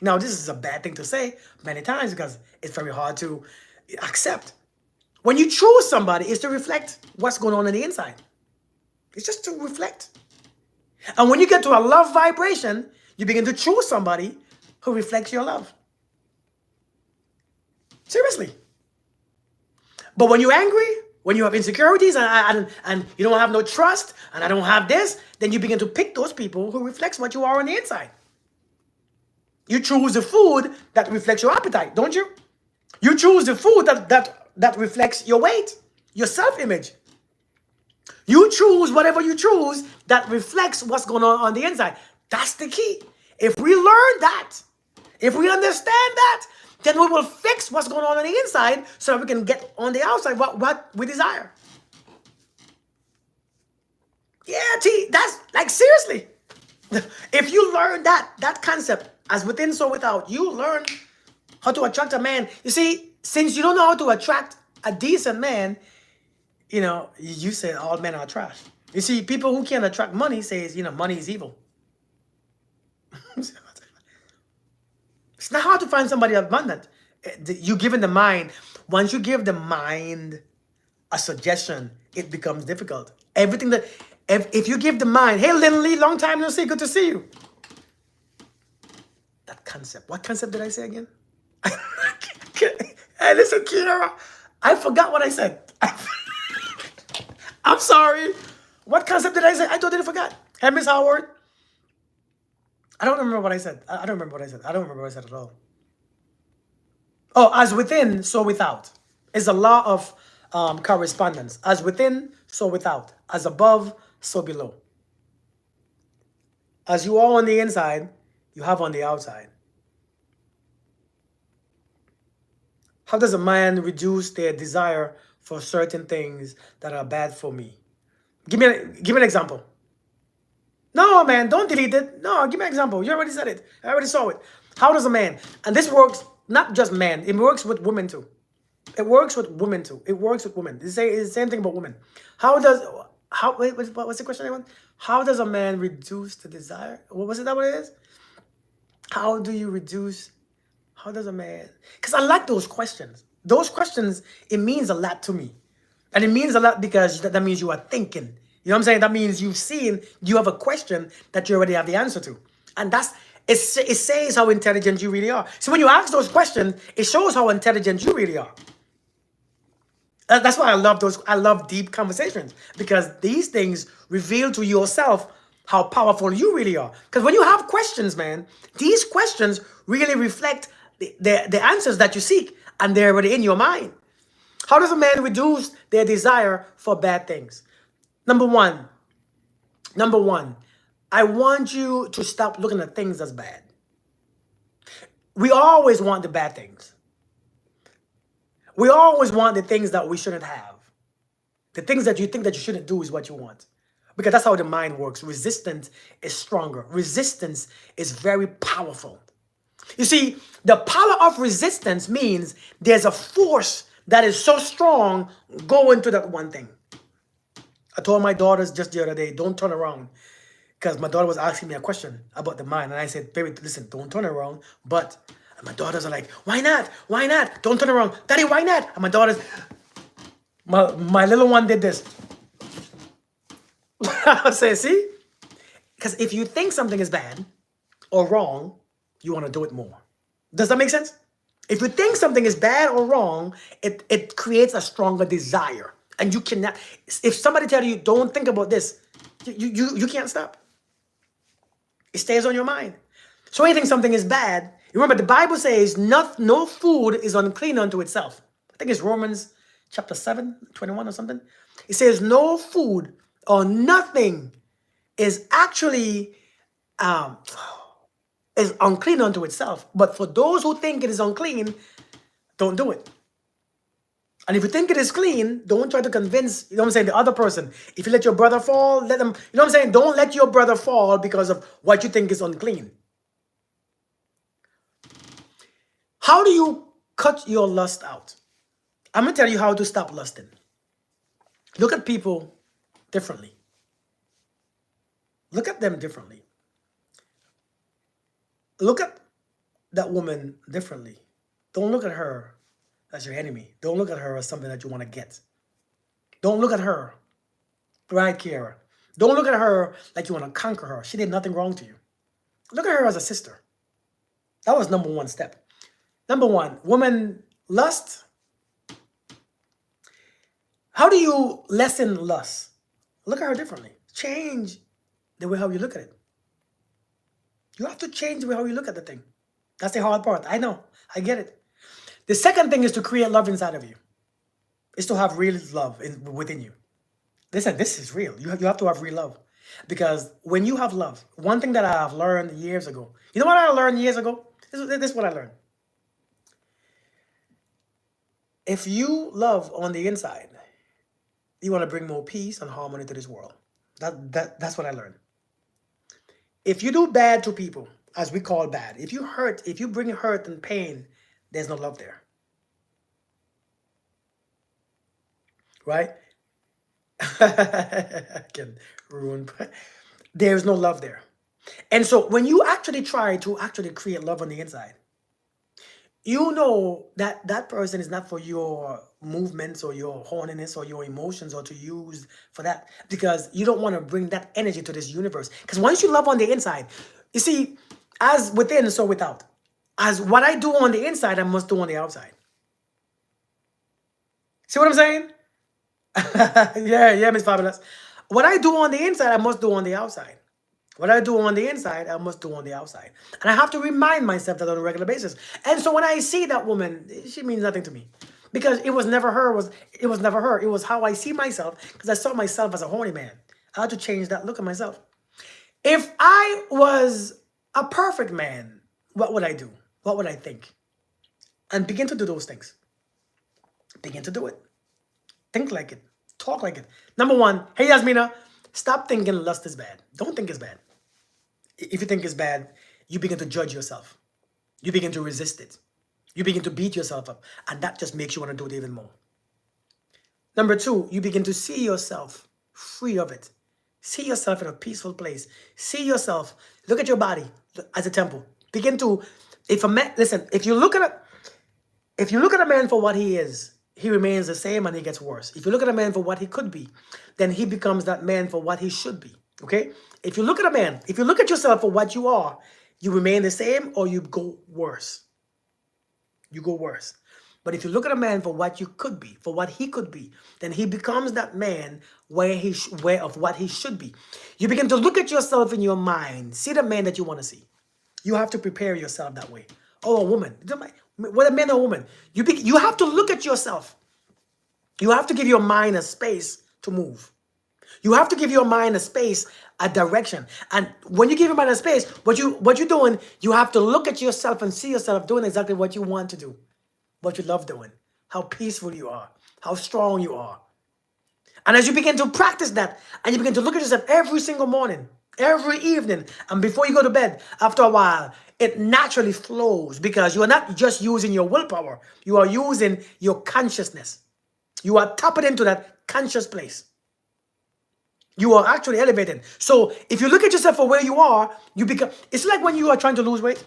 Now, this is a bad thing to say many times because it's very hard to accept. When you choose somebody, it's to reflect what's going on the inside. It's just to reflect. And when you get to a love vibration, you begin to choose somebody who reflects your love. Seriously. But when you're angry, when you have insecurities and you don't have no trust, and I don't have this, then you begin to pick those people who reflects what you are on the inside. You choose the food that reflects your appetite, don't you? You choose the food that reflects your weight, your self-image. You choose whatever you choose that reflects what's going on the inside. That's the key. If we learn that, if we understand that, then we will fix what's going on the inside so that we can get on the outside what we desire. Yeah, T, that's like seriously. If you learn that concept, as within, so without, you learn how to attract a man. You see, since you don't know how to attract a decent man, you say all men are trash. You see, people who can't attract money says, money is evil. It's not hard to find somebody abundant. You giving the mind, once you give the mind a suggestion, it becomes difficult. Everything that, if you give the mind, hey, Lynn Lee, long time no see, good to see you. That concept, what concept did I say again? Hey, listen, Kiara, I forgot what I said. I'm sorry. What concept did I say? I totally forgot. Hey, Miss Howard. I don't remember what I said. I don't remember what I said. I don't remember what I said at all. Oh, as within, so without. It's a law of correspondence. As within, so without. As above, so below. As you are on the inside, you have on the outside. How does a man reduce their desire for certain things that are bad for me? Give me an example. No, man, don't delete it. No, give me an example. You already said it. I already saw it. How does a man, and this works not just men, it works with women too. It works with women too. It works with women. It's the same thing about women. How does, wait, what's the question again? How does a man reduce the desire? What was it that what it is? How do you reduce, how does a man, because I like those questions. Those questions, it means a lot to me. And it means a lot because that means you are thinking. You know what I'm saying? That means you've seen, you have a question that you already have the answer to. And it says how intelligent you really are. So when you ask those questions, it shows how intelligent you really are. That's why I love those. I love deep conversations because these things reveal to yourself how powerful you really are. Because when you have questions, man, these questions really reflect the answers that you seek, and they're already in your mind. How does a man reduce their desire for bad things? Number one, I want you to stop looking at things as bad. We always want the bad things. We always want the things that we shouldn't have. The things that you think that you shouldn't do is what you want. Because that's how the mind works. Resistance is stronger. Resistance is very powerful. You see, the power of resistance means there's a force that is so strong going to that one thing. I told my daughters just the other day, don't turn around. Because my daughter was asking me a question about the mind. And I said, baby, listen, don't turn around. But and my daughters are like, why not? Why not? Don't turn around. Daddy, why not? And my daughters, my little one did this. I say, see? Because if you think something is bad or wrong, you want to do it more. Does that make sense? If you think something is bad or wrong, it creates a stronger desire. And you cannot, if somebody tells you, don't think about this, you can't stop. It stays on your mind. So when you think something is bad, remember the Bible says no food is unclean unto itself. I think it's Romans chapter 7, 21 or something. It says no food or nothing is actually is unclean unto itself. But for those who think it is unclean, don't do it. And if you think it is clean, don't try to convince, you know what I'm saying, the other person. If you let your brother fall, let them, you know what I'm saying? Don't let your brother fall because of what you think is unclean. How do you cut your lust out? I'm going to tell you how to stop lusting. Look at people differently. Look at them differently. Look at that woman differently. Don't look at her as your enemy. Don't look at her as something that you want to get. Don't look at her, right, Kiara? Don't look at her like you want to conquer her. She did nothing wrong to you. Look at her as a sister. That was number one step. Number one, woman lust. How do you lessen lust? Look at her differently. Change the way how you look at it. You have to change the way how you look at the thing. That's the hard part. I know. I get it. The second thing is to create love inside of you. It's to have real love within you. Listen, this is real. You have to have real love. Because when you have love, one thing that I have learned years ago. You know what I learned years ago? This is what I learned. If you love on the inside, you want to bring more peace and harmony to this world. That's what I learned. If you do bad to people, as we call bad, if you bring hurt and pain, there's no love there. Right? I can ruin. There's no love there. And so when you actually try to actually create love on the inside, you know that that person is not for your movements or your horniness or your emotions or to use for that, because you don't want to bring that energy to this universe. Because once you love on the inside, you see, as within, so without. As what I do on the inside, I must do on the outside. See what I'm saying? Yeah, Miss Fabulous. What I do on the inside, I must do on the outside. What I do on the inside, I must do on the outside. And I have to remind myself that on a regular basis. And so when I see that woman, she means nothing to me. Because it was never her. It was how I see myself. Because I saw myself as a horny man. I had to change that look at myself. If I was a perfect man, what would I do? What would I think? And begin to do those things. Begin to do it. Think like it. Talk like it. Number one, hey Yasmina, stop thinking lust is bad. Don't think it's bad. If you think it's bad, you begin to judge yourself. You begin to resist it. You begin to beat yourself up. And that just makes you want to do it even more. Number two, you begin to see yourself free of it. See yourself in a peaceful place. See yourself. Look at your body as a temple. Begin to, if a man, listen, if you look at a man for what he is, he remains the same and he gets worse. If you look at a man for what he could be, then he becomes that man for what he should be. Okay? If you look at a man, if you look at yourself for what you are, you remain the same or you go worse. You go worse. But if you look at a man for what you could be, for what he could be, then he becomes that man where of what he should be. You begin to look at yourself in your mind, see the man that you want to see. You have to prepare yourself that way. Oh, a woman, whether a man or a woman, you have to look at yourself. You have to give your mind a space to move. You have to give your mind a space, a direction. And when you give your mind a space, what you're doing, you have to look at yourself and see yourself doing exactly what you want to do, what you love doing, how peaceful you are, how strong you are. And as you begin to practice that, and you begin to look at yourself every single morning, every evening, and before you go to bed, after a while, it naturally flows because you are not just using your willpower, you are using your consciousness. You are tapping into that conscious place. You are actually elevated. So if you look at yourself for where you are, you become, it's like when you are trying to lose weight.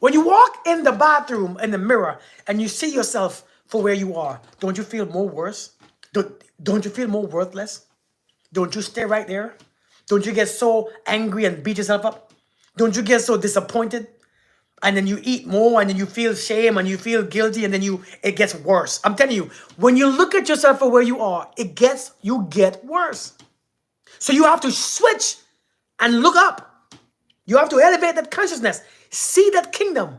When you walk in the bathroom in the mirror and you see yourself for where you are, don't you feel more worse? Don't you feel more worthless? Don't you stay right there? Don't you get so angry and beat yourself up? Don't you get so disappointed? And then you eat more and then you feel shame and you feel guilty and then it gets worse. I'm telling you, when you look at yourself for where you are, you get worse. So you have to switch and look up. You have to elevate that consciousness. See that kingdom.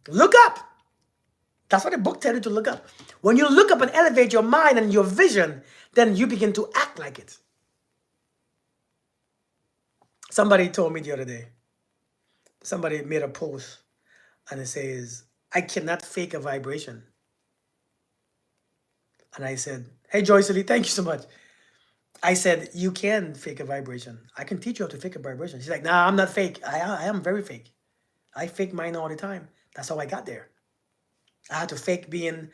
Look up. That's what the book tells you to look up. When you look up and elevate your mind and your vision, then you begin to act like it. Somebody told me the other day, somebody made a post and it says, I cannot fake a vibration. And I said, hey, Joyce Lee, thank you so much. I said, you can fake a vibration. I can teach you how to fake a vibration. She's like, nah, I'm not fake. I am very fake. I fake mine all the time. That's how I got there. I had to fake being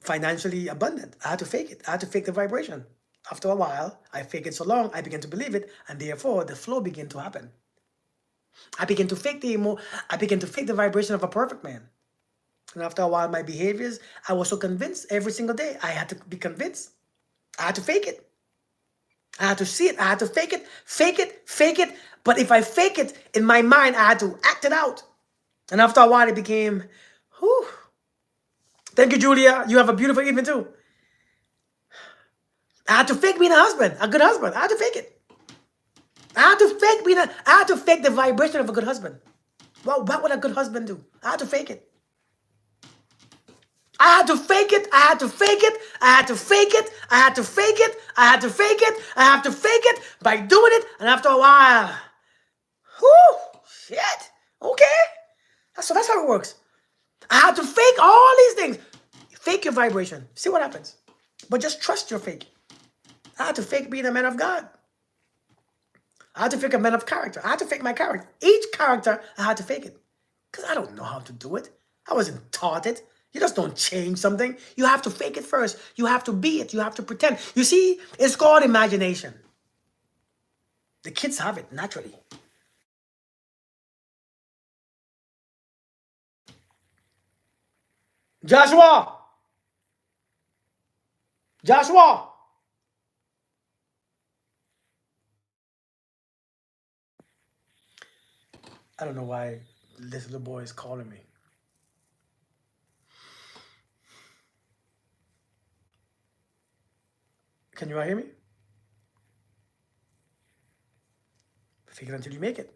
financially abundant. I had to fake it. I had to fake the vibration. After a while, I fake it so long, I began to believe it, and therefore the flow began to happen. I began to fake the vibration of a perfect man. And after a while, my behaviors, I was so convinced every single day. I had to be convinced. I had to fake it. I had to see it. I had to fake it, fake it, fake it. But if I fake it in my mind, I had to act it out. And after a while, it became, whew. Thank you, Julia. You have a beautiful evening too. I had to fake being a husband, a good husband. I had to fake it. I had to fake the vibration of a good husband. Well, what would a good husband do? I had to fake it. I had to fake it. I had to fake it. I had to fake it. I had to fake it. I had to fake it. I have to fake it by doing it. And after a while, whoo, shit. Okay. So that's how it works. I had to fake all these things. Fake your vibration. See what happens. But just trust your fake. I had to fake being a man of God. I had to fake a man of character. I had to fake my character. Each character, I had to fake it. Because I don't know how to do it. I wasn't taught it. You just don't change something. You have to fake it first. You have to be it. You have to pretend. You see, it's called imagination. The kids have it naturally. Joshua! Joshua! I don't know why this little boy is calling me. Can you all hear me? Fake it until you make it.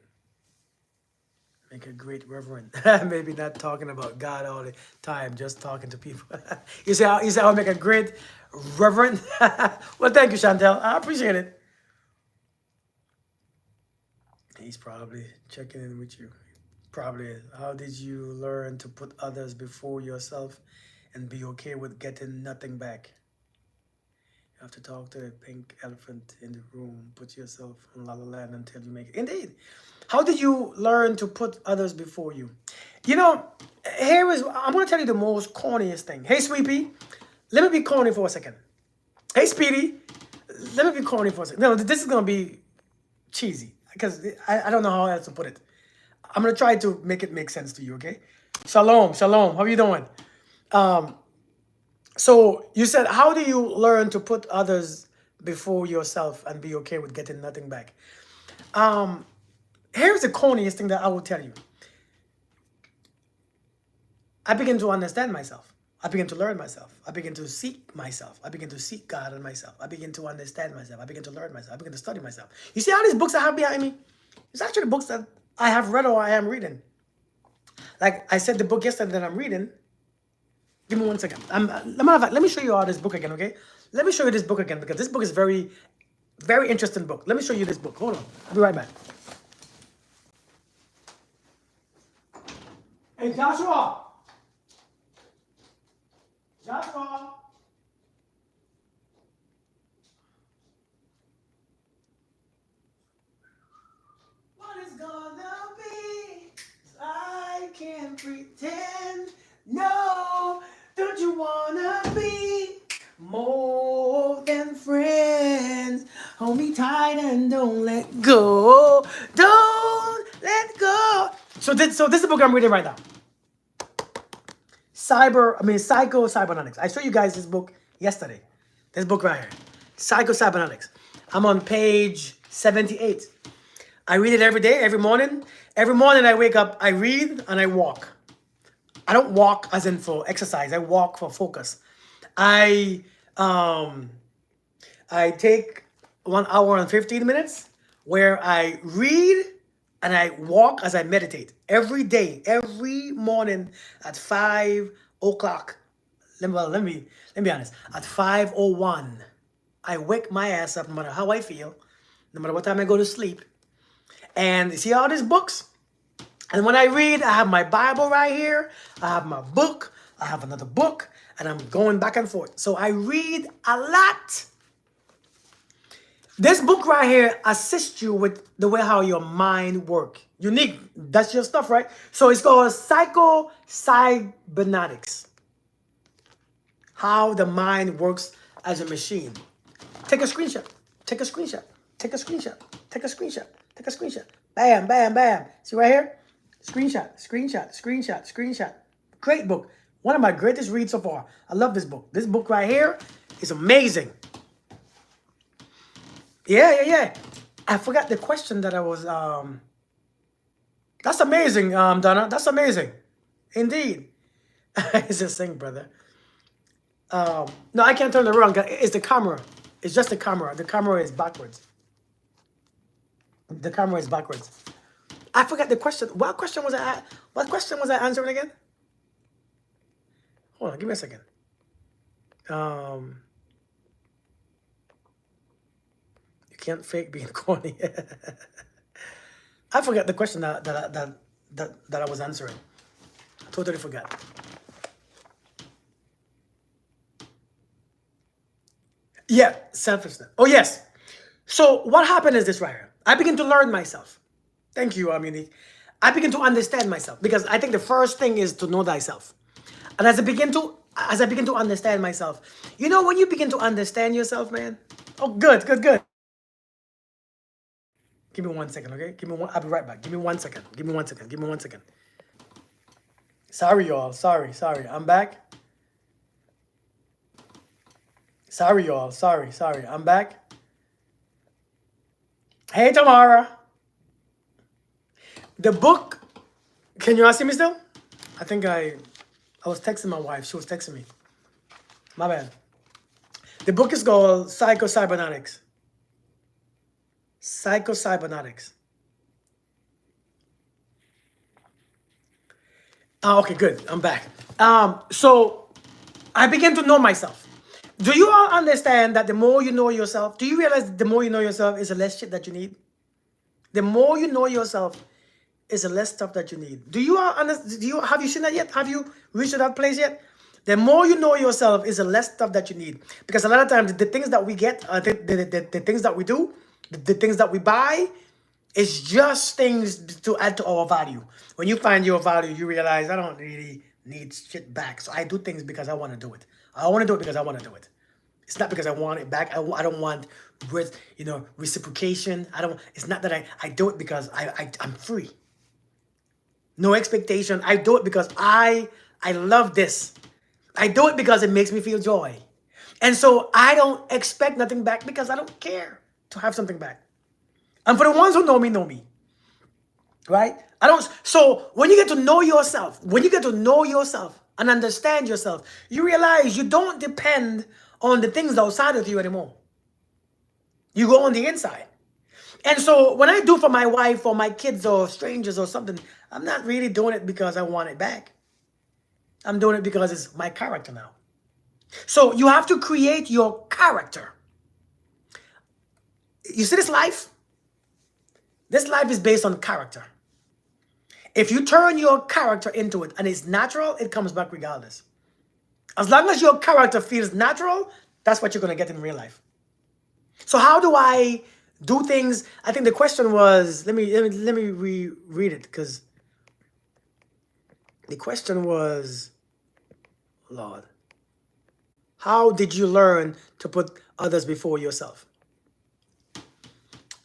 Make a great reverend. Maybe not talking about God all the time, just talking to people. You say I'll make a great reverend. Well, thank you, Chantel. I appreciate it. He's probably checking in with you. Probably. How did you learn to put others before yourself and be okay with getting nothing back? You have to talk to the pink elephant in the room. Put yourself in La La Land until you make it. Indeed. How did you learn to put others before you? You know, I'm going to tell you the most corniest thing. Hey, Sweepy, let me be corny for a second. Hey, Speedy, let me be corny for a second. No, this is going to be cheesy because I don't know how else to put it. I'm going to try to make it make sense to you, okay? Shalom, shalom. How are you doing? So you said, how do you learn to put others before yourself and be okay with getting nothing back? Here's the corniest thing that I will tell you. I begin to understand myself. I begin to learn myself. I begin to seek myself. I begin to seek God and myself. I begin to understand myself. I begin to learn myself. I begin to study myself. You see all these books I have behind me? It's actually books that I have read or I am reading. Like I said, the book yesterday that I'm reading. Give me 1 second. Let me show you all this book again, okay? Let me show you this book again because this book is very, very interesting book. Let me show you this book. Hold on. I'll be right back. Hey, Joshua. Joshua. What is gonna be? I can't pretend. No, don't you wanna be more than friends? Hold me tight and don't let go. Don't let go. So this is the book I'm reading right now. Psycho Cybernetics. I showed you guys this book yesterday. This book right here. Psycho Cybernetics. I'm on page 78. I read it every day, every morning. Every morning I wake up, I read and I walk. I don't walk as in for exercise. I walk for focus. I take 1 hour and 15 minutes where I read and I walk as I meditate every day, every morning at 5 o'clock. Let me be honest. At 5:01, I wake my ass up no matter how I feel, no matter what time I go to sleep. And you see all these books? And when I read, I have my Bible right here. I have my book. I have another book. And I'm going back and forth. So I read a lot. This book right here assists you with the way how your mind works. Unique. That's your stuff, right? So it's called Psycho Cybernetics. How the mind works as a machine. Take a screenshot. Take a screenshot. Take a screenshot. Take a screenshot. Take a screenshot. Bam, bam, bam. See right here? Screenshot, screenshot, screenshot, screenshot. Great book. One of my greatest reads so far. I love this book. This book right here is amazing. Yeah. I forgot the question that I was That's amazing, Donna. That's amazing. Indeed. It's a thing, brother. No, I can't turn it around. It's the camera. It's just the camera. The camera is backwards. The camera is backwards. I forgot the question. What question was I answering again? Hold on, give me a second. You can't fake being corny. I forgot the question that I was answering. I totally forgot. Yeah, selfishness. Oh yes. So what happened is this right here. I begin to learn myself. Thank you, Amini. I begin to understand myself because I think the first thing is to know thyself. And as I begin to understand myself, you know when you begin to understand yourself, man. Oh, good. Give me 1 second, okay? Give me one. I'll be right back. Give me 1 second. Give me 1 second. Give me 1 second. Sorry, y'all. Sorry. I'm back. Sorry, y'all. Sorry. I'm back. Hey, Tamara. The book. Can you all see me still? I think I was texting my wife. She was texting me. My bad. The book is called Psycho Cybernetics. Psycho Cybernetics. Okay, good. I'm back. So I begin to know myself. Do you all understand that the more you know yourself, do you realize the more you know yourself is the less shit that you need? The more you know yourself is the less stuff that you need. Do you all understand? Do you have you seen that yet? Have you reached to that place yet? The more you know yourself is the less stuff that you need. Because a lot of times the things that we get, the things that we do, the things that we buy, it's just things to add to our value. When you find your value, you realize I don't really need shit back. So I do things because I want to do it. I want to do it because I want to do it. It's not because I want it back. I don't want reciprocation. I don't. It's not that I do it because I'm free. No expectation. I do it because I love this. I do it because it makes me feel joy. And so I don't expect nothing back because I don't care to have something back. And for the ones who know me, right? I don't. So when you get to know yourself, when you get to know yourself and understand yourself, you realize you don't depend on the things outside of you anymore. You go on the inside. And so when I do for my wife or my kids or strangers or something, I'm not really doing it because I want it back. I'm doing it because it's my character now. So you have to create your character. You see this life? This life is based on character. If you turn your character into it and it's natural, it comes back regardless. As long as your character feels natural, that's what you're going to get in real life. So how do I do things? I think the question was, let me reread it, because the question was, Lord, how did you learn to put others before yourself?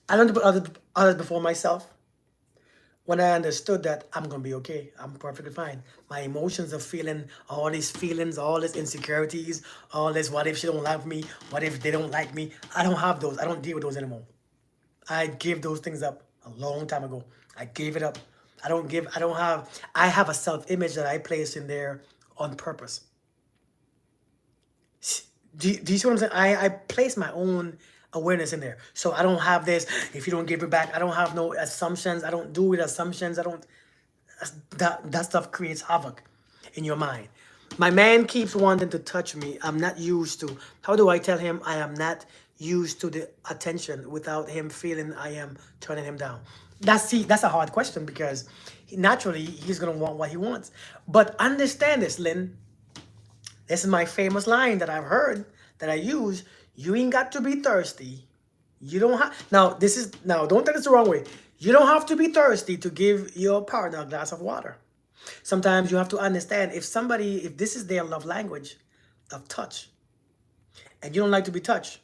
I learned to put others before myself when I understood that I'm gonna be okay. I'm perfectly fine. My emotions of feeling all these feelings, all these insecurities, all this what if she don't love me, what if they don't like me. I don't have those. I don't deal with those anymore. I gave those things up a long time ago. I gave it up. I have a self-image that I place in there on purpose. Do you see what I'm saying? I place my own awareness in there. So I don't have this, if you don't give it back, I don't have no assumptions. I don't do with assumptions. I don't, that stuff creates havoc in your mind. My man keeps wanting to touch me. I'm not used to. How do I tell him I am not used to the attention without him feeling I am turning him down? That's a hard question because naturally he's gonna want what he wants. But understand this, Lynn. This is my famous line that I've heard that I use. You ain't got to be thirsty. You don't have now. Don't take this the wrong way. You don't have to be thirsty to give your partner a glass of water. Sometimes you have to understand if this is their love language of touch, and you don't like to be touched,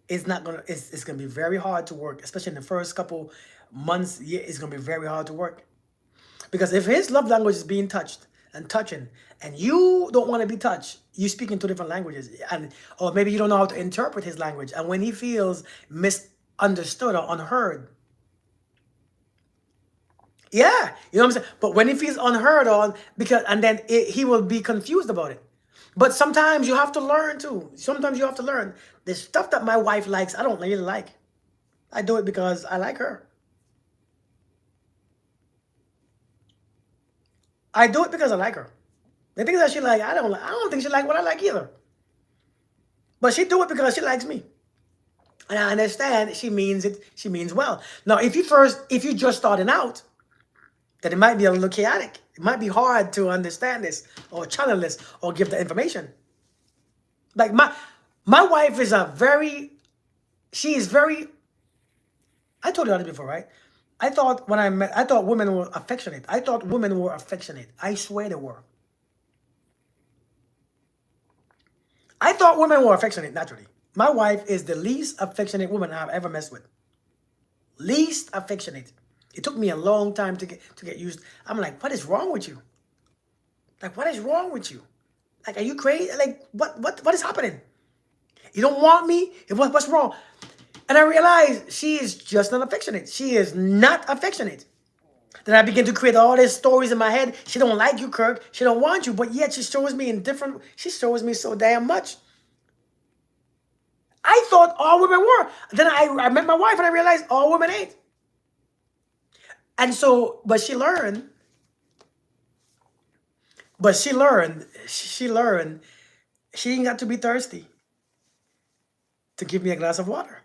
it's gonna be very hard to work, especially in the first couple months. Yeah, it's gonna be very hard to work. Because if his love language is being touched and touching, and you don't want to be touched, you speak in two different languages, and or maybe you don't know how to interpret his language. And when he feels misunderstood or unheard, yeah, you know what I'm saying. But when he feels unheard or because, and then he will be confused about it. But sometimes you have to learn too. Sometimes you have to learn the stuff that my wife likes. I don't really like. I do it because I like her. I do it because I like her. The things that she like, I don't like. I don't think she like what I like either. But she do it because she likes me. And I understand she means it. She means well. Now, if you just starting out, then it might be a little chaotic. It might be hard to understand this or channel this or give the information. Like my wife is she is very. I told you this before, right? I thought women were affectionate. I thought women were affectionate. I swear they were. I thought women were affectionate naturally. My wife is the least affectionate woman I've ever messed with. Least affectionate. It took me a long time to get used. I'm like, what is wrong with you? Like, what is wrong with you? Like, are you crazy? Like, what is happening? You don't want me? What's wrong? And I realized she is just not affectionate. She is not affectionate. Then I begin to create all these stories in my head. She don't like you, Kirk. She don't want you, but yet she shows me she shows me so damn much. I thought all women were. Then I met my wife and I realized all women ain't. And so, but she learned But she learned she ain't got to be thirsty to give me a glass of water.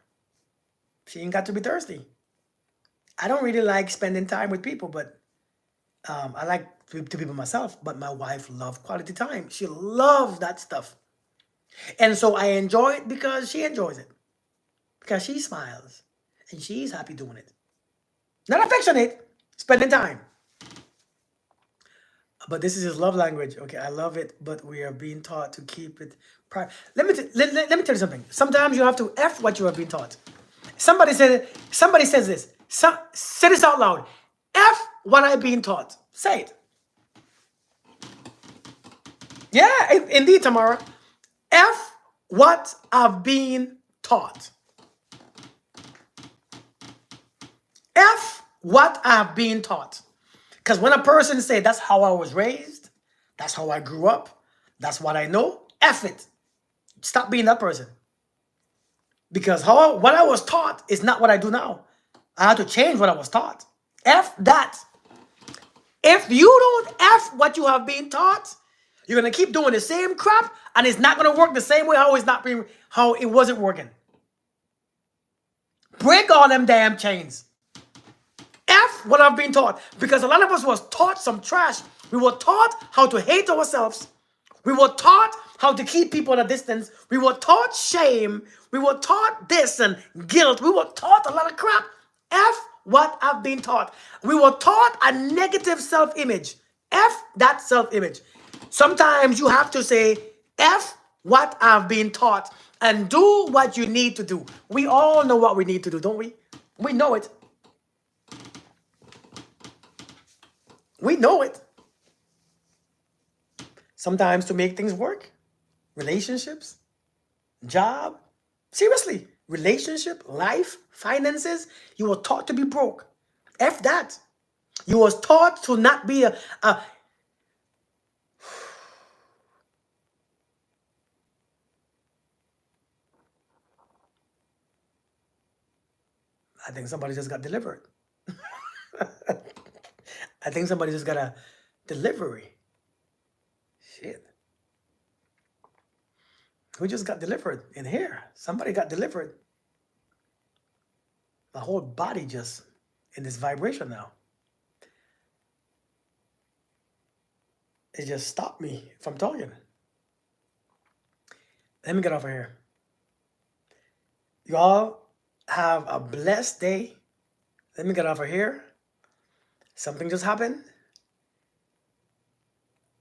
She ain't got to be thirsty. I don't really like spending time with people, but I like to be by myself. But my wife loves quality time. She loves that stuff. And so I enjoy it because she enjoys it. Because she smiles. And she's happy doing it. Not affectionate, spending time. But this is his love language. Okay, I love it, but we are being taught to keep it private. Let me tell you something. Sometimes you have to F what you have been taught. Somebody says this. Say this out loud. F what I've been taught. Say it. Yeah, indeed, Tamara. F what I've been taught. F what I've been taught. Because when a person say that's how I was raised, that's how I grew up, that's what I know, F it. Stop being that person. Because what I was taught is not what I do now. I had to change what I was taught. F that. If you don't F what you have been taught, you're gonna keep doing the same crap, and it's not gonna work the same way how it wasn't working. Break all them damn chains. F what I've been taught. Because a lot of us was taught some trash. We were taught how to hate ourselves. We were taught how to keep people at a distance. We were taught shame. We were taught this and guilt. We were taught a lot of crap. F what I've been taught. We were taught a negative self-image. F that self-image. Sometimes you have to say, F what I've been taught and do what you need to do. We all know what we need to do, don't we? We know it. We know it. Sometimes to make things work, relationships, job, seriously, relationship, life, finances, you were taught to be broke. F that. You was taught to not be a I think somebody just got delivered. I think somebody just got a delivery. Shit. Who just got delivered in here? Somebody got delivered. My whole body just in this vibration now. It just stopped me from talking. Let me get off of here. You all have a blessed day. Let me get off of here. Something just happened.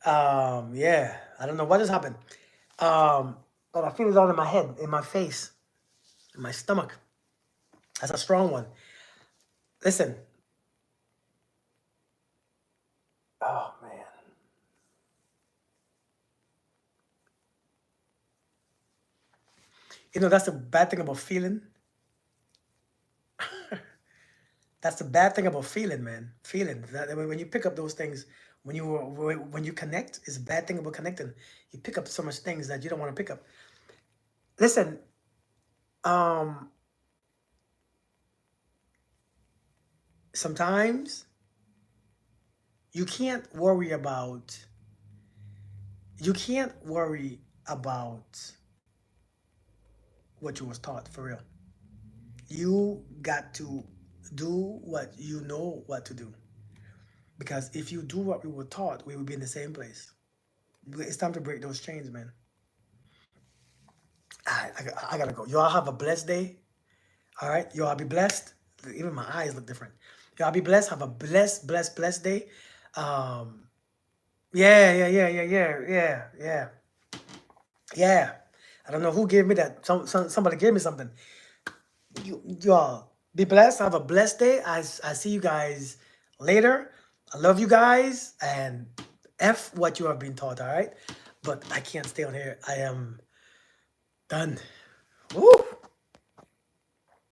Yeah, I don't know what just happened. But I feel it all in my head, in my face, in my stomach. That's a strong one. Listen. Oh man. You know, that's the bad thing about feeling. That's the bad thing about feeling, man. Feeling that when you pick up those things, when you connect, it's a bad thing about connecting. You pick up so much things that you don't want to pick up. Listen, um, sometimes you can't worry about you can't worry about what you was taught for real. You got to do what you know what to do. Because if you do what we were taught, we would be in the same place. It's time to break those chains, man. I gotta go. Y'all have a blessed day. All right. Y'all be blessed. Even my eyes look different. Y'all be blessed. Have a blessed day. Um, yeah. Yeah. I don't know who gave me that. Somebody gave me something. Y'all be blessed. Have a blessed day. I see you guys later. I love you guys and F what you have been taught. All right. But I can't stay on here. I am done.